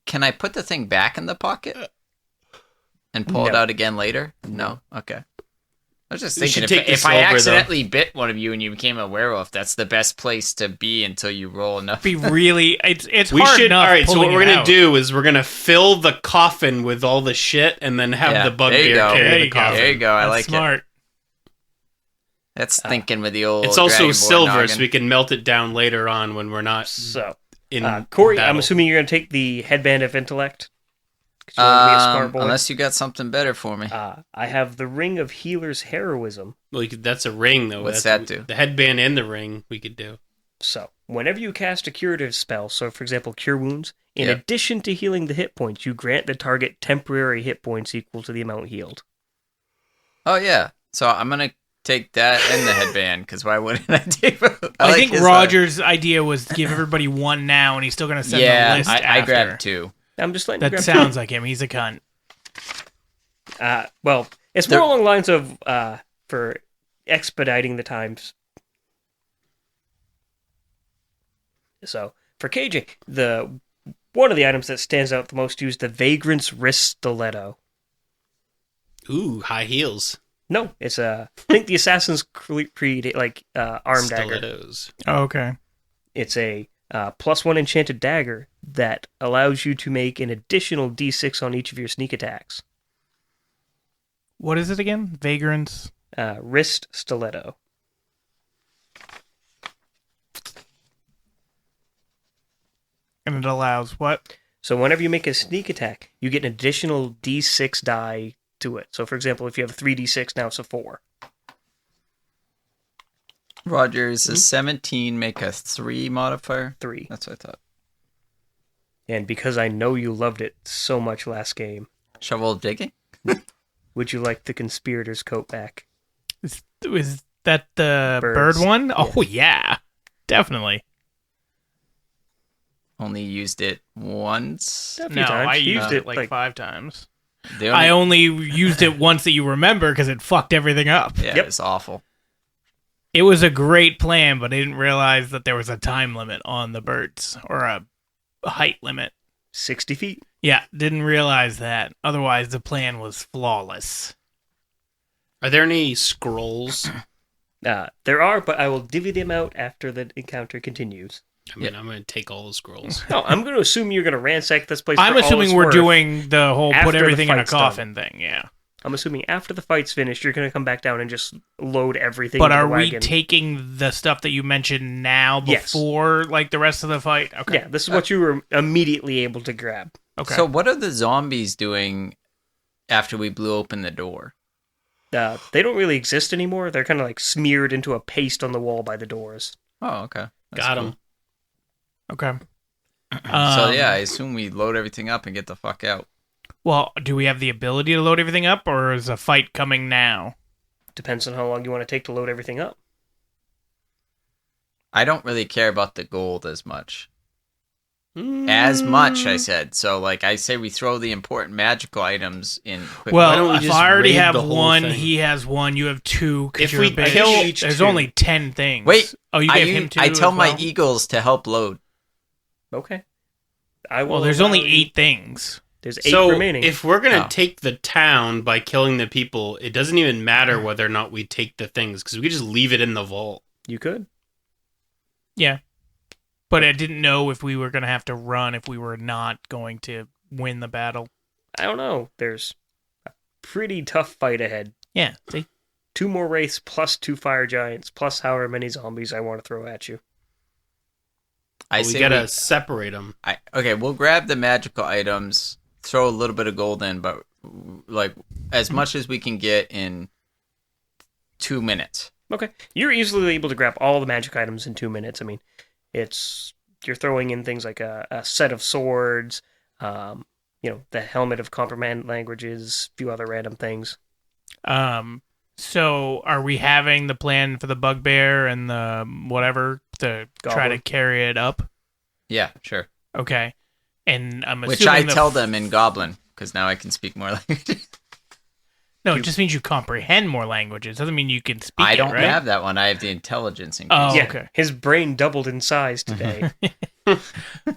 [SPEAKER 2] Can I put the thing back in the pocket? And pull it
[SPEAKER 4] No.
[SPEAKER 2] out again later? No? Okay. I was just
[SPEAKER 3] You
[SPEAKER 2] thinking,
[SPEAKER 3] should take the
[SPEAKER 2] if I
[SPEAKER 3] silver, though.
[SPEAKER 2] accidentally bit one of you and you became a werewolf, that's the best place to be until you roll enough.
[SPEAKER 1] Be really, it's
[SPEAKER 3] We
[SPEAKER 1] hard
[SPEAKER 3] should.
[SPEAKER 1] enough.
[SPEAKER 3] All right. So what
[SPEAKER 1] pulling
[SPEAKER 3] we're
[SPEAKER 1] it
[SPEAKER 3] gonna
[SPEAKER 1] out.
[SPEAKER 3] do is we're gonna fill the coffin with all the shit, and then have
[SPEAKER 2] Yeah,
[SPEAKER 3] the
[SPEAKER 2] there you
[SPEAKER 3] bugbear
[SPEAKER 2] go.
[SPEAKER 3] carry
[SPEAKER 1] There
[SPEAKER 3] the
[SPEAKER 1] you go.
[SPEAKER 3] coffin.
[SPEAKER 2] There you go. I
[SPEAKER 1] That's
[SPEAKER 2] like it.
[SPEAKER 1] smart.
[SPEAKER 2] That's thinking with the old.
[SPEAKER 3] It's also
[SPEAKER 2] Dragonborn
[SPEAKER 3] silver,
[SPEAKER 2] noggin.
[SPEAKER 3] so we can melt it down later on when we're not
[SPEAKER 4] So,
[SPEAKER 3] in.
[SPEAKER 4] Corey,
[SPEAKER 3] battle.
[SPEAKER 4] I'm assuming you're going to take the headband of intellect. 'Cause you want to be a smart boy.
[SPEAKER 2] Unless you got something better for me.
[SPEAKER 4] I have the ring of healer's heroism.
[SPEAKER 3] Well, that's a ring, though.
[SPEAKER 2] What's
[SPEAKER 3] That's-
[SPEAKER 2] that do?
[SPEAKER 3] The headband and the ring we could do.
[SPEAKER 4] So, whenever you cast a curative spell, so for example, Cure Wounds, in
[SPEAKER 2] Yeah.
[SPEAKER 4] addition to healing the hit points, you grant the target temporary hit points equal to the amount healed.
[SPEAKER 2] Oh yeah. So I'm gonna take that and the headband because why wouldn't I take both?
[SPEAKER 1] I
[SPEAKER 2] like
[SPEAKER 1] think
[SPEAKER 2] his,
[SPEAKER 1] Roger's idea was to give everybody one now, and he's still going to send
[SPEAKER 2] yeah,
[SPEAKER 1] the list
[SPEAKER 2] I
[SPEAKER 1] after.
[SPEAKER 2] grabbed two.
[SPEAKER 4] I'm just letting you
[SPEAKER 1] That
[SPEAKER 4] grab
[SPEAKER 1] sounds like him. He's a cunt.
[SPEAKER 4] Well, it's
[SPEAKER 2] There-
[SPEAKER 4] more along the lines of for expediting the times. So for KJ, the one of the items that stands out the most used, the Vagrant's Wrist Stiletto.
[SPEAKER 3] Ooh, high heels.
[SPEAKER 4] No, it's think the Assassin's Creed arm dagger.
[SPEAKER 3] Stilettos.
[SPEAKER 1] Oh, okay.
[SPEAKER 4] It's a +1 enchanted dagger that allows you to make an additional D6 on each of your sneak attacks.
[SPEAKER 1] What is it again? Vagrants.
[SPEAKER 4] Wrist Stiletto.
[SPEAKER 1] And it allows what?
[SPEAKER 4] So whenever you make a sneak attack, you get an additional D6 die to it. So for example, if you have a 3D6, now it's a 4.
[SPEAKER 2] Roger's a 17 make a 3 modifier.
[SPEAKER 4] 3.
[SPEAKER 2] That's what I thought.
[SPEAKER 4] And because I know you loved it so much last game,
[SPEAKER 2] Shovel digging.
[SPEAKER 1] Would
[SPEAKER 4] you like the conspirator's coat back?
[SPEAKER 1] Is that the
[SPEAKER 4] Birds.
[SPEAKER 1] bird one? Oh, yeah. Definitely.
[SPEAKER 2] Only used it once.
[SPEAKER 4] A few
[SPEAKER 1] No,
[SPEAKER 4] times.
[SPEAKER 1] I
[SPEAKER 4] You
[SPEAKER 1] used it like 5 times.
[SPEAKER 2] The
[SPEAKER 1] I only used it once that you remember because it fucked everything up.
[SPEAKER 2] Yeah,
[SPEAKER 4] Yep.
[SPEAKER 2] it's awful.
[SPEAKER 1] It was a great plan, but I didn't realize that there was a time limit on the birds or a height limit.
[SPEAKER 4] 60 feet.
[SPEAKER 1] Yeah, didn't realize that. Otherwise, the plan was flawless.
[SPEAKER 3] Are there any scrolls?
[SPEAKER 4] There are, but I will divvy them out after the encounter continues.
[SPEAKER 3] I mean, I'm going to take all the scrolls.
[SPEAKER 4] No, I'm going to assume you're going to ransack this place.
[SPEAKER 1] I'm
[SPEAKER 4] for all
[SPEAKER 1] assuming
[SPEAKER 4] it's
[SPEAKER 1] we're
[SPEAKER 4] worth.
[SPEAKER 1] doing the whole
[SPEAKER 4] after
[SPEAKER 1] put
[SPEAKER 4] the
[SPEAKER 1] everything in a
[SPEAKER 4] fight's
[SPEAKER 1] coffin thing, yeah.
[SPEAKER 4] I'm assuming after the fight's finished, you're going to come back down and just load everything
[SPEAKER 1] But
[SPEAKER 4] into
[SPEAKER 1] are
[SPEAKER 4] the
[SPEAKER 1] we
[SPEAKER 4] wagon.
[SPEAKER 1] taking the stuff that you mentioned now
[SPEAKER 4] Yes.
[SPEAKER 1] before, like, the rest of the fight? Okay.
[SPEAKER 4] Yeah, this is what you were immediately able to grab.
[SPEAKER 1] Okay.
[SPEAKER 2] So what are the zombies doing after we blew open the door?
[SPEAKER 4] They don't really exist anymore. They're kind of like smeared into a paste on the wall by the doors.
[SPEAKER 2] Oh, okay. That's
[SPEAKER 3] Got
[SPEAKER 2] cool.
[SPEAKER 3] him.
[SPEAKER 1] okay.
[SPEAKER 2] So yeah, I assume we load everything up and get the fuck out.
[SPEAKER 1] Well, do we have the ability to load everything up, or is a fight coming now?
[SPEAKER 4] Depends on how long you want to take to load everything up.
[SPEAKER 2] I don't really care about the gold as much.
[SPEAKER 3] Mm.
[SPEAKER 2] As much, I said. So, like, I say we throw the important magical items in quick.
[SPEAKER 3] Why don't
[SPEAKER 1] Well,
[SPEAKER 3] we
[SPEAKER 1] if
[SPEAKER 3] just
[SPEAKER 1] I already
[SPEAKER 3] raid
[SPEAKER 1] have
[SPEAKER 3] the whole
[SPEAKER 1] one,
[SPEAKER 3] thing?
[SPEAKER 1] he has one, you have two. 'cause
[SPEAKER 3] If
[SPEAKER 1] you're
[SPEAKER 3] we
[SPEAKER 1] a bitch.
[SPEAKER 3] kill each
[SPEAKER 1] there's
[SPEAKER 3] two-
[SPEAKER 1] only 10 things.
[SPEAKER 2] Wait,
[SPEAKER 1] Oh, you gave him two.
[SPEAKER 2] I tell
[SPEAKER 1] as
[SPEAKER 2] my
[SPEAKER 1] well?
[SPEAKER 2] eagles to help load.
[SPEAKER 4] Okay. I will
[SPEAKER 1] Well, there's
[SPEAKER 4] allow
[SPEAKER 1] only
[SPEAKER 4] you-
[SPEAKER 1] 8 things.
[SPEAKER 4] There's 8
[SPEAKER 3] So
[SPEAKER 4] remaining.
[SPEAKER 3] if we're going to
[SPEAKER 2] Oh.
[SPEAKER 3] take the town by killing the people, it doesn't even matter whether or not we take the things, because we could just leave it in the vault.
[SPEAKER 4] You could.
[SPEAKER 1] Yeah. But I didn't know if we were going to have to run if we were not going to win the battle.
[SPEAKER 4] I don't know. There's a pretty tough fight ahead.
[SPEAKER 1] Yeah, see?
[SPEAKER 4] 2 more wraiths plus 2 fire giants plus however many zombies I want to throw at you.
[SPEAKER 2] I
[SPEAKER 3] But we
[SPEAKER 2] say
[SPEAKER 3] got to separate them.
[SPEAKER 2] okay, we'll grab the magical items, throw a little bit of gold in, but like as much as we can get in 2 minutes.
[SPEAKER 4] Okay. You're easily able to grab all the magic items in 2 minutes. I mean, you're throwing in things like a set of swords, the helmet of complement languages, a few other random things.
[SPEAKER 1] So are we having the plan for the bugbear and the whatever to try to
[SPEAKER 4] Goblin.
[SPEAKER 1] carry it up?
[SPEAKER 2] Yeah, sure.
[SPEAKER 1] Okay. And I'm assuming
[SPEAKER 2] Which I
[SPEAKER 1] the
[SPEAKER 2] tell them in Goblin, because now I can speak more languages.
[SPEAKER 1] No, it just means you comprehend more languages. Doesn't mean you can speak
[SPEAKER 2] I don't
[SPEAKER 1] right?
[SPEAKER 2] have that one. I have the intelligence increase.
[SPEAKER 1] Oh,
[SPEAKER 4] Yeah,
[SPEAKER 1] okay.
[SPEAKER 4] his brain doubled in size today.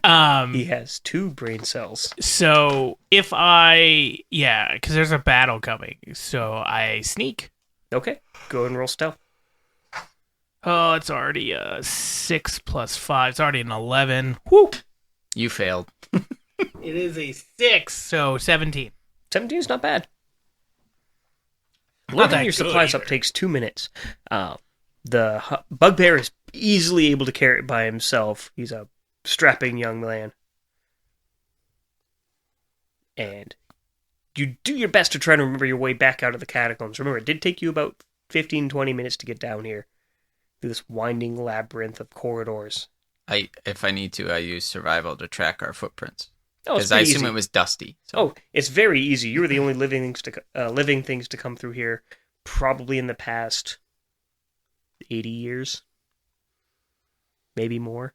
[SPEAKER 1] Um,
[SPEAKER 4] He has 2 brain cells.
[SPEAKER 1] So because there's a battle coming. So I sneak.
[SPEAKER 4] Okay, go and roll stealth.
[SPEAKER 1] Oh, it's already a 6 plus 5. It's already an 11. Woo!
[SPEAKER 2] You failed.
[SPEAKER 1] It is a 6, so 17.
[SPEAKER 4] 17 is not bad.
[SPEAKER 1] Not
[SPEAKER 4] Loading
[SPEAKER 1] that
[SPEAKER 4] your
[SPEAKER 1] good
[SPEAKER 4] supplies
[SPEAKER 1] either.
[SPEAKER 4] up takes 2 minutes. The bugbear is easily able to carry it by himself. He's a strapping young man. And you do your best to try to remember your way back out of the catacombs. Remember, it did take you about 15-20 minutes to get down here through this winding labyrinth of corridors.
[SPEAKER 2] If I need to, I use survival to track our footprints.
[SPEAKER 4] Oh, it's
[SPEAKER 2] Because I
[SPEAKER 4] pretty
[SPEAKER 2] assume
[SPEAKER 4] easy.
[SPEAKER 2] it was dusty. So.
[SPEAKER 4] Oh, it's very easy. You were the only living things to come through here, probably in the past 80 years, maybe more.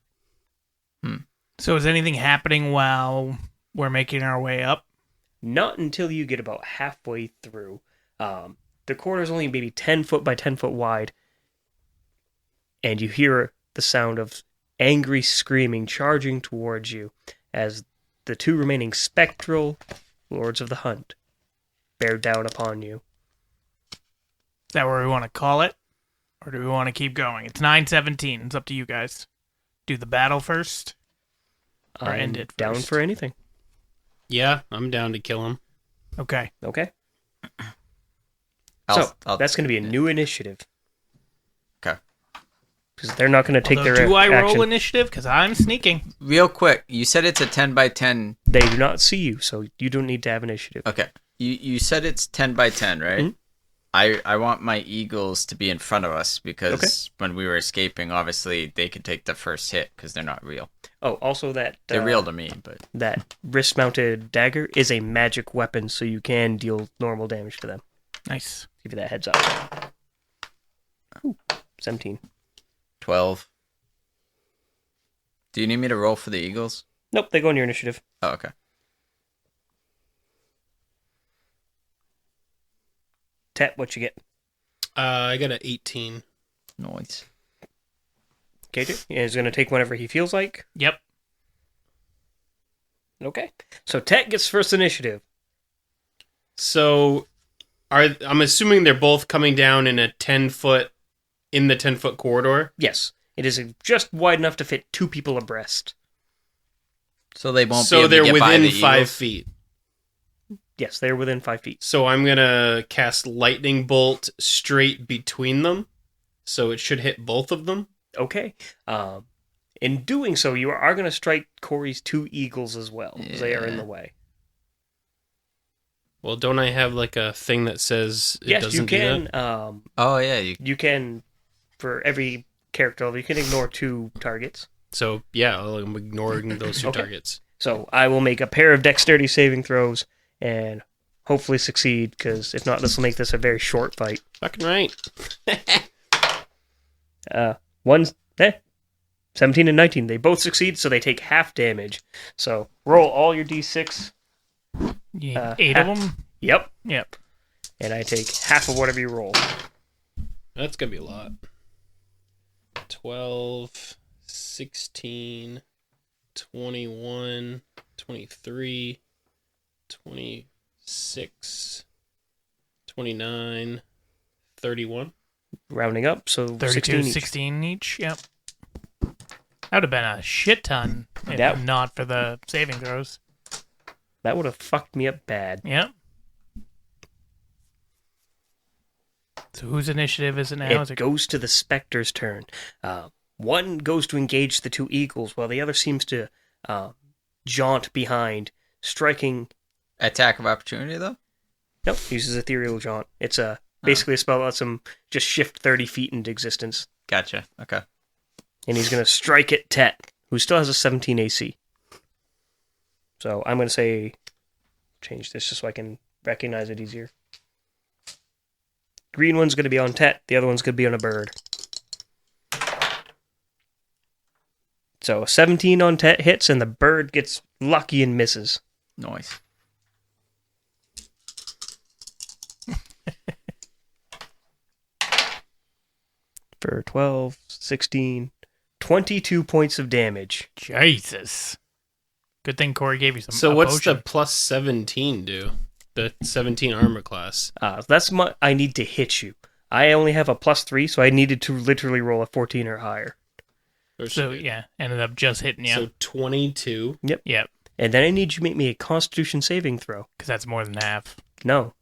[SPEAKER 1] So is anything happening while we're making our way up?
[SPEAKER 4] Not until you get about halfway through. The corridor is only maybe 10 foot by 10 foot wide, and you hear the sound of angry screaming charging towards you as the 2 remaining spectral lords of the hunt bear down upon you.
[SPEAKER 1] Is that where we want to call it? Or do we want to keep going? It's 9:17. It's up to you guys. Do the battle first? Or
[SPEAKER 4] I'm
[SPEAKER 1] end it
[SPEAKER 4] down
[SPEAKER 1] first.
[SPEAKER 4] for anything.
[SPEAKER 3] Yeah, I'm down to kill him.
[SPEAKER 1] Okay.
[SPEAKER 4] Okay.
[SPEAKER 2] I'll-
[SPEAKER 4] So that's going to be a new initiative.
[SPEAKER 2] Okay.
[SPEAKER 4] Because they're not going to take
[SPEAKER 1] Although,
[SPEAKER 4] their
[SPEAKER 1] do I roll
[SPEAKER 4] action.
[SPEAKER 1] initiative? Because I'm sneaking.
[SPEAKER 2] Real quick, you said it's a 10 by 10.
[SPEAKER 4] They do not see you, so you don't need to have initiative.
[SPEAKER 2] Okay. You said it's 10 by 10, right?
[SPEAKER 4] Mhm.
[SPEAKER 2] I want my eagles to be in front of us because when we were escaping, obviously they could take the first hit because they're not real.
[SPEAKER 4] Oh, also that
[SPEAKER 2] They're real to me, but
[SPEAKER 4] that wrist-mounted dagger is a magic weapon, so you can deal normal damage to them.
[SPEAKER 1] Nice.
[SPEAKER 4] Give you that heads up. Ooh, 17.
[SPEAKER 2] 12. Do you need me to roll for the eagles?
[SPEAKER 4] Nope, they go on your initiative.
[SPEAKER 2] Oh, okay.
[SPEAKER 4] Tet, what you get?
[SPEAKER 3] I got an 18.
[SPEAKER 2] Noise.
[SPEAKER 4] KJ is going to take whenever he feels like.
[SPEAKER 1] Yep.
[SPEAKER 4] Okay. So Tet gets first initiative.
[SPEAKER 3] So, I'm assuming they're both coming down in a 10-foot corridor.
[SPEAKER 4] Yes. It is just wide enough to fit 2 people abreast.
[SPEAKER 2] So they won't be
[SPEAKER 3] So
[SPEAKER 2] able
[SPEAKER 3] they're
[SPEAKER 2] to get by
[SPEAKER 3] within
[SPEAKER 2] the
[SPEAKER 3] 5
[SPEAKER 2] eagles?
[SPEAKER 3] feet.
[SPEAKER 4] Yes, they're within 5 feet.
[SPEAKER 3] So I'm gonna cast lightning bolt straight between them. So it should hit both of them.
[SPEAKER 4] Okay. In doing so, you are going to strike Corey's 2 eagles as well, because they are in the way.
[SPEAKER 3] Well, don't I have like a thing that says it
[SPEAKER 4] Yes,
[SPEAKER 3] doesn't
[SPEAKER 4] you
[SPEAKER 3] do
[SPEAKER 4] can.
[SPEAKER 3] that?
[SPEAKER 2] Oh, yeah.
[SPEAKER 4] You can, for every character, you can ignore 2 targets.
[SPEAKER 3] So yeah, I'm ignoring those 2
[SPEAKER 4] Okay.
[SPEAKER 3] targets.
[SPEAKER 4] So I will make a pair of dexterity saving throws and hopefully succeed, because if not, this will make this a very short fight.
[SPEAKER 3] Fucking right.
[SPEAKER 4] 17 and 19. They both succeed, so they take half damage. So roll all your d6.
[SPEAKER 1] Yeah, 8 of them?
[SPEAKER 4] Yep.
[SPEAKER 1] Yep.
[SPEAKER 4] And I take half of whatever you roll.
[SPEAKER 3] That's gonna be a lot. 12, 16, 21, 23, 26, 29, 31.
[SPEAKER 4] Rounding up, so
[SPEAKER 1] 32,
[SPEAKER 4] 16 each.
[SPEAKER 1] 16 each. Yep. That would have been a shit ton if
[SPEAKER 4] Yep.
[SPEAKER 1] not for the saving throws.
[SPEAKER 4] That would have fucked me up bad.
[SPEAKER 1] Yep. So whose initiative is it now? Is
[SPEAKER 4] It goes to the Spectre's turn. One goes to engage the 2 eagles, while the other seems to jaunt behind, striking.
[SPEAKER 2] Attack of opportunity, though?
[SPEAKER 4] Nope, uses ethereal jaunt. It's basically a spell that lets him just shift 30 feet into existence.
[SPEAKER 2] Gotcha. Okay.
[SPEAKER 4] And he's going to strike at Tet, who still has a 17 AC. So I'm going to say, change this just so I can recognize it easier. Green one's going to be on Tet, the other one's going to be on a bird. So 17 on Tet hits, and the bird gets lucky and misses.
[SPEAKER 2] Noise.
[SPEAKER 4] for 12, 16, 22 points of damage.
[SPEAKER 1] Jesus. Good thing Corey gave you some.
[SPEAKER 3] So
[SPEAKER 1] a
[SPEAKER 3] what's
[SPEAKER 1] potion.
[SPEAKER 3] the plus 17 do? The 17 armor class.
[SPEAKER 4] That's what I need to hit you. I only have a +3, so I needed to literally roll a 14 or higher.
[SPEAKER 1] So yeah, ended up just hitting you.
[SPEAKER 3] So 22.
[SPEAKER 1] Yep,
[SPEAKER 4] And then I need you to make me a Constitution saving throw.
[SPEAKER 1] because that's more than half.
[SPEAKER 4] No,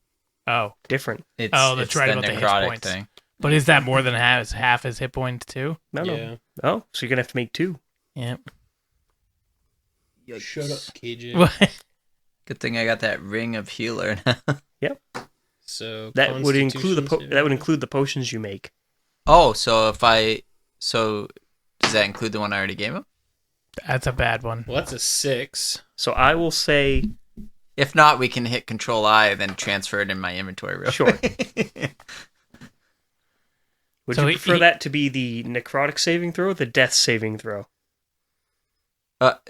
[SPEAKER 1] Oh,
[SPEAKER 4] different.
[SPEAKER 2] It's,
[SPEAKER 1] Oh, that's
[SPEAKER 2] it's
[SPEAKER 1] right
[SPEAKER 2] the
[SPEAKER 1] about the hit
[SPEAKER 2] necrotic
[SPEAKER 1] points.
[SPEAKER 2] thing.
[SPEAKER 1] but is that more than half his hit points too?
[SPEAKER 4] No.
[SPEAKER 3] Yeah.
[SPEAKER 4] Oh, so you're gonna have to make 2.
[SPEAKER 1] Yep.
[SPEAKER 3] Shut up, KJ.
[SPEAKER 1] What?
[SPEAKER 2] Good thing I got that ring of healer now.
[SPEAKER 3] So
[SPEAKER 4] That would include
[SPEAKER 3] Constitution
[SPEAKER 4] that would include the potions you make.
[SPEAKER 2] Oh, so does that include the one I already gave him?
[SPEAKER 1] That's a bad one.
[SPEAKER 3] Well, that's a 6.
[SPEAKER 4] So I will say,
[SPEAKER 2] If not, we can hit Control I, then transfer it in my inventory real
[SPEAKER 4] Sure.
[SPEAKER 2] quick.
[SPEAKER 4] would
[SPEAKER 1] So
[SPEAKER 4] you prefer that to be the necrotic saving throw or the death saving throw?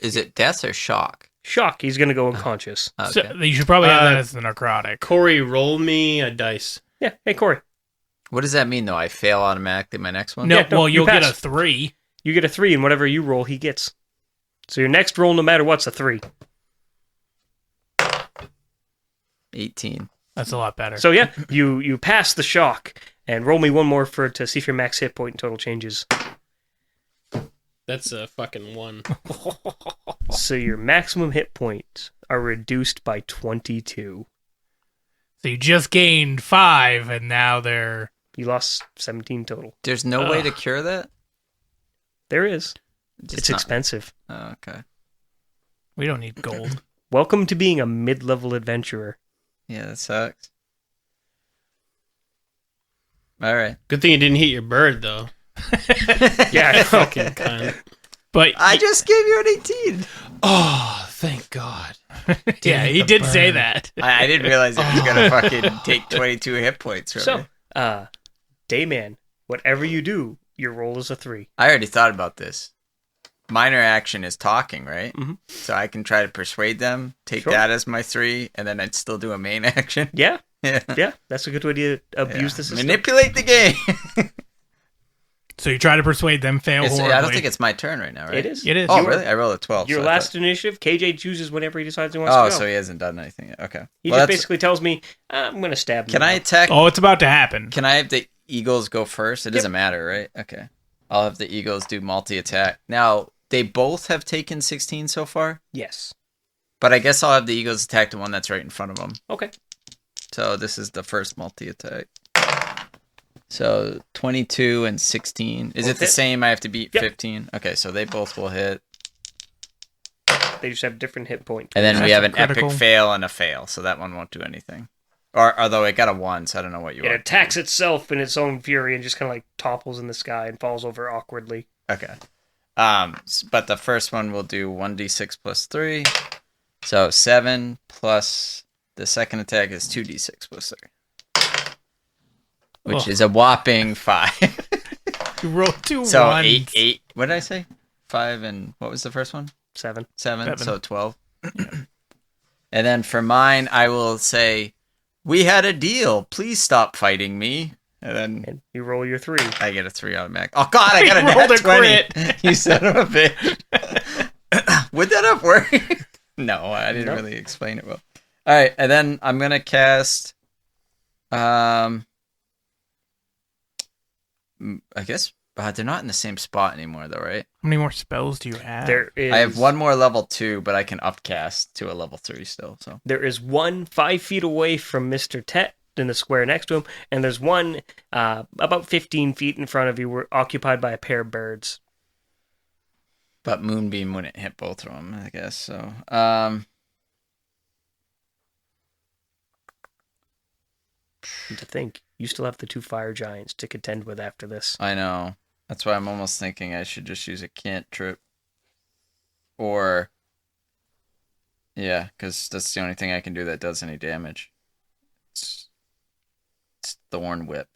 [SPEAKER 2] Is it death or shock?
[SPEAKER 4] Shock, he's gonna go unconscious.
[SPEAKER 2] Okay.
[SPEAKER 1] So you should probably have that as the necrotic.
[SPEAKER 3] Corey, roll me a dice.
[SPEAKER 4] Yeah, hey Corey,
[SPEAKER 2] What does that mean, though? I fail automatically my next one?
[SPEAKER 1] No,
[SPEAKER 4] Yeah, no,
[SPEAKER 1] well,
[SPEAKER 4] you
[SPEAKER 1] you'll get a
[SPEAKER 4] pass.
[SPEAKER 1] 3.
[SPEAKER 4] you get a 3, and whatever you roll, he gets. So your next roll, no matter what's, a 3.
[SPEAKER 2] 18.
[SPEAKER 1] That's a lot better.
[SPEAKER 4] So yeah, you pass the shock, and roll me one more to see if your max hit point and total changes.
[SPEAKER 3] That's a fucking 1.
[SPEAKER 4] So your maximum hit points are reduced by 22.
[SPEAKER 1] So you just gained 5, and now they're.
[SPEAKER 4] You lost 17 total.
[SPEAKER 2] There's no way to cure that?
[SPEAKER 4] There is.
[SPEAKER 2] Just
[SPEAKER 4] It's
[SPEAKER 2] not-
[SPEAKER 4] expensive.
[SPEAKER 2] Oh, okay.
[SPEAKER 1] We don't need gold.
[SPEAKER 4] Welcome to being a mid-level adventurer.
[SPEAKER 2] Yeah, that sucks. All right.
[SPEAKER 3] Good thing you didn't hit your bird, though.
[SPEAKER 4] Yeah,
[SPEAKER 3] Fucking cunt.
[SPEAKER 1] But
[SPEAKER 2] I just gave you an 18.
[SPEAKER 3] Oh, thank God.
[SPEAKER 1] yeah, he did say that.
[SPEAKER 2] I didn't realize it was going to fucking take 22 hit points from me.
[SPEAKER 4] So, Dayman, whatever you do, your roll is a 3.
[SPEAKER 2] I already thought about this. Minor action is talking, right?
[SPEAKER 4] Mhm.
[SPEAKER 2] So I can try to persuade them, take
[SPEAKER 4] Sure.
[SPEAKER 2] that as my 3, and then I'd still do a main action.
[SPEAKER 4] Yeah,
[SPEAKER 2] Yeah.
[SPEAKER 4] yeah, that's a good way to abuse
[SPEAKER 2] Yeah.
[SPEAKER 4] the system.
[SPEAKER 2] Manipulate the game.
[SPEAKER 1] So you try to persuade them, fail horribly.
[SPEAKER 2] I don't think it's my turn right now, right?
[SPEAKER 4] It is.
[SPEAKER 1] It is.
[SPEAKER 2] Oh,
[SPEAKER 1] You-
[SPEAKER 2] really? I rolled a 12.
[SPEAKER 4] Your
[SPEAKER 2] so I
[SPEAKER 4] last
[SPEAKER 2] thought-
[SPEAKER 4] initiative, KJ chooses whenever he decides he wants
[SPEAKER 2] Oh,
[SPEAKER 4] to go.
[SPEAKER 2] so he hasn't done anything yet. Okay.
[SPEAKER 4] He
[SPEAKER 2] Well,
[SPEAKER 4] just
[SPEAKER 2] that's-
[SPEAKER 4] basically tells me, I'm going to stab him.
[SPEAKER 2] Can I attack?
[SPEAKER 1] Oh, it's about to happen.
[SPEAKER 2] Can I have the Eagles go first? It doesn't matter, right? Okay. I'll have the Eagles do multi-attack. Now, they both have taken 16 so far,
[SPEAKER 4] Yes.
[SPEAKER 2] but I guess I'll have the Eagles attack the one that's right in front of them.
[SPEAKER 4] Okay.
[SPEAKER 2] So this is the first multi-attack. So 22 and 16. Is
[SPEAKER 4] Both
[SPEAKER 2] it the
[SPEAKER 4] hit.
[SPEAKER 2] same? I have to beat
[SPEAKER 4] Yep.
[SPEAKER 2] 15? Okay, so they both will hit.
[SPEAKER 4] They just have different hit points.
[SPEAKER 2] And then we
[SPEAKER 1] That's
[SPEAKER 2] have
[SPEAKER 1] a
[SPEAKER 2] an
[SPEAKER 1] critical.
[SPEAKER 2] epic fail and a fail, so that one won't do anything. Or although it got a 1, so I don't know what you
[SPEAKER 4] It
[SPEAKER 2] want.
[SPEAKER 4] attacks itself in its own fury and just kind of like topples in the sky and falls over awkwardly.
[SPEAKER 2] Okay. But the first one will do 1d6 plus 3. So 7 plus the second attack is 2d6 plus 3. Which
[SPEAKER 1] Oh.
[SPEAKER 2] is a whopping 5.
[SPEAKER 1] You rolled 2
[SPEAKER 2] So
[SPEAKER 1] ones.
[SPEAKER 2] 8. What did I say? 5 and what was the first one?
[SPEAKER 4] 7.
[SPEAKER 2] 7.
[SPEAKER 1] 7.
[SPEAKER 2] So 12. And then for mine, I will say, "We had a deal. Please stop fighting me." And then
[SPEAKER 4] And you roll your 3.
[SPEAKER 2] I get a 3 automatic. Oh God, I got a
[SPEAKER 1] rolled
[SPEAKER 2] nat
[SPEAKER 1] a
[SPEAKER 2] 20.
[SPEAKER 1] crit.
[SPEAKER 2] You son of a bitch. Would that have worked? No, I didn't
[SPEAKER 4] No.
[SPEAKER 2] really explain it well. All right, and then I'm gonna cast. I guess they're not in the same spot anymore, though, right?
[SPEAKER 1] How many more spells do you have?
[SPEAKER 4] There is
[SPEAKER 2] I have one more level 2, but I can upcast to a level 3 still. So
[SPEAKER 4] There is one 5 feet away from Mr. Tet in the square next to him, and there's one about 15 feet in front of you, were occupied by a pair of birds.
[SPEAKER 2] but Moonbeam wouldn't hit both of them, I guess. So
[SPEAKER 4] And to think, you still have the 2 fire giants to contend with after this.
[SPEAKER 2] I know. That's why I'm almost thinking I should just use a cantrip. Or, yeah, because that's the only thing I can do that does any damage. It's Thorn Whip.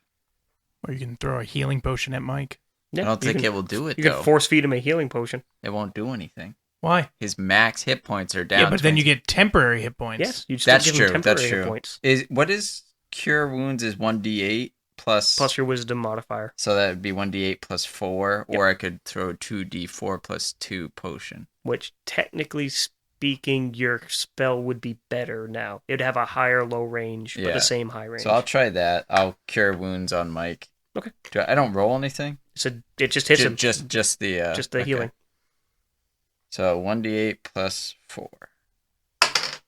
[SPEAKER 1] Or you can throw a healing potion at Mike.
[SPEAKER 4] Yeah,
[SPEAKER 2] I don't
[SPEAKER 4] you
[SPEAKER 2] think
[SPEAKER 4] can,
[SPEAKER 2] it will do it,
[SPEAKER 4] You
[SPEAKER 2] though.
[SPEAKER 4] can force feed him a healing potion.
[SPEAKER 2] It won't do anything.
[SPEAKER 1] Why?
[SPEAKER 2] His max hit points are down.
[SPEAKER 1] Yeah, but then
[SPEAKER 2] 20.
[SPEAKER 1] you get temporary hit points.
[SPEAKER 4] Yes, you still
[SPEAKER 2] That's
[SPEAKER 4] give
[SPEAKER 2] true.
[SPEAKER 4] him
[SPEAKER 2] That's
[SPEAKER 4] temporary hit
[SPEAKER 2] true.
[SPEAKER 4] points.
[SPEAKER 2] What is Cure Wounds is 1d8, plus
[SPEAKER 4] your wisdom modifier.
[SPEAKER 2] So that would be 1d8 plus 4, or I could throw 2d4 plus 2 potion.
[SPEAKER 4] Which, technically speaking, your spell would be better now. It'd have a higher low range, but the same high range.
[SPEAKER 2] So I'll try that. I'll cure wounds on Mike.
[SPEAKER 4] Okay.
[SPEAKER 2] I don't roll anything?
[SPEAKER 4] So it just hits him.
[SPEAKER 2] Just the
[SPEAKER 4] healing.
[SPEAKER 2] So 1d8 plus 4. So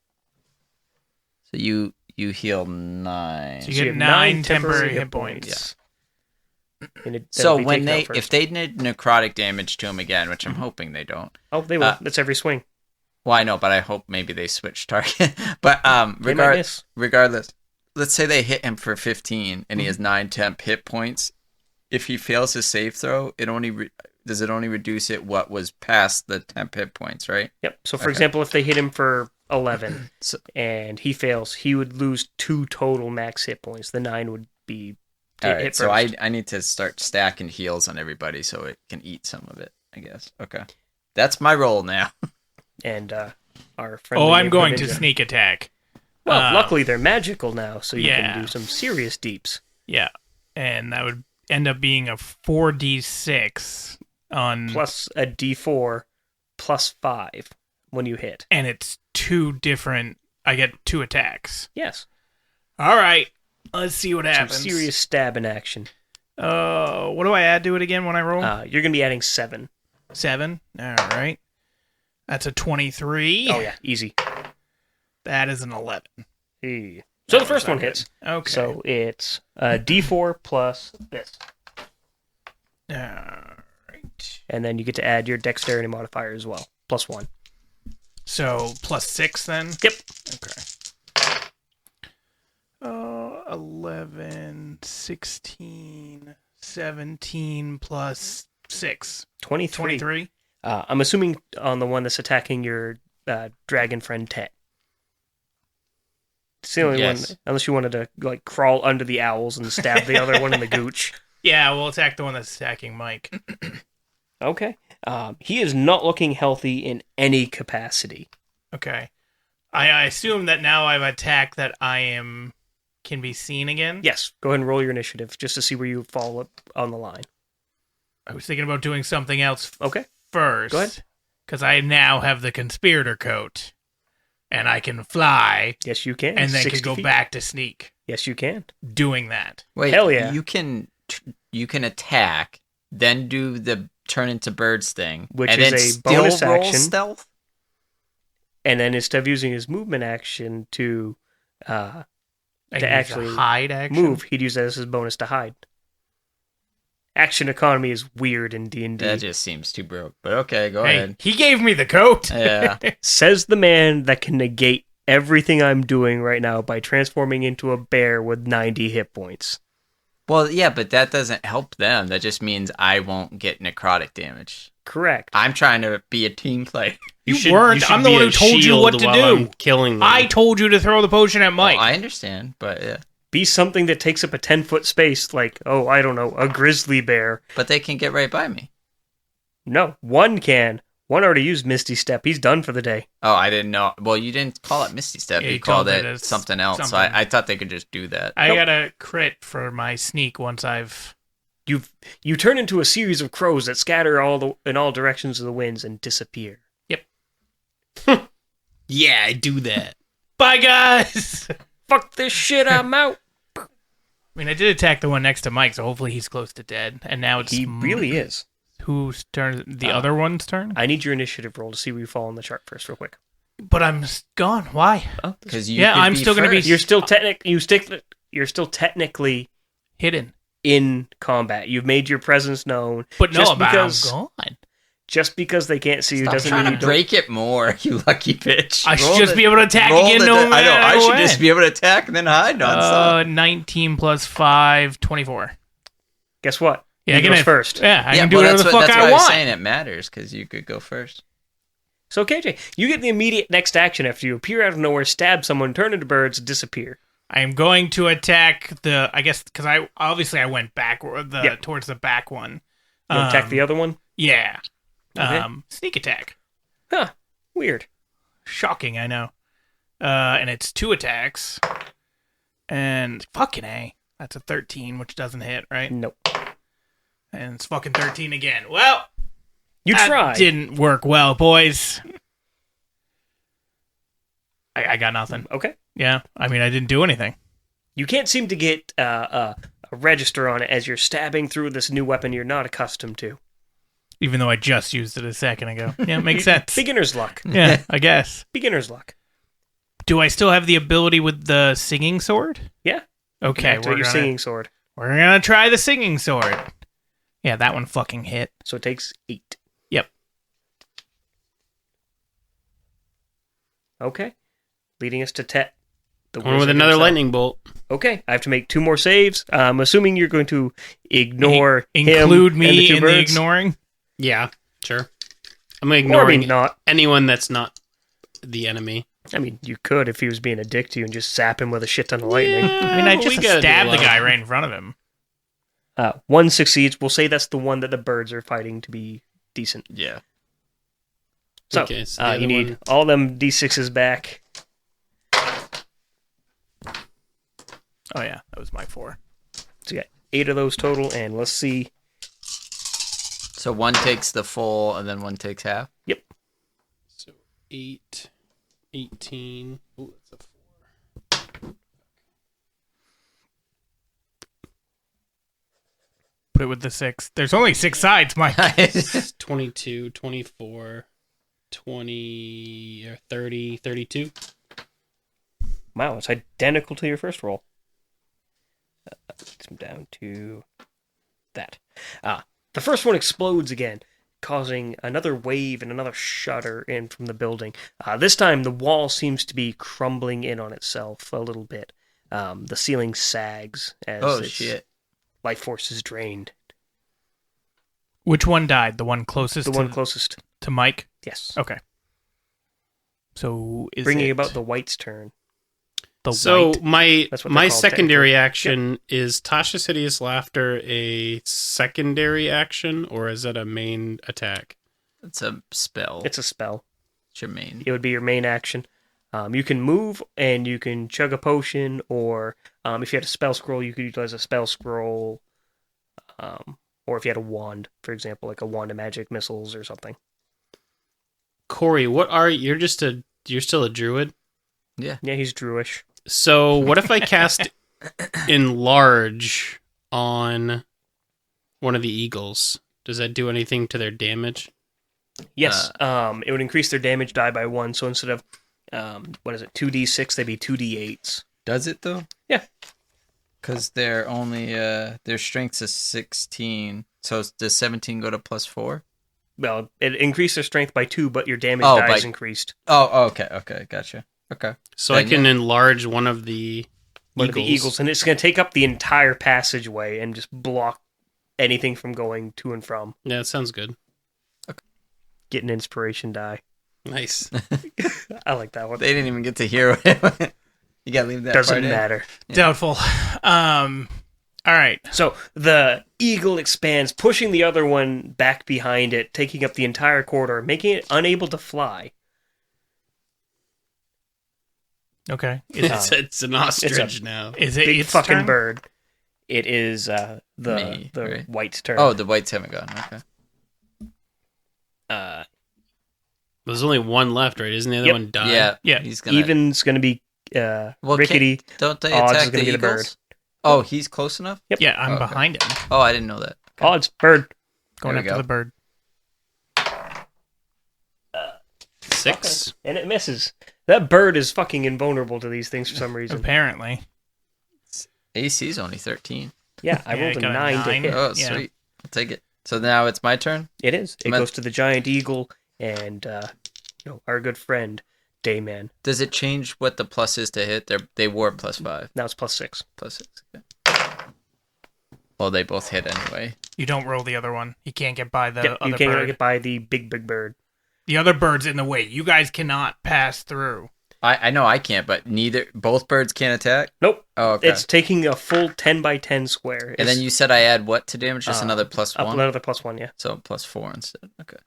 [SPEAKER 2] you heal 9.
[SPEAKER 1] So you get 9 temporary hit points.
[SPEAKER 2] So when if they did necrotic damage to him again, which I'm hoping they don't.
[SPEAKER 4] Oh, they will. That's every swing.
[SPEAKER 2] Well, I know, but I hope maybe they switch target. But regardless, let's say they hit him for 15 and he has 9 temp hit points. If he fails his save throw, does it only reduce it what was past the temp hit points, right?
[SPEAKER 4] Yep. So for example, if they hit him for 11 and he fails, he would lose 2 total max hit points. The 9 would be hit
[SPEAKER 2] so
[SPEAKER 4] first.
[SPEAKER 2] I need to start stacking heals on everybody so it can eat some of it, I guess. Okay. That's my roll now.
[SPEAKER 4] And our friend.
[SPEAKER 1] I'm going to sneak attack.
[SPEAKER 4] Well, luckily they're magical now, so you can do some serious deeps.
[SPEAKER 1] Yeah, and that would end up being a 4d6 on
[SPEAKER 4] plus a d4 plus 5 when you hit.
[SPEAKER 1] And it's 2 different. I get 2 attacks.
[SPEAKER 4] Yes.
[SPEAKER 1] All right. Let's see what happens.
[SPEAKER 4] Some serious stab in action.
[SPEAKER 1] What do I add to it again when I roll?
[SPEAKER 4] You're going to be adding 7.
[SPEAKER 1] 7? All right. That's a 23.
[SPEAKER 4] Oh, yeah. Easy.
[SPEAKER 1] That is an 11.
[SPEAKER 4] Hey. So the first one hits.
[SPEAKER 1] Okay.
[SPEAKER 4] So it's d4 plus this.
[SPEAKER 1] All right.
[SPEAKER 4] And then you get to add your dexterity modifier as well. Plus 1.
[SPEAKER 1] So plus 6 then?
[SPEAKER 4] Yep.
[SPEAKER 1] Okay. 11, 16, 17 plus 6. 23.
[SPEAKER 4] I'm assuming on the one that's attacking your dragon friend Tet. It's the only one, unless you wanted to crawl under the owls and stab the other one in the gooch.
[SPEAKER 1] Yeah, we'll attack the one that's attacking Mike.
[SPEAKER 4] Okay. He is not looking healthy in any capacity.
[SPEAKER 1] Okay. I assume that now I've attacked that can be seen again?
[SPEAKER 4] Yes. Go ahead and roll your initiative just to see where you fall up on the line.
[SPEAKER 1] I was thinking about doing something else first.
[SPEAKER 4] Go ahead.
[SPEAKER 1] Because I now have the conspirator coat. And I can fly.
[SPEAKER 4] Yes, you can.
[SPEAKER 1] And then can go back to sneak.
[SPEAKER 4] Yes, you can.
[SPEAKER 1] Doing that.
[SPEAKER 2] Wait,
[SPEAKER 4] hell yeah.
[SPEAKER 2] You can attack, then do the turn into birds thing,
[SPEAKER 4] which
[SPEAKER 2] and
[SPEAKER 4] is
[SPEAKER 2] then
[SPEAKER 4] a bonus
[SPEAKER 2] still roll
[SPEAKER 4] action.
[SPEAKER 2] Stealth.
[SPEAKER 4] And then instead of using his movement action to actually
[SPEAKER 1] hide action?
[SPEAKER 4] move, he'd use that as his bonus to hide. Action economy is weird in D&D.
[SPEAKER 2] That just seems too broke. But okay, go ahead.
[SPEAKER 1] He gave me the coat.
[SPEAKER 2] Yeah.
[SPEAKER 4] Says the man that can negate everything I'm doing right now by transforming into a bear with 90 hit points.
[SPEAKER 2] Well, yeah, but that doesn't help them. That just means I won't get necrotic damage.
[SPEAKER 4] Correct.
[SPEAKER 2] I'm trying to be a team player.
[SPEAKER 1] You weren't. I'm the one who told you what to do.
[SPEAKER 3] I'm killing them.
[SPEAKER 1] I told you to throw the potion at Mike.
[SPEAKER 2] Well, I understand, but yeah.
[SPEAKER 4] Be something that takes up a 10-foot space, like, I don't know, a grizzly bear.
[SPEAKER 2] But they can get right by me.
[SPEAKER 4] No, one can. One already used Misty Step. He's done for the day.
[SPEAKER 2] Oh, I didn't know. Well, you didn't call it Misty Step. You called it something else.
[SPEAKER 1] Something.
[SPEAKER 2] So I thought they could just do that.
[SPEAKER 1] I got a crit for my sneak once I've...
[SPEAKER 4] You turn into a series of crows that scatter in all directions of the winds and disappear.
[SPEAKER 1] Yep.
[SPEAKER 3] Yeah, I do that.
[SPEAKER 1] Bye, guys!
[SPEAKER 4] Fuck this shit, I'm out.
[SPEAKER 1] I mean, I did attack the one next to Mike, so hopefully he's close to dead. And now it's...
[SPEAKER 4] He really is.
[SPEAKER 1] Whose turn? The other one's turn?
[SPEAKER 4] I need your initiative roll to see where you fall on the chart first, real quick.
[SPEAKER 1] But I'm gone. Why?
[SPEAKER 2] Because
[SPEAKER 1] I'm still going to be...
[SPEAKER 4] You're still technically
[SPEAKER 1] hidden
[SPEAKER 4] in combat. You've made your presence known.
[SPEAKER 1] But no,
[SPEAKER 4] I'm
[SPEAKER 1] gone.
[SPEAKER 4] Just because they can't see you
[SPEAKER 2] Stop
[SPEAKER 4] doesn't mean
[SPEAKER 2] trying
[SPEAKER 4] you
[SPEAKER 2] to break it more, you lucky bitch.
[SPEAKER 1] I should just be able to attack again no matter
[SPEAKER 2] I know, I should
[SPEAKER 1] when.
[SPEAKER 2] just be able to attack and then hide nonstop.
[SPEAKER 1] 19 plus 5, 24.
[SPEAKER 4] Guess what?
[SPEAKER 1] Yeah,
[SPEAKER 4] he goes first.
[SPEAKER 1] Yeah, I can do whatever the fuck
[SPEAKER 2] that's
[SPEAKER 1] I
[SPEAKER 2] why I
[SPEAKER 1] want.
[SPEAKER 2] was saying it matters, because you could go first.
[SPEAKER 4] So, KJ, you get the immediate next action after you appear out of nowhere, stab someone, turn into birds, disappear.
[SPEAKER 1] I am going to attack I guess, because I went back, towards the back one.
[SPEAKER 4] You attack the other one?
[SPEAKER 1] Yeah.
[SPEAKER 4] Okay.
[SPEAKER 1] Sneak attack.
[SPEAKER 4] Huh. Weird.
[SPEAKER 1] Shocking, I know. And it's 2 attacks. And fucking A. That's a 13, which doesn't hit, right?
[SPEAKER 4] Nope.
[SPEAKER 1] And it's fucking 13 again. Well,
[SPEAKER 4] You
[SPEAKER 1] that
[SPEAKER 4] tried.
[SPEAKER 1] didn't work well, boys. I got nothing.
[SPEAKER 4] Okay.
[SPEAKER 1] Yeah, I mean, I didn't do anything.
[SPEAKER 4] You can't seem to get a register on it as you're stabbing through this new weapon you're not accustomed to.
[SPEAKER 1] Even though I just used it a second ago. Yeah, it makes sense.
[SPEAKER 4] Beginner's luck.
[SPEAKER 1] Yeah, I guess.
[SPEAKER 4] Beginner's luck.
[SPEAKER 1] Do I still have the ability with the singing sword?
[SPEAKER 4] Yeah.
[SPEAKER 1] Okay,
[SPEAKER 4] Activate your singing sword.
[SPEAKER 1] we're gonna try the singing sword. Yeah, that one fucking hit.
[SPEAKER 4] So it takes 8.
[SPEAKER 1] Yep.
[SPEAKER 4] Okay. Leading us to Tet. The
[SPEAKER 3] One with
[SPEAKER 4] wizard
[SPEAKER 3] another
[SPEAKER 4] himself.
[SPEAKER 3] lightning bolt.
[SPEAKER 4] Okay, I have to make 2 more saves. I'm assuming you're going to ignore
[SPEAKER 1] Include
[SPEAKER 4] him
[SPEAKER 1] me
[SPEAKER 4] and the 2
[SPEAKER 1] in
[SPEAKER 4] birds.
[SPEAKER 1] the ignoring.
[SPEAKER 3] Yeah, sure. I'm
[SPEAKER 4] Or
[SPEAKER 3] ignoring
[SPEAKER 4] maybe not.
[SPEAKER 3] anyone that's not the enemy.
[SPEAKER 4] I mean, you could if he was being a dick to you and just zap him with a shit ton of lightning.
[SPEAKER 1] I mean, I
[SPEAKER 3] we
[SPEAKER 1] just
[SPEAKER 3] gotta do
[SPEAKER 1] stabbed the
[SPEAKER 3] love.
[SPEAKER 1] guy right in front of him.
[SPEAKER 4] 1 succeeds. We'll say that's the one that the birds are fighting to be decent.
[SPEAKER 2] Yeah.
[SPEAKER 4] So,
[SPEAKER 3] Okay, so the
[SPEAKER 4] you
[SPEAKER 3] other
[SPEAKER 4] need
[SPEAKER 3] one-
[SPEAKER 4] all them D6s back.
[SPEAKER 1] Oh yeah, that was my 4.
[SPEAKER 4] So you got 8 of those total, and let's see.
[SPEAKER 2] So one takes the full, and then one takes half.
[SPEAKER 3] So 8, 18. Ooh, that's a 4.
[SPEAKER 1] Put it with the 6. There's only 6 sides, Mike.
[SPEAKER 3] 22, 24, 20, or 30, 32.
[SPEAKER 4] Wow, it's identical to your first roll. Let's come down to that. The first one explodes again, causing another wave and another shudder in from the building. This time, the wall seems to be crumbling in on itself a little bit. The ceiling sags as
[SPEAKER 2] Oh
[SPEAKER 4] its
[SPEAKER 2] shit!
[SPEAKER 4] life force is drained.
[SPEAKER 1] Which one died? The one closest
[SPEAKER 4] The
[SPEAKER 1] to,
[SPEAKER 4] one closest.
[SPEAKER 1] to Mike?
[SPEAKER 4] Yes.
[SPEAKER 1] Okay. So is
[SPEAKER 4] Bringing
[SPEAKER 1] it
[SPEAKER 4] about the white's turn.
[SPEAKER 1] the
[SPEAKER 3] So
[SPEAKER 1] white?
[SPEAKER 3] my
[SPEAKER 4] That's what they're
[SPEAKER 3] my
[SPEAKER 4] called
[SPEAKER 3] secondary action is Tasha's Hideous Laughter a secondary action, or is it a main attack?
[SPEAKER 2] It's a spell.
[SPEAKER 4] It's a spell.
[SPEAKER 2] It's your main.
[SPEAKER 4] It would be your main action. You can move and you can chug a potion, or if you had a spell scroll, you could utilize a spell scroll. Or if you had a wand, for example, like a wand of magic missiles or something.
[SPEAKER 3] Corey, what are you're still a druid?
[SPEAKER 2] Yeah.
[SPEAKER 4] Yeah, he's druish.
[SPEAKER 3] So what if I cast Enlarge on one of the eagles? Does that do anything to their damage?
[SPEAKER 4] Yes, it would increase their damage die by 1. So instead of 2d6, they'd be 2d8s.
[SPEAKER 2] Does it though?
[SPEAKER 4] Yeah.
[SPEAKER 2] Because they're only their strength's is 16. So does 17 go to +4?
[SPEAKER 4] Well, it increased their strength by 2, but your damage
[SPEAKER 2] Oh,
[SPEAKER 4] die is
[SPEAKER 2] by-
[SPEAKER 4] increased.
[SPEAKER 2] Oh, okay, gotcha. Okay.
[SPEAKER 3] So
[SPEAKER 2] Then,
[SPEAKER 3] I can enlarge one of the
[SPEAKER 4] One of the eagles, and it's going to take up the entire passageway and just block anything from going to and from.
[SPEAKER 3] Yeah, that sounds good.
[SPEAKER 4] Get an inspiration die.
[SPEAKER 3] Nice.
[SPEAKER 4] I like that one.
[SPEAKER 2] They didn't even get to hear it. You gotta leave that
[SPEAKER 4] Doesn't
[SPEAKER 2] part in.
[SPEAKER 4] matter.
[SPEAKER 1] Doubtful. All right.
[SPEAKER 4] So the eagle expands, pushing the other one back behind it, taking up the entire corridor, making it unable to fly.
[SPEAKER 1] Okay.
[SPEAKER 3] It's an ostrich now.
[SPEAKER 1] Is it
[SPEAKER 4] Big
[SPEAKER 1] its
[SPEAKER 4] fucking
[SPEAKER 1] turn?
[SPEAKER 4] bird. It is the
[SPEAKER 2] Me, right?
[SPEAKER 4] white's turn.
[SPEAKER 2] Oh, the whites haven't gone. Okay.
[SPEAKER 3] There's only one left, right? Isn't the other
[SPEAKER 4] Yep.
[SPEAKER 3] one died?
[SPEAKER 2] Yeah.
[SPEAKER 1] Yeah.
[SPEAKER 2] He's gonna.
[SPEAKER 4] Even's going to be
[SPEAKER 2] Well,
[SPEAKER 4] rickety.
[SPEAKER 2] Don't they
[SPEAKER 4] Odds is
[SPEAKER 2] attack the
[SPEAKER 4] gonna be the bird.
[SPEAKER 2] eagles? Oh, he's close enough.
[SPEAKER 4] Yep.
[SPEAKER 1] Yeah, I'm
[SPEAKER 2] Okay.
[SPEAKER 1] behind him.
[SPEAKER 2] Oh, I didn't know that. Okay.
[SPEAKER 4] Odds, bird.
[SPEAKER 1] Going
[SPEAKER 2] There we
[SPEAKER 1] after
[SPEAKER 2] go.
[SPEAKER 1] the bird.
[SPEAKER 3] 6.
[SPEAKER 4] And it misses. That bird is fucking invulnerable to these things for some reason.
[SPEAKER 1] Apparently.
[SPEAKER 2] AC's only 13.
[SPEAKER 4] Yeah, I
[SPEAKER 1] Yeah,
[SPEAKER 4] rolled
[SPEAKER 1] it
[SPEAKER 4] a
[SPEAKER 1] got a
[SPEAKER 4] 9 to
[SPEAKER 1] 9.
[SPEAKER 4] hit.
[SPEAKER 2] Oh,
[SPEAKER 1] Yeah.
[SPEAKER 2] sweet. I'll take it. So now it's my turn.
[SPEAKER 4] It is. It
[SPEAKER 2] Ma-
[SPEAKER 4] goes to the giant eagle and our good friend Dayman.
[SPEAKER 2] Does it change what the plus is to hit? They were +5,
[SPEAKER 4] Now it's +6.
[SPEAKER 2] +6. Okay. Well, they both hit anyway.
[SPEAKER 1] You don't roll the other one. You can't get by the
[SPEAKER 4] Yep,
[SPEAKER 1] other
[SPEAKER 4] you can't
[SPEAKER 1] bird.
[SPEAKER 4] get by the big bird.
[SPEAKER 1] The other bird's in the way. You guys cannot pass through.
[SPEAKER 2] I know I can't, but both birds can't attack.
[SPEAKER 4] Nope.
[SPEAKER 2] Oh, okay.
[SPEAKER 4] It's taking a full 10 by 10 square.
[SPEAKER 2] And then you said I add what to damage? Just another
[SPEAKER 4] up
[SPEAKER 2] +1.
[SPEAKER 4] another +1, yeah.
[SPEAKER 2] So +4 instead. Okay.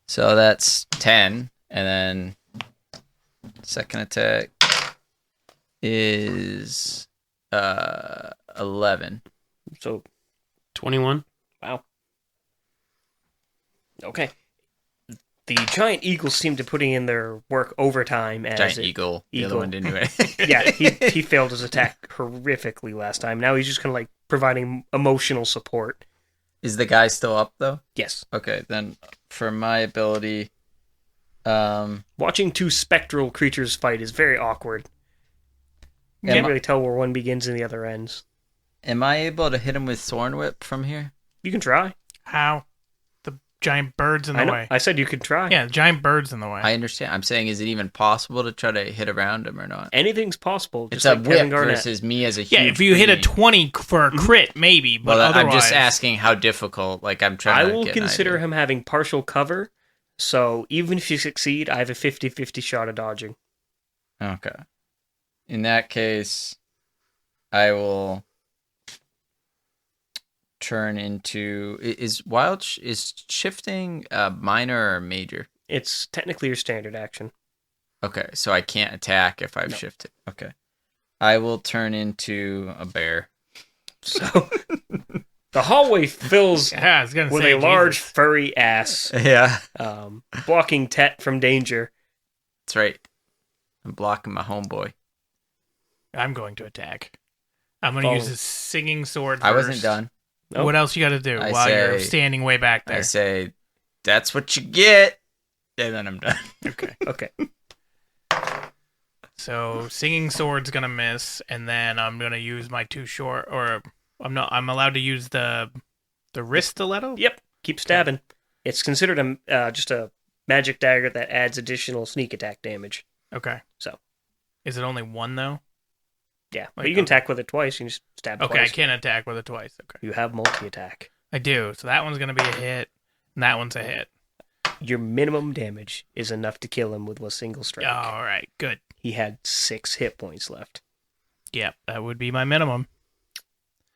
[SPEAKER 2] So that's 10, and then second attack is 11.
[SPEAKER 4] So
[SPEAKER 3] 21.
[SPEAKER 4] wow. Okay. The giant eagles seem to putting in their work overtime as
[SPEAKER 2] Giant eagle. The other one didn't do anything.
[SPEAKER 4] Yeah, he failed his attack horrifically last time. Now he's just kind of like providing emotional support.
[SPEAKER 2] Is the guy still up, though?
[SPEAKER 4] Yes.
[SPEAKER 2] Okay, then for my ability...
[SPEAKER 4] Watching two spectral creatures fight is very awkward. You can't really tell where one begins and the other ends.
[SPEAKER 2] Am I able to hit him with Thorn Whip from here?
[SPEAKER 4] You can try.
[SPEAKER 1] How? The giant bird's in the way.
[SPEAKER 4] I said you could try.
[SPEAKER 1] Yeah, the giant bird's in the way.
[SPEAKER 2] I understand. I'm saying, is it even possible to try to hit around him or not?
[SPEAKER 4] Anything's possible.
[SPEAKER 2] It's
[SPEAKER 4] Just
[SPEAKER 2] a
[SPEAKER 4] like Kevin
[SPEAKER 2] whip
[SPEAKER 4] Garnett.
[SPEAKER 2] versus me as a huge
[SPEAKER 1] Yeah, if you hit a
[SPEAKER 2] being.
[SPEAKER 1] 20 for a crit, maybe, but
[SPEAKER 2] Well,
[SPEAKER 1] otherwise...
[SPEAKER 2] I'm just asking how difficult. Like, I'm trying
[SPEAKER 4] I
[SPEAKER 2] to
[SPEAKER 4] will
[SPEAKER 2] get an
[SPEAKER 4] consider
[SPEAKER 2] idea.
[SPEAKER 4] him having partial cover, so even if you succeed, I have a 50-50 shot of dodging.
[SPEAKER 2] Okay. In that case, I will turn into... Is shifting minor or major?
[SPEAKER 4] It's technically your standard action.
[SPEAKER 2] Okay, so I can't attack if I've shifted. Okay. I will turn into a bear.
[SPEAKER 4] So the hallway fills
[SPEAKER 1] Yeah, I was gonna
[SPEAKER 4] with
[SPEAKER 1] say,
[SPEAKER 4] a large
[SPEAKER 1] Jesus.
[SPEAKER 4] furry ass,
[SPEAKER 2] Yeah.
[SPEAKER 4] blocking Tet from danger.
[SPEAKER 2] That's right. I'm blocking my homeboy.
[SPEAKER 1] I'm going to attack. I'm going to use a singing sword first.
[SPEAKER 2] I wasn't done.
[SPEAKER 4] Nope.
[SPEAKER 1] What else you got to do
[SPEAKER 2] I
[SPEAKER 1] while you're
[SPEAKER 2] say-
[SPEAKER 1] standing way back there?
[SPEAKER 2] I say, that's what you get. And then I'm done.
[SPEAKER 1] Okay.
[SPEAKER 4] Okay.
[SPEAKER 1] So singing sword's gonna miss, and then I'm gonna use my too short, or I'm allowed to use the wrist stiletto.
[SPEAKER 4] Yep. Keep stabbing. It's considered just a magic dagger that adds additional sneak attack damage.
[SPEAKER 1] Okay.
[SPEAKER 4] So.
[SPEAKER 1] Is it only one though?
[SPEAKER 4] Yeah, but
[SPEAKER 1] Like,
[SPEAKER 4] you can attack with it twice. You can just stab
[SPEAKER 1] Okay,
[SPEAKER 4] twice.
[SPEAKER 1] I can't attack with it twice. Okay.
[SPEAKER 4] You have multi-attack.
[SPEAKER 1] I do. So that one's gonna be a hit, and that one's a hit.
[SPEAKER 4] Your minimum damage is enough to kill him with a single strike.
[SPEAKER 1] All right. Good.
[SPEAKER 4] He had 6 hit points left.
[SPEAKER 1] Yep. That would be my minimum.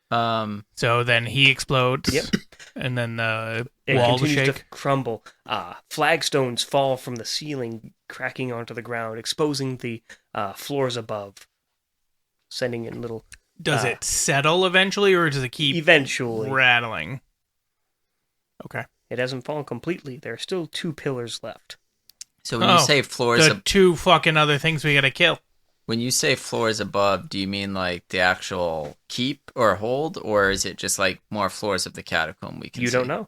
[SPEAKER 2] Um,
[SPEAKER 1] So then he explodes.
[SPEAKER 4] Yep.
[SPEAKER 1] And then the
[SPEAKER 4] It
[SPEAKER 1] wall will
[SPEAKER 4] continues
[SPEAKER 1] shake.
[SPEAKER 4] to crumble. Flagstones fall from the ceiling, cracking onto the ground, exposing the floors above, sending in little...
[SPEAKER 1] Does it settle eventually, or does it keep
[SPEAKER 4] Eventually.
[SPEAKER 1] rattling? Okay.
[SPEAKER 4] It hasn't fallen completely. There are still 2 pillars left.
[SPEAKER 2] so when you say floors,
[SPEAKER 1] The two fucking other things we gotta kill.
[SPEAKER 2] when you say floors above, do you mean like the actual keep or hold, or is it just like more floors of the catacomb we can
[SPEAKER 4] You
[SPEAKER 2] see?
[SPEAKER 4] don't know.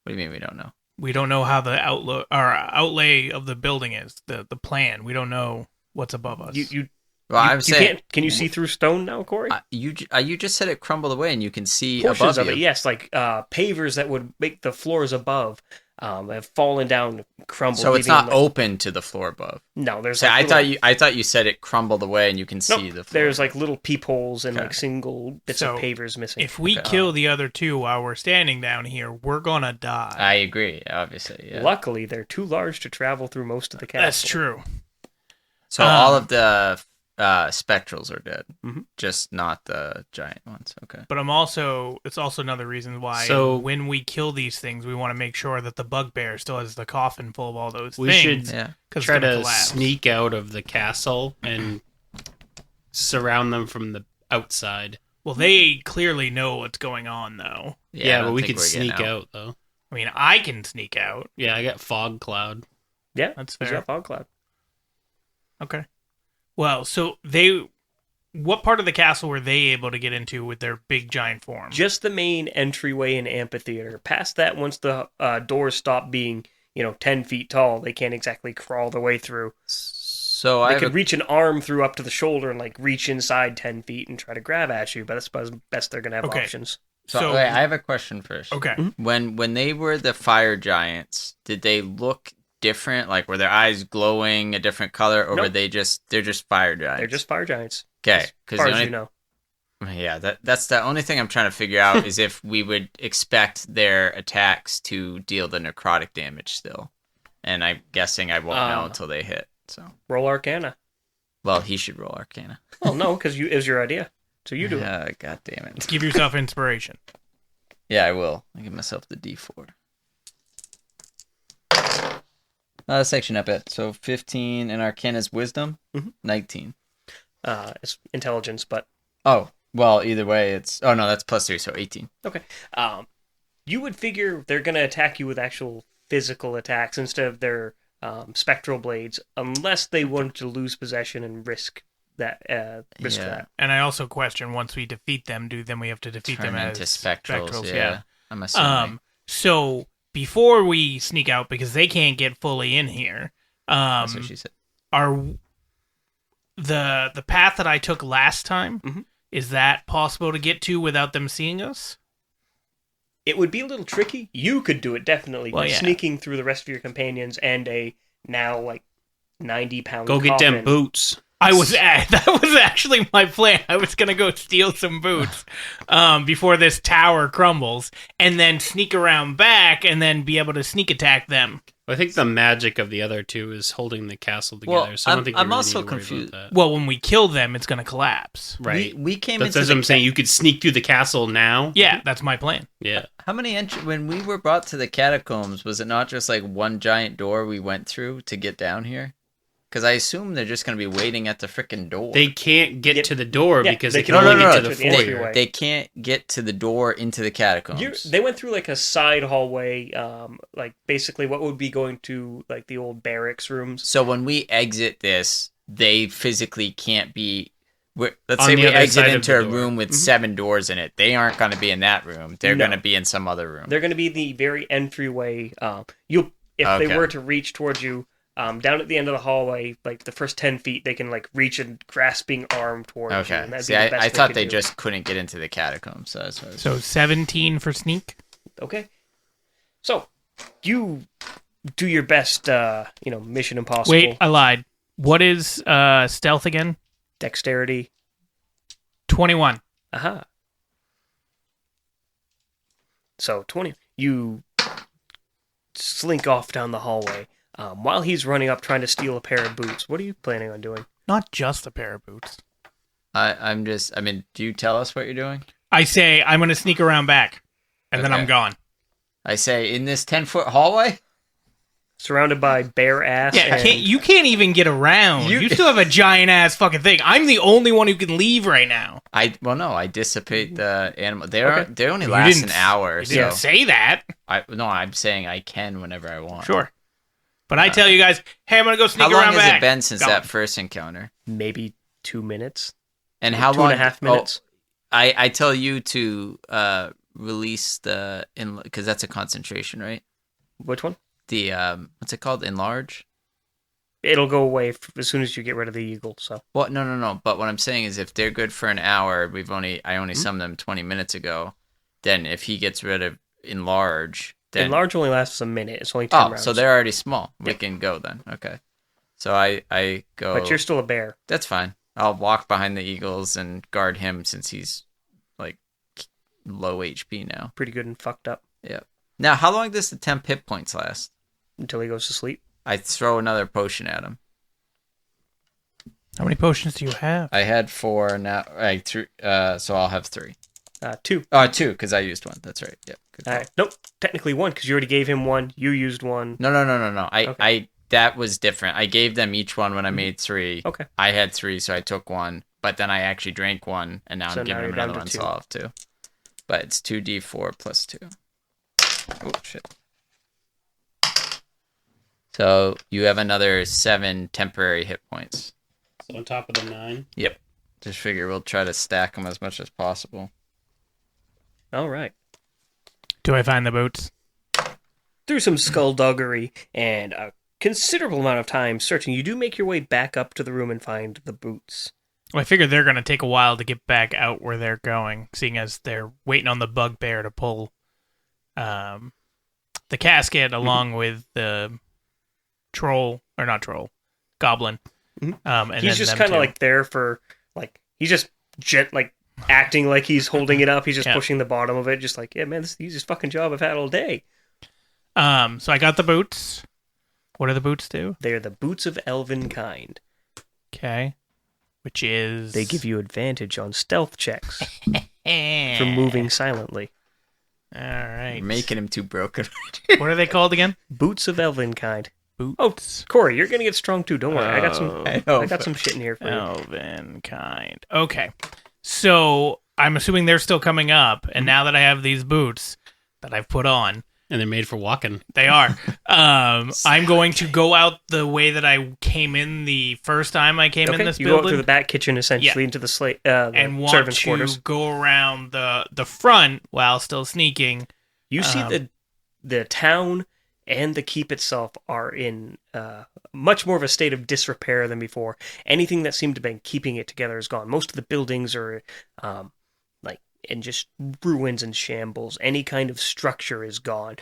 [SPEAKER 2] What do you mean we don't know?
[SPEAKER 1] We don't know how the outlay of the building is. The plan. We don't know what's above us.
[SPEAKER 2] Well, I'm saying,
[SPEAKER 4] Can you see through stone now, Corey?
[SPEAKER 2] you just said it crumbled away and you can see
[SPEAKER 4] Portions
[SPEAKER 2] above
[SPEAKER 4] of
[SPEAKER 2] you.
[SPEAKER 4] it, yes, like pavers that would make the floors above have fallen down, crumbled.
[SPEAKER 2] So it's
[SPEAKER 4] leaving
[SPEAKER 2] not
[SPEAKER 4] them, like-
[SPEAKER 2] open to the floor above.
[SPEAKER 4] No, there's.
[SPEAKER 2] So
[SPEAKER 4] like
[SPEAKER 2] I thought you said it crumbled away and you can see the floor.
[SPEAKER 4] There's like little peepholes and
[SPEAKER 2] Okay.
[SPEAKER 4] like single bits
[SPEAKER 1] So,
[SPEAKER 4] of pavers missing.
[SPEAKER 1] if we
[SPEAKER 2] Okay.
[SPEAKER 1] kill the other two while we're standing down here, we're gonna die.
[SPEAKER 2] I agree, obviously. Yeah.
[SPEAKER 4] Luckily, they're too large to travel through most of the castle.
[SPEAKER 1] That's true.
[SPEAKER 2] So all of the spectrals are dead,
[SPEAKER 4] Mhm.
[SPEAKER 2] just not the giant ones. Okay.
[SPEAKER 1] But it's also another reason why
[SPEAKER 3] So-
[SPEAKER 1] when we kill these things, we want to make sure that the bugbear still has the coffin full of all those
[SPEAKER 3] We
[SPEAKER 1] things.
[SPEAKER 3] should
[SPEAKER 2] Yeah.
[SPEAKER 1] Because
[SPEAKER 3] try to sneak out of the castle and surround them from the outside.
[SPEAKER 1] Well, they clearly know what's going on, though.
[SPEAKER 2] I
[SPEAKER 3] Yeah,
[SPEAKER 2] don't
[SPEAKER 3] but we
[SPEAKER 2] think
[SPEAKER 3] could
[SPEAKER 2] we're getting
[SPEAKER 3] sneak out though.
[SPEAKER 1] I mean, I can sneak out.
[SPEAKER 3] Yeah, I got fog cloud.
[SPEAKER 4] Yeah,
[SPEAKER 1] That's
[SPEAKER 4] he's
[SPEAKER 1] fair.
[SPEAKER 4] got fog cloud.
[SPEAKER 1] Okay. Well, so what part of the castle were they able to get into with their big giant form?
[SPEAKER 4] Just the main entryway and amphitheater. Past that, once the doors stop being 10 feet tall, they can't exactly crawl their way through.
[SPEAKER 2] So
[SPEAKER 4] They
[SPEAKER 2] I
[SPEAKER 4] could reach an arm through up to the shoulder and like reach inside 10 feet and try to grab at you, but that's about as best they're gonna have
[SPEAKER 1] Okay.
[SPEAKER 4] options.
[SPEAKER 2] wait, I have a question first.
[SPEAKER 1] Okay.
[SPEAKER 2] When they were the fire giants, did they look different? Like were their eyes glowing a different color, or were
[SPEAKER 4] Nope.
[SPEAKER 2] they're just fire giants?
[SPEAKER 4] They're just fire giants.
[SPEAKER 2] okay.
[SPEAKER 4] As
[SPEAKER 2] Because
[SPEAKER 4] far as you know.
[SPEAKER 2] yeah, that's the only thing I'm trying to figure out is if we would expect their attacks to deal the necrotic damage still, and I'm guessing I won't know until they hit. So
[SPEAKER 4] Roll Arcana.
[SPEAKER 2] well, he should roll Arcana.
[SPEAKER 4] Well, no, because it was your idea. So you do it.
[SPEAKER 2] God damn it.
[SPEAKER 1] Give yourself inspiration.
[SPEAKER 2] Yeah, I will. I give myself the D4. That's actually not bad. So 15 and Arcana's Wisdom,
[SPEAKER 4] Mhm.
[SPEAKER 2] 19.
[SPEAKER 4] It's intelligence, but
[SPEAKER 2] Oh, Well, either way, it's... Oh, no, that's +3, so 18.
[SPEAKER 4] Okay. You would figure they're going to attack you with actual physical attacks instead of their spectral blades, unless they wanted to lose possession and risk that. That.
[SPEAKER 1] And I also question, once we defeat them, then we have to defeat them as
[SPEAKER 2] into Spectrals,
[SPEAKER 1] yeah.
[SPEAKER 2] I'm assuming.
[SPEAKER 1] So before we sneak out, because they can't get fully in here,
[SPEAKER 2] That's what she said.
[SPEAKER 1] are the path that I took last time, is that possible to get to without them seeing us?
[SPEAKER 4] It would be a little tricky. You could do it, definitely.
[SPEAKER 1] Well,
[SPEAKER 4] but
[SPEAKER 1] yeah.
[SPEAKER 4] Sneaking through the rest of your companions and a now, 90-pound
[SPEAKER 3] Go get
[SPEAKER 4] coffin.
[SPEAKER 3] them boots.
[SPEAKER 1] That was actually my plan. I was going to go steal some boots before this tower crumbles, and then sneak around back, and then be able to sneak attack them.
[SPEAKER 3] I think the magic of the other two is holding the castle together.
[SPEAKER 2] Well,
[SPEAKER 3] so I don't think
[SPEAKER 2] I'm
[SPEAKER 3] we really
[SPEAKER 2] also
[SPEAKER 3] need to worry
[SPEAKER 2] confused.
[SPEAKER 3] about that.
[SPEAKER 1] Well, when we kill them, it's going to collapse.
[SPEAKER 3] Right.
[SPEAKER 2] We came
[SPEAKER 3] That's
[SPEAKER 2] into
[SPEAKER 3] what I'm saying. You could sneak through the castle now.
[SPEAKER 1] Yeah, that's my plan.
[SPEAKER 3] Yeah.
[SPEAKER 2] How many when we were brought to the catacombs, was it not just like one giant door we went through to get down here? Because I assume they're just going to be waiting at the freaking door.
[SPEAKER 3] They can't get to the door because
[SPEAKER 4] they
[SPEAKER 3] they can
[SPEAKER 4] can
[SPEAKER 3] only
[SPEAKER 4] only
[SPEAKER 3] get to
[SPEAKER 4] get
[SPEAKER 3] the
[SPEAKER 4] to the
[SPEAKER 3] foyer.
[SPEAKER 4] entryway.
[SPEAKER 2] They can't get to the door into the catacombs.
[SPEAKER 4] They went through a side hallway, basically what would be going to the old barracks rooms.
[SPEAKER 2] So when we exit this, they physically can't be... Let's
[SPEAKER 3] On
[SPEAKER 2] say
[SPEAKER 3] the
[SPEAKER 2] we
[SPEAKER 3] other
[SPEAKER 2] exit
[SPEAKER 3] side of
[SPEAKER 2] into
[SPEAKER 3] the
[SPEAKER 2] a
[SPEAKER 3] door.
[SPEAKER 2] room with 7 doors in it. They aren't going to be in that room. They're
[SPEAKER 4] No.
[SPEAKER 2] going to be in some other room.
[SPEAKER 4] They're going to be the very entryway. If they were to reach towards you, down at the end of the hallway, the first 10 feet, they can reach a grasping arm towards you.
[SPEAKER 2] Okay.
[SPEAKER 4] And that'd
[SPEAKER 2] See,
[SPEAKER 4] be the best
[SPEAKER 2] I thought
[SPEAKER 4] could
[SPEAKER 2] they
[SPEAKER 4] do.
[SPEAKER 2] just couldn't get into the catacombs. So that's what I was...
[SPEAKER 1] So 17 for sneak.
[SPEAKER 4] Okay. So, you do your best, Mission Impossible.
[SPEAKER 1] Wait, I lied. What is stealth again?
[SPEAKER 4] Dexterity.
[SPEAKER 1] 21.
[SPEAKER 4] Aha. So, 20. You slink off down the hallway. While he's running up trying to steal a pair of boots, what are you planning on doing?
[SPEAKER 1] Not just a pair of boots.
[SPEAKER 2] do you tell us what you're doing?
[SPEAKER 1] I say I'm going to sneak around back, and then
[SPEAKER 2] Okay.
[SPEAKER 1] I'm gone.
[SPEAKER 2] I say, in this 10-foot hallway?
[SPEAKER 4] Surrounded by bare ass.
[SPEAKER 1] Yeah,
[SPEAKER 4] and
[SPEAKER 1] you can't even get around.
[SPEAKER 2] You-
[SPEAKER 1] You still have a giant ass fucking thing. I'm the only one who can leave right now.
[SPEAKER 2] I dissipate the animal. They only
[SPEAKER 1] You
[SPEAKER 2] last
[SPEAKER 1] didn't-
[SPEAKER 2] an hour.
[SPEAKER 1] You didn't
[SPEAKER 2] So
[SPEAKER 1] say that.
[SPEAKER 2] I'm saying I can whenever I want.
[SPEAKER 1] Sure. But I tell you guys, hey, I'm going to go sneak
[SPEAKER 2] How long
[SPEAKER 1] around
[SPEAKER 2] has
[SPEAKER 1] back.
[SPEAKER 2] it been since
[SPEAKER 1] Gone.
[SPEAKER 2] that first encounter?
[SPEAKER 4] maybe 2 minutes.
[SPEAKER 2] And how
[SPEAKER 4] Two
[SPEAKER 2] long?
[SPEAKER 4] and a half minutes.
[SPEAKER 2] I tell you to release the because that's a concentration, right?
[SPEAKER 4] Which one?
[SPEAKER 2] The what's it called? Enlarge.
[SPEAKER 4] It'll go away as soon as you get rid of the eagle. So
[SPEAKER 2] Well, no. But what I'm saying is, if they're good for an hour, I only summoned them 20 minutes ago. Then if he gets rid of enlarge, then
[SPEAKER 4] enlarge only lasts a minute. It's only 10 rounds.
[SPEAKER 2] so they're already small. We
[SPEAKER 4] Yep.
[SPEAKER 2] can go then. Okay. So I go.
[SPEAKER 4] But you're still a bear.
[SPEAKER 2] That's fine. I'll walk behind the eagles and guard him since he's low HP now.
[SPEAKER 4] Pretty good and fucked up
[SPEAKER 2] Yep. Now, how long does the temp hit points last?
[SPEAKER 4] until he goes to sleep.
[SPEAKER 2] I throw another potion at him.
[SPEAKER 1] How many potions do you have?
[SPEAKER 2] I had 4 now. I threw. So I'll have 3.
[SPEAKER 4] 2.
[SPEAKER 2] 2 because I used 1. That's right. Yep. Good call.
[SPEAKER 4] Nope. Technically 1 because you already gave him 1. You used 1.
[SPEAKER 2] No.
[SPEAKER 4] Okay.
[SPEAKER 2] I that was different. I gave them each one when I made 3.
[SPEAKER 4] Okay.
[SPEAKER 2] I had 3, so I took 1. But then I actually drank 1, and now
[SPEAKER 4] So
[SPEAKER 2] I'm
[SPEAKER 4] now
[SPEAKER 2] giving
[SPEAKER 4] you're
[SPEAKER 2] him
[SPEAKER 4] down
[SPEAKER 2] another
[SPEAKER 4] to
[SPEAKER 2] one,
[SPEAKER 4] 2.
[SPEAKER 2] so I'll have 2. But it's 2d4 plus 2. Oh shit. So you have another 7 temporary hit points.
[SPEAKER 3] So on top of the 9.
[SPEAKER 2] Yep. Just figure we'll try to stack them as much as possible.
[SPEAKER 4] All right.
[SPEAKER 1] Do I find the boots?
[SPEAKER 4] Through some skullduggery and a considerable amount of time searching, you do make your way back up to the room and find the boots.
[SPEAKER 1] Well, I figure they're going to take a while to get back out where they're going, seeing as they're waiting on the bugbear to pull the casket along with the goblin. And
[SPEAKER 4] He's
[SPEAKER 1] then
[SPEAKER 4] just
[SPEAKER 1] them
[SPEAKER 4] kind
[SPEAKER 1] two.
[SPEAKER 4] of there for he's just acting like he's holding it up. He's just
[SPEAKER 1] Yeah.
[SPEAKER 4] pushing the bottom of it, just yeah, man, this is the easiest fucking job I've had all day.
[SPEAKER 1] So I got the boots. What do the boots do?
[SPEAKER 4] They're the boots of elven kind.
[SPEAKER 1] Okay. Which is...
[SPEAKER 4] They give you advantage on stealth checks
[SPEAKER 1] for
[SPEAKER 4] for moving silently.
[SPEAKER 1] All right.
[SPEAKER 2] You're making him too broken.
[SPEAKER 1] What are they called again?
[SPEAKER 4] Boots of elven kind.
[SPEAKER 1] Boots.
[SPEAKER 4] Corey, you're gonna get strong too. Don't worry,
[SPEAKER 2] I
[SPEAKER 4] I got some shit in here for you.
[SPEAKER 1] Elven kind. Okay. So I'm assuming they're still coming up, and now that I have these boots that I've put on,
[SPEAKER 3] And they're made for walking.
[SPEAKER 1] they are. I'm going to go out the way that I came in the first time I came in this
[SPEAKER 4] you go out
[SPEAKER 1] building,
[SPEAKER 4] through the back kitchen, essentially, into the
[SPEAKER 1] and want
[SPEAKER 4] servants'
[SPEAKER 1] to
[SPEAKER 4] quarters.
[SPEAKER 1] go around the front while still sneaking.
[SPEAKER 4] You see the town and the keep itself are in much more of a state of disrepair than before. Anything that seemed to have been keeping it together is gone. Most of the buildings are like in just ruins and shambles. Any kind of structure is gone.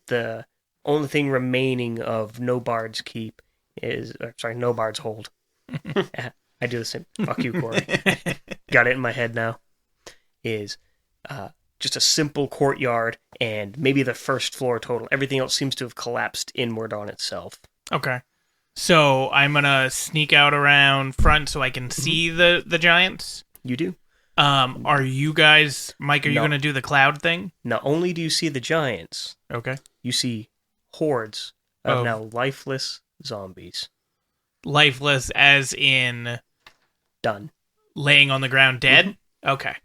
[SPEAKER 4] The only thing remaining of Nobard's keep is Nobard's hold. I do the same. Fuck you, Corey. Got it in my head now. Is just a simple courtyard and maybe the first floor total. Everything else seems to have collapsed inward on itself.
[SPEAKER 1] Okay. So I'm going to sneak out around front so I can see the giants.
[SPEAKER 4] You do.
[SPEAKER 1] Are you guys, Mike, are you
[SPEAKER 4] No.
[SPEAKER 1] going to do the cloud thing?
[SPEAKER 4] Not only do you see the giants,
[SPEAKER 1] Okay.
[SPEAKER 4] you see hordes of
[SPEAKER 1] Oh.
[SPEAKER 4] now lifeless zombies.
[SPEAKER 1] Lifeless as in
[SPEAKER 4] Done.
[SPEAKER 1] laying on the ground dead? Okay.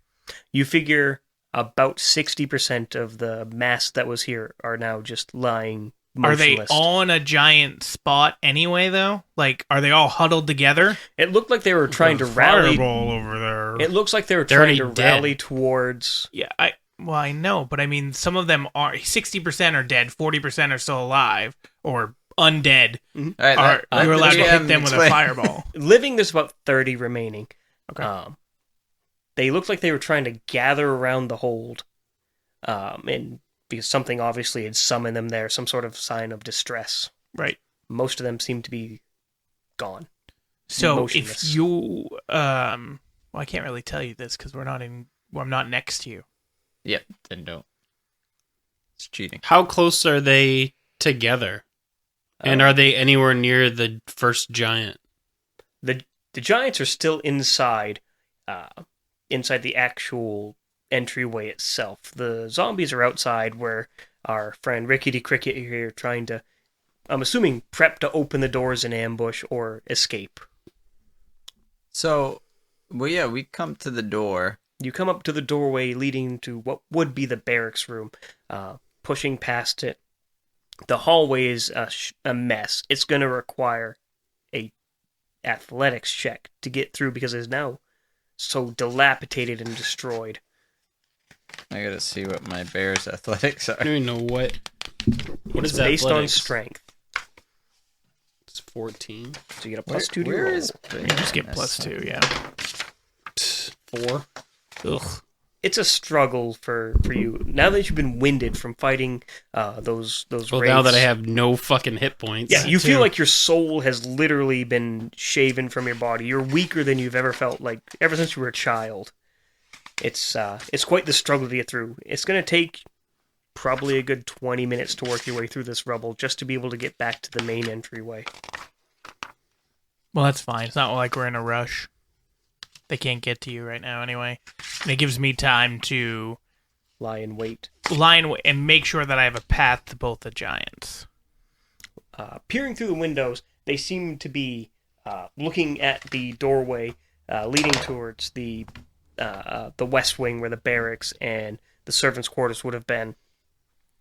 [SPEAKER 4] You figure about 60% of the mass that was here are now just lying
[SPEAKER 1] Are they
[SPEAKER 4] motionless.
[SPEAKER 1] on a giant spot anyway, though? Like, are they all huddled together?
[SPEAKER 4] It looked like they were trying to rally.
[SPEAKER 1] Fireball over there.
[SPEAKER 4] It looks like they were
[SPEAKER 3] They're
[SPEAKER 4] trying to
[SPEAKER 3] already dead.
[SPEAKER 4] rally towards.
[SPEAKER 1] Yeah, I know, but I mean, some of them are 60% are dead, 40% are still alive or undead.
[SPEAKER 2] All right,
[SPEAKER 1] You're allowed to
[SPEAKER 2] GM
[SPEAKER 1] hit them with a
[SPEAKER 2] explain.
[SPEAKER 1] fireball.
[SPEAKER 4] Living, there's about 30 remaining.
[SPEAKER 1] Okay.
[SPEAKER 4] They looked like they were trying to gather around the hold, and because something obviously had summoned them there, some sort of sign of distress.
[SPEAKER 1] Right.
[SPEAKER 4] Most of them seem to be gone.
[SPEAKER 1] So
[SPEAKER 4] Motionless.
[SPEAKER 1] if you, well, I can't really tell you this because I'm not next to you.
[SPEAKER 2] Yep, then don't. It's cheating.
[SPEAKER 3] How close are they together? And are they anywhere near the first giant?
[SPEAKER 4] The giants are still inside, inside the actual entryway itself. The zombies are outside where our friend Rickety Cricket here trying to, I'm assuming, prep to open the doors in ambush or escape.
[SPEAKER 2] So, we come to the door.
[SPEAKER 4] You come up to the doorway leading to what would be the barracks room, pushing past it. The hallway is a mess. It's going to require a athletics check to get through because it's now so dilapidated and destroyed.
[SPEAKER 2] I gotta see what my bear's athletics are.
[SPEAKER 3] I don't even know what
[SPEAKER 4] It's
[SPEAKER 3] is
[SPEAKER 4] based on
[SPEAKER 3] athletics?
[SPEAKER 4] strength.
[SPEAKER 3] It's 14.
[SPEAKER 4] So you get a plus 2 to your
[SPEAKER 2] Where
[SPEAKER 4] roll.
[SPEAKER 2] is
[SPEAKER 1] You just get +2, yeah.
[SPEAKER 3] 4.
[SPEAKER 1] Ugh.
[SPEAKER 4] It's a struggle for you now that you've been winded from fighting those
[SPEAKER 3] Well,
[SPEAKER 4] raids.
[SPEAKER 3] now that I have no fucking hit points.
[SPEAKER 4] Yeah, you feel
[SPEAKER 1] too.
[SPEAKER 4] like your soul has literally been shaven from your body. You're weaker than you've ever felt, like ever since you were a child. It's quite the struggle to get through. It's going to take probably a good 20 minutes to work your way through this rubble just to be able to get back to the main entryway.
[SPEAKER 1] Well, that's fine. It's not like we're in a rush. They can't get to you right now anyway. And it gives me time to
[SPEAKER 4] Lie in wait.
[SPEAKER 1] line and make sure that I have a path to both the giants.
[SPEAKER 4] Peering through the windows, they seem to be looking at the doorway leading towards the west wing where the barracks and the servants' quarters would have been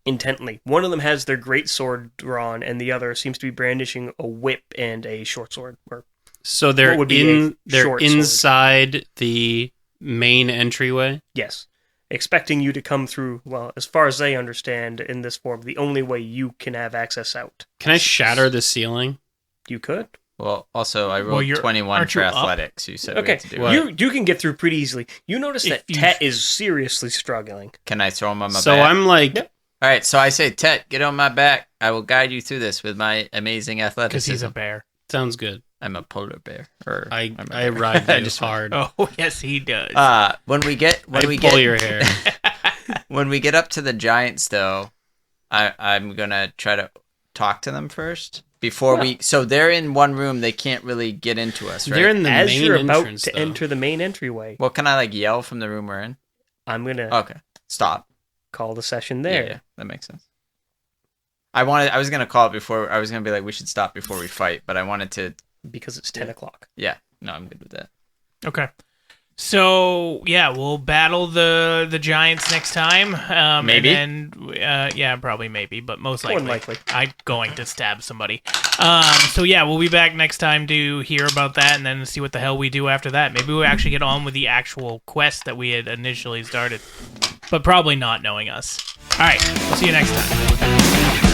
[SPEAKER 4] intently. One of them has their great sword drawn, and the other seems to be brandishing a whip and a short sword. Or
[SPEAKER 3] So they're
[SPEAKER 4] What would be a
[SPEAKER 3] they're
[SPEAKER 4] short sword?
[SPEAKER 3] inside the main entryway.
[SPEAKER 4] yes, expecting you to come through. Well, as far as they understand, in this form, the only way you can have access out.
[SPEAKER 3] Can I shatter the ceiling?
[SPEAKER 4] You could.
[SPEAKER 2] Well, also, I rolled
[SPEAKER 1] Well,
[SPEAKER 2] 21
[SPEAKER 1] aren't
[SPEAKER 2] for
[SPEAKER 1] you up?
[SPEAKER 2] athletics. You said we
[SPEAKER 4] Okay,
[SPEAKER 2] had to do
[SPEAKER 3] What?
[SPEAKER 2] it.
[SPEAKER 4] you can get through pretty easily. You notice
[SPEAKER 1] If
[SPEAKER 4] that
[SPEAKER 1] you-
[SPEAKER 4] Tet is seriously struggling.
[SPEAKER 2] Can I throw him on my
[SPEAKER 3] So
[SPEAKER 2] back?
[SPEAKER 3] I'm like,
[SPEAKER 4] Yep.
[SPEAKER 2] All right, so I say, Tet, get on my back. I will guide you through this with my amazing
[SPEAKER 1] Because
[SPEAKER 2] athleticism.
[SPEAKER 1] he's a bear.
[SPEAKER 3] sounds good.
[SPEAKER 2] I'm a polar bear. Or
[SPEAKER 3] I
[SPEAKER 2] I'm a
[SPEAKER 3] I
[SPEAKER 2] bear.
[SPEAKER 3] ride
[SPEAKER 2] I
[SPEAKER 3] you
[SPEAKER 2] just
[SPEAKER 3] hard.
[SPEAKER 1] Oh, yes, he does.
[SPEAKER 2] When we get
[SPEAKER 3] pull your hair.
[SPEAKER 2] when we get up to the giants, though, I'm gonna try to talk to them first before we. So they're in one room; they can't really get into us, right?
[SPEAKER 3] They're in the
[SPEAKER 4] As
[SPEAKER 3] main
[SPEAKER 4] you're about
[SPEAKER 3] entrance.
[SPEAKER 4] to
[SPEAKER 3] though.
[SPEAKER 4] enter the main entryway,
[SPEAKER 2] Well, can I like yell from the room we're in?
[SPEAKER 4] I'm gonna
[SPEAKER 2] Okay, stop.
[SPEAKER 4] call the session
[SPEAKER 2] Yeah,
[SPEAKER 4] there.
[SPEAKER 2] yeah, that makes sense. I was gonna call it before. I was gonna be like, we should stop before we fight, but I wanted to.
[SPEAKER 4] Because it's 10 o'clock.
[SPEAKER 2] Yeah, no, I'm good with that.
[SPEAKER 1] Okay. So yeah, we'll battle the giants next time.
[SPEAKER 2] Maybe.
[SPEAKER 1] And then, yeah, probably maybe, but most
[SPEAKER 4] More
[SPEAKER 1] likely,
[SPEAKER 4] than likely.
[SPEAKER 1] I'm going to stab somebody. So yeah, we'll be back next time to hear about that, and then see what the hell we do after that. Maybe we'll actually get on with the actual quest that we had initially started, but probably not, knowing us. All right, we'll see you next time.